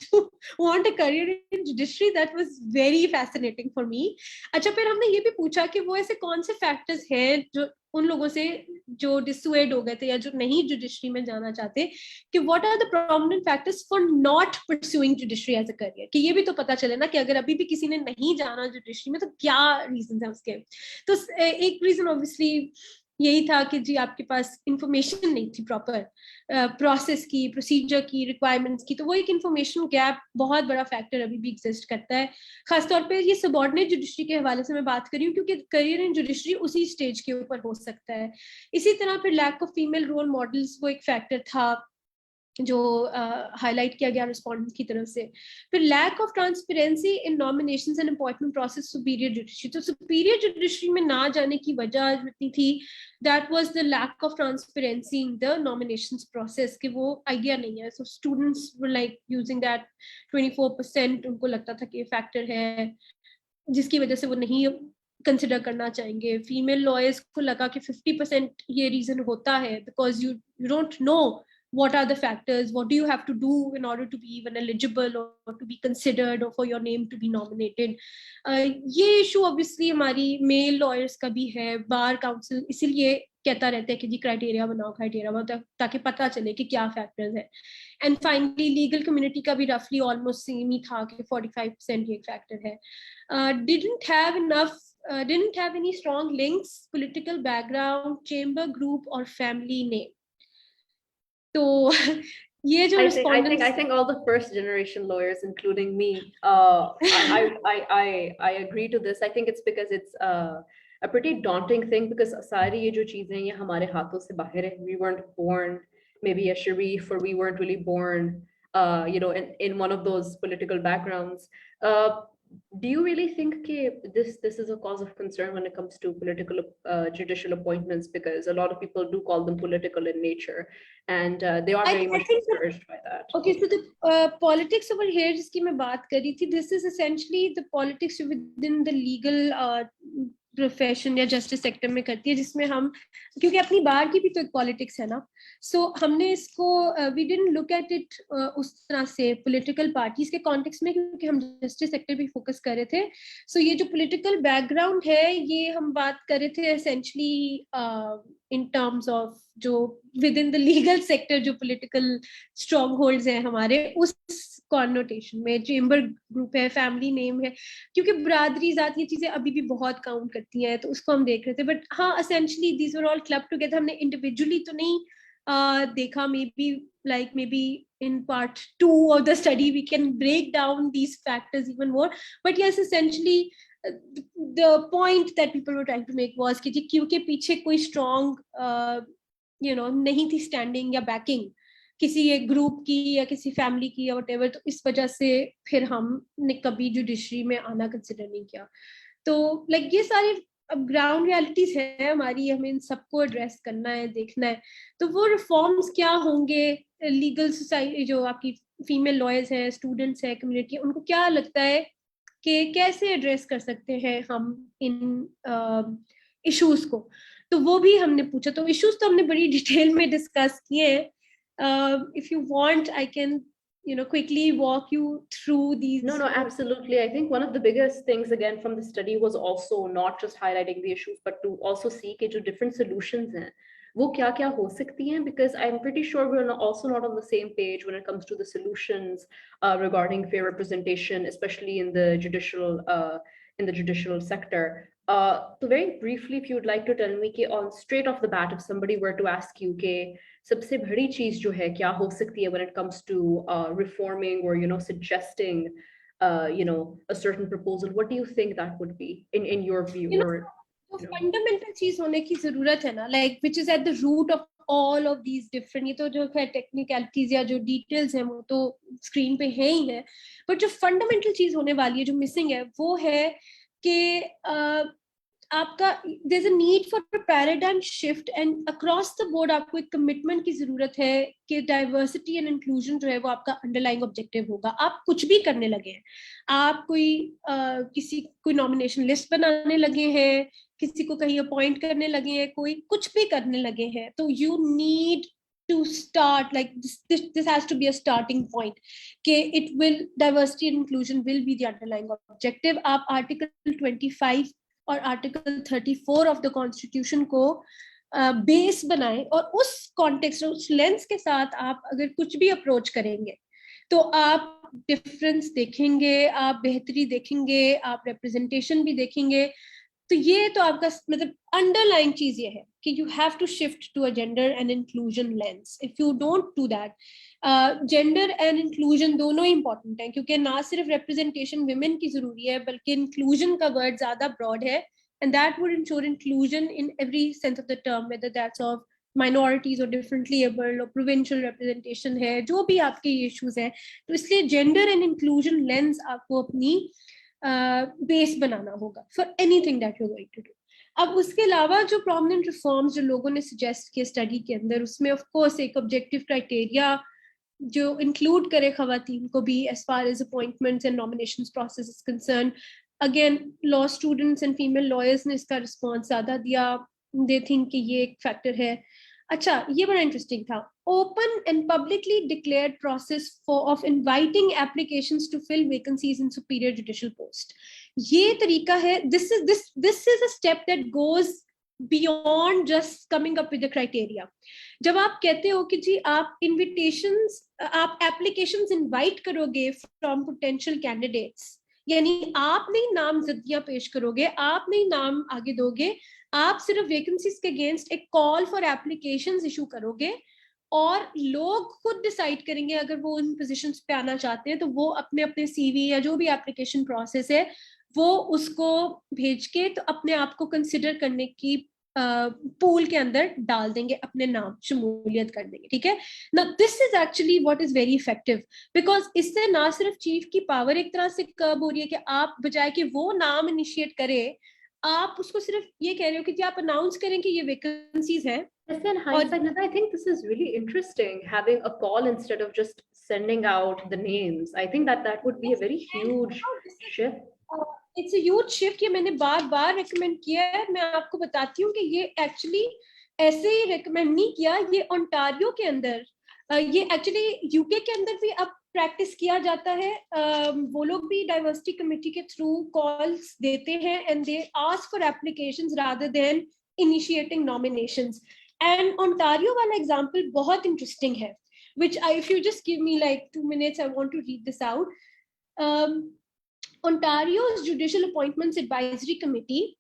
a career in judiciary, that was very fascinating for me. अच्छा, फिर हमने ये भी पूछा कि वो ऐसे कौन से फैक्टर्स हैं जो उन लोगों से जो डिसुएड हो गए थे या जो नहीं जुडिशरी में जाना चाहते, कि what are the prominent factors for not pursuing judiciary as a career, कि ये भी तो पता चले ना कि अगर अभी भी किसी ने नहीं जाना जुडिशरी में तो क्या रीजन है उसके. तो एक रीजन ऑब्वियसली यही था कि जी आपके पास इंफॉर्मेशन नहीं थी प्रॉपर प्रोसेस की, प्रोसीजर की, रिक्वायरमेंट्स की. तो वो एक इंफॉर्मेशन गैप बहुत बड़ा फैक्टर अभी भी एग्जिस्ट करता है. खासतौर पे ये सबऑर्डिनेट जुडिशरी के हवाले से मैं बात कर रही हूँ, क्योंकि करियर इन जुडिशरी उसी स्टेज के ऊपर हो सकता है. इसी तरह फिर lack of female role models, वो एक फैक्टर था जो हाईलाइट किया गया रिस्पॉन्डेंट्स की तरफ से. फिर lack of transparency in nominations and appointment process superior judiciary. तो सुपीरियर जुडिशरी में ना जाने की वजह इतनी थी, that was the lack of transparency in the nominations process, कि वो आइडिया नहीं है. So students were like using that 24%, उनको लगता था कि ये फैक्टर है जिसकी वजह से वो नहीं कंसिडर करना चाहेंगे. फीमेल लॉयर्स को लगा कि 50% ये रीजन होता है because you don't know what are the factors, what do you have to do in order to be even eligible or to be considered or for your name to be nominated. ये issue obviously हमारी male lawyers का भी है. Bar council इसीलिए कहता रहता है कि जी क्राइटेरिया बनाओ ताकि पता चले कि क्या फैक्टर्स है. एंड फाइनली लीगल कम्युनिटी का भी रफली ऑलमोस्ट सेम ही था कि 45% ये फैक्टर है. didn't have any strong links, political background, chamber group or family name. तो ये जो I think all the first generation lawyers, including me, I agree to this. I think it's because it's a pretty daunting thing, because सारी ये जो चीजें ये हमारे हाथों से बाहर है. We weren't born maybe a sharif, or we weren't really born in one of those political backgrounds. Do you really think this is a cause of concern when it comes to political judicial appointments? Because a lot of people do call them political in nature, and they are very much discouraged by that. Okay, so the politics over here जिसकी मैं बात कर रही थी, this is essentially the politics within the legal profession या justice sector में करती है, जिसमें हम, क्योंकि अपनी बार की भी तो एक पॉलिटिक्स है ना, सो हमने इसको we didn't look at it उस तरह से पॉलिटिकल पार्टीज के कॉन्टेक्स्ट में, क्योंकि हम जस्टिस सेक्टर भी फोकस कर रहे थे. सो ये जो पॉलिटिकल बैकग्राउंड है, ये हम बात कर रहे थे एसेंशली इन टर्म्स ऑफ जो with in the legal sector जो पॉलिटिकल स्ट्रॉन्ग होल्ड्स हैं हमारे, उस कॉन्नोटेशन में. चेम्बर ग्रुप है, फैमिली नेम है, क्योंकि बरादरी जात ये चीजें अभी भी बहुत काउंट करती हैं, तो उसको हम देख रहे थे. बट हाँ, essentially these were all club together. हमने इंडिविजुअली तो नहीं देखा. May be in part 2 of the study we can break down these factors even more, but yes, essentially the point that people were trying to make was कि जी क्योंकि पीछे कोई strong नहीं थी standing या backing किसी एक ग्रुप की या किसी फैमिली की या व्हाटएवर, तो इस वजह से फिर हमने कभी जुडिशरी में आना कंसिडर नहीं किया. तो ये सारी अब ग्राउंड रियलिटीज है हमारी, हमें इन सबको एड्रेस करना है, देखना है. तो वो रिफॉर्म्स क्या होंगे, लीगल सोसाइटी जो आपकी फीमेल लॉयर्स हैं, स्टूडेंट्स हैं, कम्युनिटी, उनको क्या लगता है कि कैसे एड्रेस कर सकते हैं हम इन इश्यूज को, तो वो भी हमने पूछा. तो इश्यूज तो हमने बड़ी डिटेल में डिस्कस किए हैं. If you want, I can quickly walk you through these. No, absolutely. I think one of the biggest things again from the study was also not just highlighting the issues, but to also see कि जो different solutions हैं वो क्या हो सकती हैं, because I'm pretty sure we're also not on the same page when it comes to the solutions regarding fair representation, especially in the judicial sector. So very briefly, if you would like to tell me कि on straight off the bat, if somebody were to ask you कि सबसे बड़ी चीज जो है क्या हो सकती है when it comes to reforming or suggesting a certain proposal, what do you think that would be in your view? तो फंडामेंटल चीज होने की जरूरत है ना, which is at the root of all of these different, ये तो जो है टेक्निकलिटीज या जो डिटेल्स हैं वो तो स्क्रीन पे है ही है, बट जो फंडामेंटल चीज होने वाली है, जो मिसिंग है, वो है कि आपका there's a need for a paradigm shift and across the board आपको एक commitment की जरूरत है कि diversity and inclusion जो है वो आपका underlying objective होगा. आप कुछ भी करने लगे हैं, आप कोई nomination list बनाने लगे हैं, किसी को कहीं appoint करने लगे हैं, कोई कुछ भी करने लगे हैं, तो you need to start like this has to be a starting point कि diversity and inclusion will be the underlying objective. आप article 25 और आर्टिकल 34 ऑफ द कॉन्स्टिट्यूशन को बेस बनाएं और उस कॉन्टेक्स्ट उस लेंस के साथ आप अगर कुछ भी अप्रोच करेंगे तो आप डिफरेंस देखेंगे, आप बेहतरी देखेंगे, आप रिप्रेजेंटेशन भी देखेंगे. तो ये तो आपका मतलब अंडरलाइन चीज ये है कि you have to shift to a gender and inclusion lens. If you don't do that, gender and inclusion दोनों ही इंपॉर्टेंट है क्योंकि ना सिर्फ रिप्रेजेंटेशन विमेन की जरूरी है बल्कि इंक्लूजन का वर्ड ज्यादा ब्रॉड है and that would ensure inclusion in every sense of the term, weather that's of minorities or differently abled or provincial representation है, जो भी आपके इश्यूज हैं. तो इसलिए जेंडर एंड इंक्लूजन लेंस आपको अपनी बेस बनाना होगा for anything that you are going to do. अब उसके अलावा जो प्रोमिनेंट रिफॉर्म्स जो लोगों ने सजेस्ट किए स्टडी के अंदर, उसमें ऑफ कोर्स एक ऑब्जेक्टिव क्राइटेरिया जो इंक्लूड करे खवातीन को भी as far as appointments and nominations process is concern. Again law students and female lawyers ने इसका रिस्पॉन्स ज्यादा दिया. दे थिंक कि ये एक फैक्टर है. अच्छा, ये बड़ा इंटरेस्टिंग था. Open and publicly declared process of inviting applications to fill vacancies in superior judicial post. ये तरीका है. This is a step that goes beyond just coming up with the criteria. जब आप कहते हो कि जी आप एप्लीकेशंस इनवाइट करोगे फ्रॉम पोटेंशियल कैंडिडेट्स, यानी आप नहीं नामजदगियां पेश करोगे, आप नहीं नाम आगे दोगे, आप सिर्फ वैकेंसीज के अगेंस्ट एक कॉल फॉर एप्लीकेशंस इशू करोगे और लोग खुद डिसाइड करेंगे अगर वो उन पोजीशंस पे आना चाहते हैं तो वो अपने अपने सीवी या जो भी एप्लीकेशन प्रोसेस है वो उसको भेज के तो अपने आप को कंसिडर करने की पूल के अंदर डाल देंगे, अपने नाम शमूलियत कर देंगे. ठीक है ना. This is actually what is very effective because इससे ना सिर्फ चीफ की पावर एक तरह से कर्ब हो रही है कि आप बजाय कि वो नाम इनिशिएट करे, आप उसको सिर्फ ये कह रहे हो कि जी आप अनाउंस करें कि ये वैकेंसीज हैं. In hindsight, I think this is really interesting, having a call instead of just sending out the names. I think that would be a very huge shift. It's a huge shift. ये मैंने बार बार recommend किया है. मैं आपको बताती हूँ कि ये actually ऐसे ही recommend नहीं किया. ये ओंटारियो के अंदर, ये actually UK के अंदर भी अब प्रैक्टिस किया जाता है. वो लोग भी डाइवर्सिटी कमेटी के थ्रू कॉल्स देते हैं and they ask for applications rather than initiating nominations. And Ontario वाला एग्जांपल बहुत इंटरेस्टिंग है, which if you just give me like 2 minutes, I want to read this out. Ontario's Judicial Appointments Advisory Committee,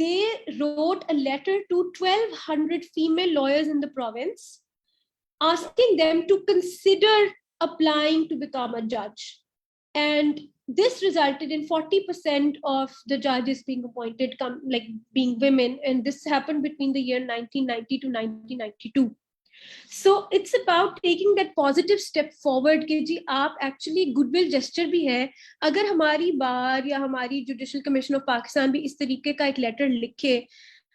they wrote a letter to 1,200 female lawyers in the province asking them to consider applying to become a judge. And this resulted in 40% of the judges being appointed being women. And this happened between the year 1990 to 1992. So it's about taking that positive step forward कि जी आप actually goodwill gesture भी है. अगर हमारी बार या हमारी judicial commission of Pakistan भी इस तरीके का एक लेटर लिखे,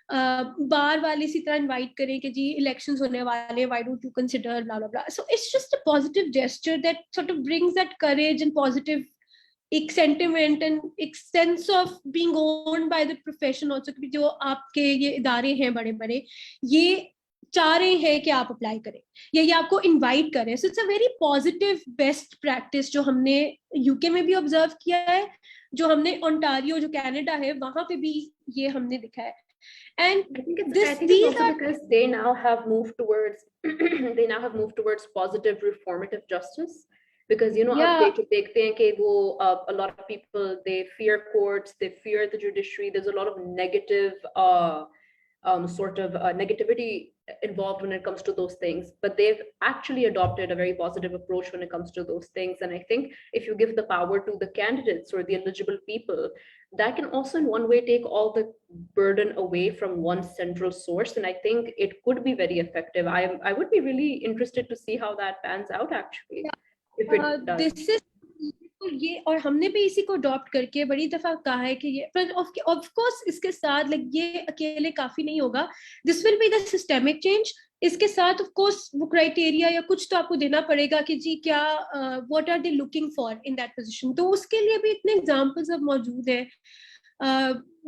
बार वाले इसी तरह इनवाइट करें कि जी इलेक्शंस होने वाले, why don't you consider blah blah blah. So it's just a positive gesture that sort of brings that courage and positive एक sentiment and एक sense of being owned by the profession also कि जो आपके ये इदारे हैं बड़े बड़े, ये चाह रहे हैं कि आप अप्लाई करें या ये आपको इनवाइट करें. So it's a very positive best practice जो हमने यूके में भी ऑब्जर्व किया है, जो हमने ओंटारियो जो कनाडा है वहां पे भी ये हमने दिखा है. And I think it's also because they now have moved towards positive reformative justice. Because आप देखते हैं कि वो a lot of people, they fear courts, they fear the judiciary. There's a lot of negative negativity involved when it comes to those things, but they've actually adopted a very positive approach when it comes to those things. And I think if you give the power to the candidates or the eligible people, that can also in one way take all the burden away from one central source. And I think it could be very effective. I would be really interested to see how that pans out actually. If it does. This is और हमने भी इसी को adopt करके बड़ी दफा कहा है कि ये, पर ऑफ कोर्स इसके साथ लाइक ये अकेले काफी नहीं होगा, this will be the systemic change. इसके साथ ऑफ कोर्स वो क्राइटेरिया या कुछ तो आपको देना पड़ेगा कि जी क्या what are they looking for in that position, तो उसके लिए भी इतने एग्जांपल्स अब मौजूद है,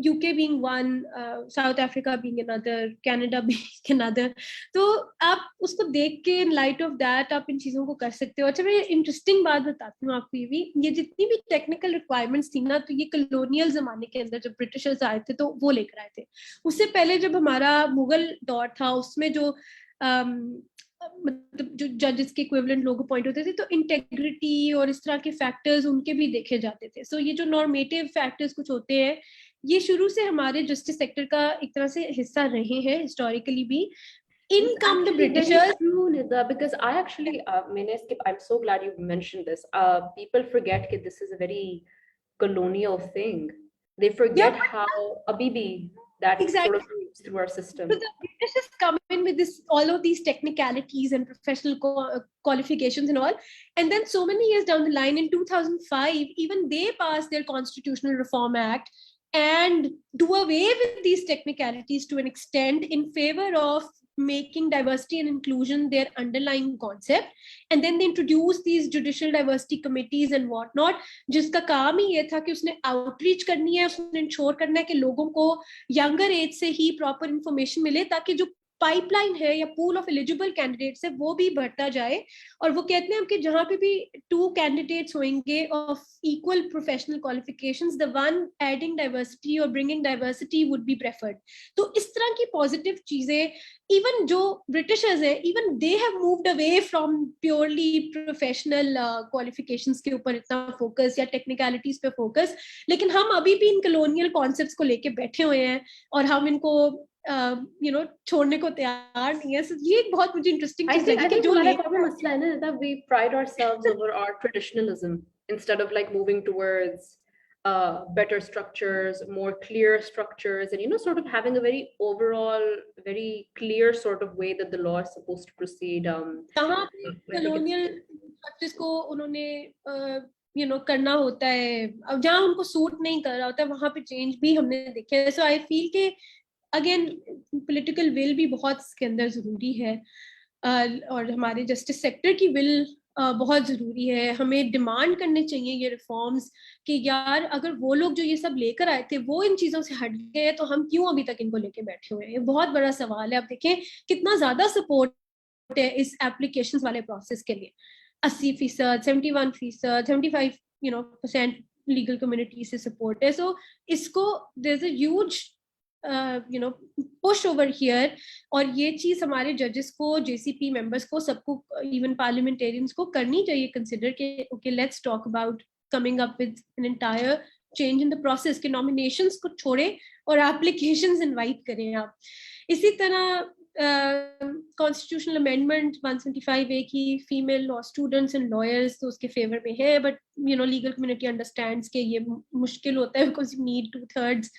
UK being one, South Africa being another, Canada being another. तो आप उसको देख के इन लाइट ऑफ दैट आप इन चीजों को कर सकते हो। अच्छा मैं इंटरेस्टिंग बात बताती हूँ आपको, ये जितनी भी टेक्निकल रिक्वायरमेंट्स थी ना, तो ये कलोनियल जमाने के अंदर जब ब्रिटिशर्स आए थे तो वो लेकर आए थे। उससे पहले जब हमारा मुगल दौर था उसमें जो मतलब जो जजेस के इक्विवेलेंट लोग अपॉइंट होते थे, तो इंटेग्रिटी और इस तरह के फैक्टर्स उनके भी देखे जाते थे। सो ये जो नॉर्मेटिव फैक्टर्स कुछ होते हैं, ये शुरू से हमारे जस्टिस सेक्टर का एक तरह से हिस्सा रहे हैं हिस्टोरिकली भी। In It's come the actually very Britishers. true, Nida, because I actually, I'm so glad you mentioned this. People forget that this is a very colonial thing. They Yeah, forget how Abibi that sort exactly. of moves through our system. So the British come in with this, all of these technicalities and professional qualifications and all, and then so many years down the line, in 2005, even they passed their Constitutional Reform Act and do away with these technicalities to an extent in favor of making diversity and inclusion their underlying concept. And then they introduced these judicial diversity committees and whatnot, जिसका काम ही ये था कि उसने outreach करनी है, उसने ensure करना है कि लोगों को यंगर एज से ही प्रॉपर इंफॉर्मेशन मिले, ताकि जो पाइपलाइन है या पूल ऑफ एलिजिबल कैंडिडेट्स है वो भी बढ़ता जाए। और वो कहते हैं कि जहां पे भी 2 कैंडिडेट्स होंगे of equal professional qualifications, the one adding diversity or bringing diversity would be preferred. तो इस तरह की पॉजिटिव चीजें, इवन जो ब्रिटिशर्स है, even they have moved away from purely professional qualifications के ऊपर इतना फोकस या टेक्निकलिटीज पे फोकस, लेकिन हम अभी भी इन कॉलोनियल कॉन्सेप्ट्स को लेके बैठे हुए हैं और हम इनको छोड़ने को तैयार नहीं है। So, ये एक बहुत मुझे इंटरेस्टिंग चीज लगी कि जो हमारा कॉमन मसला है ना that we pride ourselves over our traditionalism instead of like moving towards better structures, more clear structures, and sort of having a very overall, very clear sort of way that the law is supposed to proceed. कहाँ I think colonial structures को उन्होंने करना होता है, अब जहाँ उनको suit नहीं कर रहा होता है वहां पे चेंज भी हमने देखे है। सो आई फील के अगेन पॉलिटिकल विल भी बहुत इसके अंदर जरूरी है, और हमारे जस्टिस सेक्टर की विल बहुत जरूरी है। हमें डिमांड करने चाहिए ये रिफॉर्म्स कि यार अगर वो लोग जो ये सब लेकर आए थे वो इन चीजों से हट गए तो हम क्यों अभी तक इनको लेके बैठे हुए हैं। ये बहुत बड़ा सवाल है। आप देखें कितना ज्यादा सपोर्ट है इस एप्लीकेशन वाले प्रोसेस के लिए, 80%, 71%, 75% लीगल कम्युनिटी से सपोर्ट है। सो इसको there is a huge push over here, और ये चीज हमारे जजेस को, जेसीपी मेंबर्स को, सबको, इवन पार्लियामेंटेरियंस को करनी चाहिए कंसिडर के okay let's talk about coming up with an entire change in the process, के नॉमिनेशंस को छोड़े और एप्लीकेशंस इनवाइट करें आप। इसी तरह कॉन्स्टिट्यूशनल अमेंडमेंट 175A की female law students and lawyers तो उसके फेवर में है, बट लीगल कम्युनिटी अंडरस्टैंड्स के ये मुश्किल होता है because you need 2/3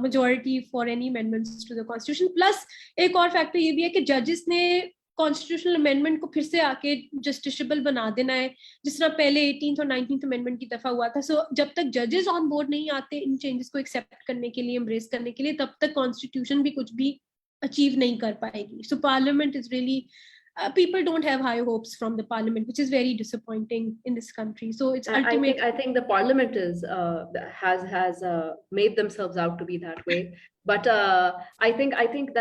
majority for any amendments to the constitution. Plus एक और फैक्टर ये भी है कि जजेस ने कॉन्स्टिट्यूशनल अमेंडमेंट को फिर से आके जस्टिशेबल बना देना है, जिस तरह पहले 18th और 19th अमेंडमेंट की दफा हुआ था। सो जब तक जजेस ऑन बोर्ड नहीं आते इन चेंजेस को एक्सेप्ट करने के लिए, एम्ब्रेस करने के लिए, तब तक कॉन्स्टिट्यूशन भी कुछ भी अचीव नहीं कर पाएगी। So parliament is really people don't have high hopes from the parliament, which is very disappointing in this country. So it's ultimate. I think the parliament is has made themselves out to be that way, but I think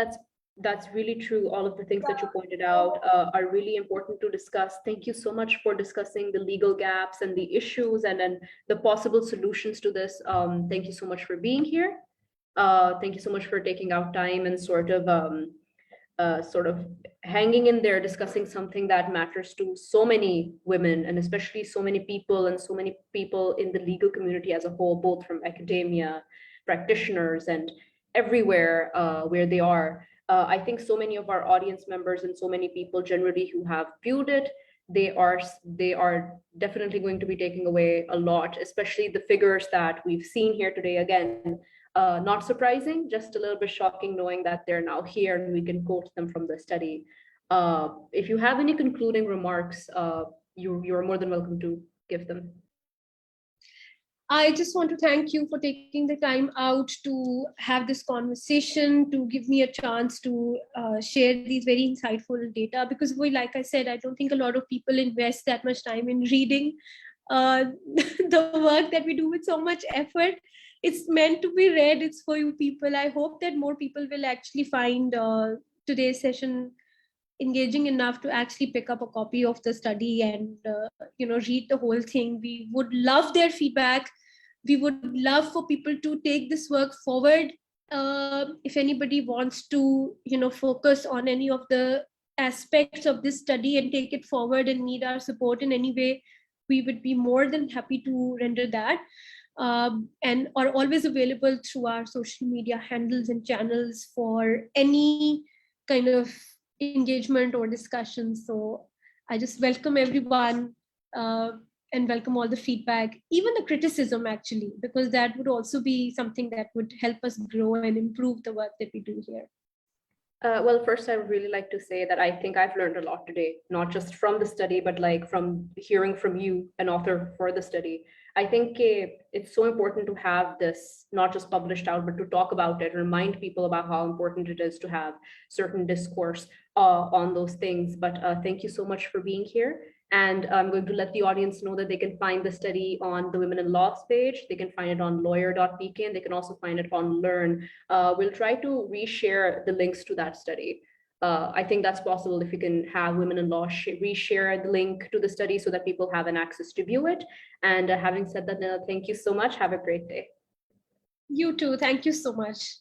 that's really true. All of the things that you pointed out are really important to discuss. Thank you so much for discussing the legal gaps and the issues and the possible solutions to this. Thank you so much for being here. Thank you so much for taking out time and sort of hanging in there, discussing something that matters to so many women, and especially so many people in the legal community as a whole, both from academia, practitioners, and everywhere where they are. I think so many of our audience members and so many people generally who have viewed it, they are definitely going to be taking away a lot, especially the figures that we've seen here today. Again, not surprising, just a little bit shocking knowing that they're now here and we can quote them from the study. If you have any concluding remarks, you're more than welcome to give them. I just want to thank you for taking the time out to have this conversation, to give me a chance to share these very insightful data. Because, like I said, I don't think a lot of people invest that much time in reading the work that we do with so much effort. It's meant to be read. It's for you people. I hope that more people will actually find today's session engaging enough to actually pick up a copy of the study and read the whole thing. We would love their feedback. We would love for people to take this work forward. If anybody wants to focus on any of the aspects of this study and take it forward and need our support in any way, we would be more than happy to render that, and are always available through our social media handles and channels for any kind of engagement or discussion. So I just welcome everyone, and welcome all the feedback, even the criticism actually, because that would also be something that would help us grow and improve the work that we do here. Well, first, I would really like to say that I think I've learned a lot today, not just from the study, but like from hearing from you, an author for the study. I think it's so important to have this not just published out, but to talk about it, remind people about how important it is to have certain discourse on those things. But thank you so much for being here. And I'm going to let the audience know that they can find the study on the Women in Laws page. They can find it on lawyer.pk, and they can also find it on Learn. We'll try to reshare the links to that study. I think that's possible if we can have Women in Law reshare the link to the study so that people have an access to view it. And having said that, Nida, thank you so much. Have a great day. You too. Thank you so much.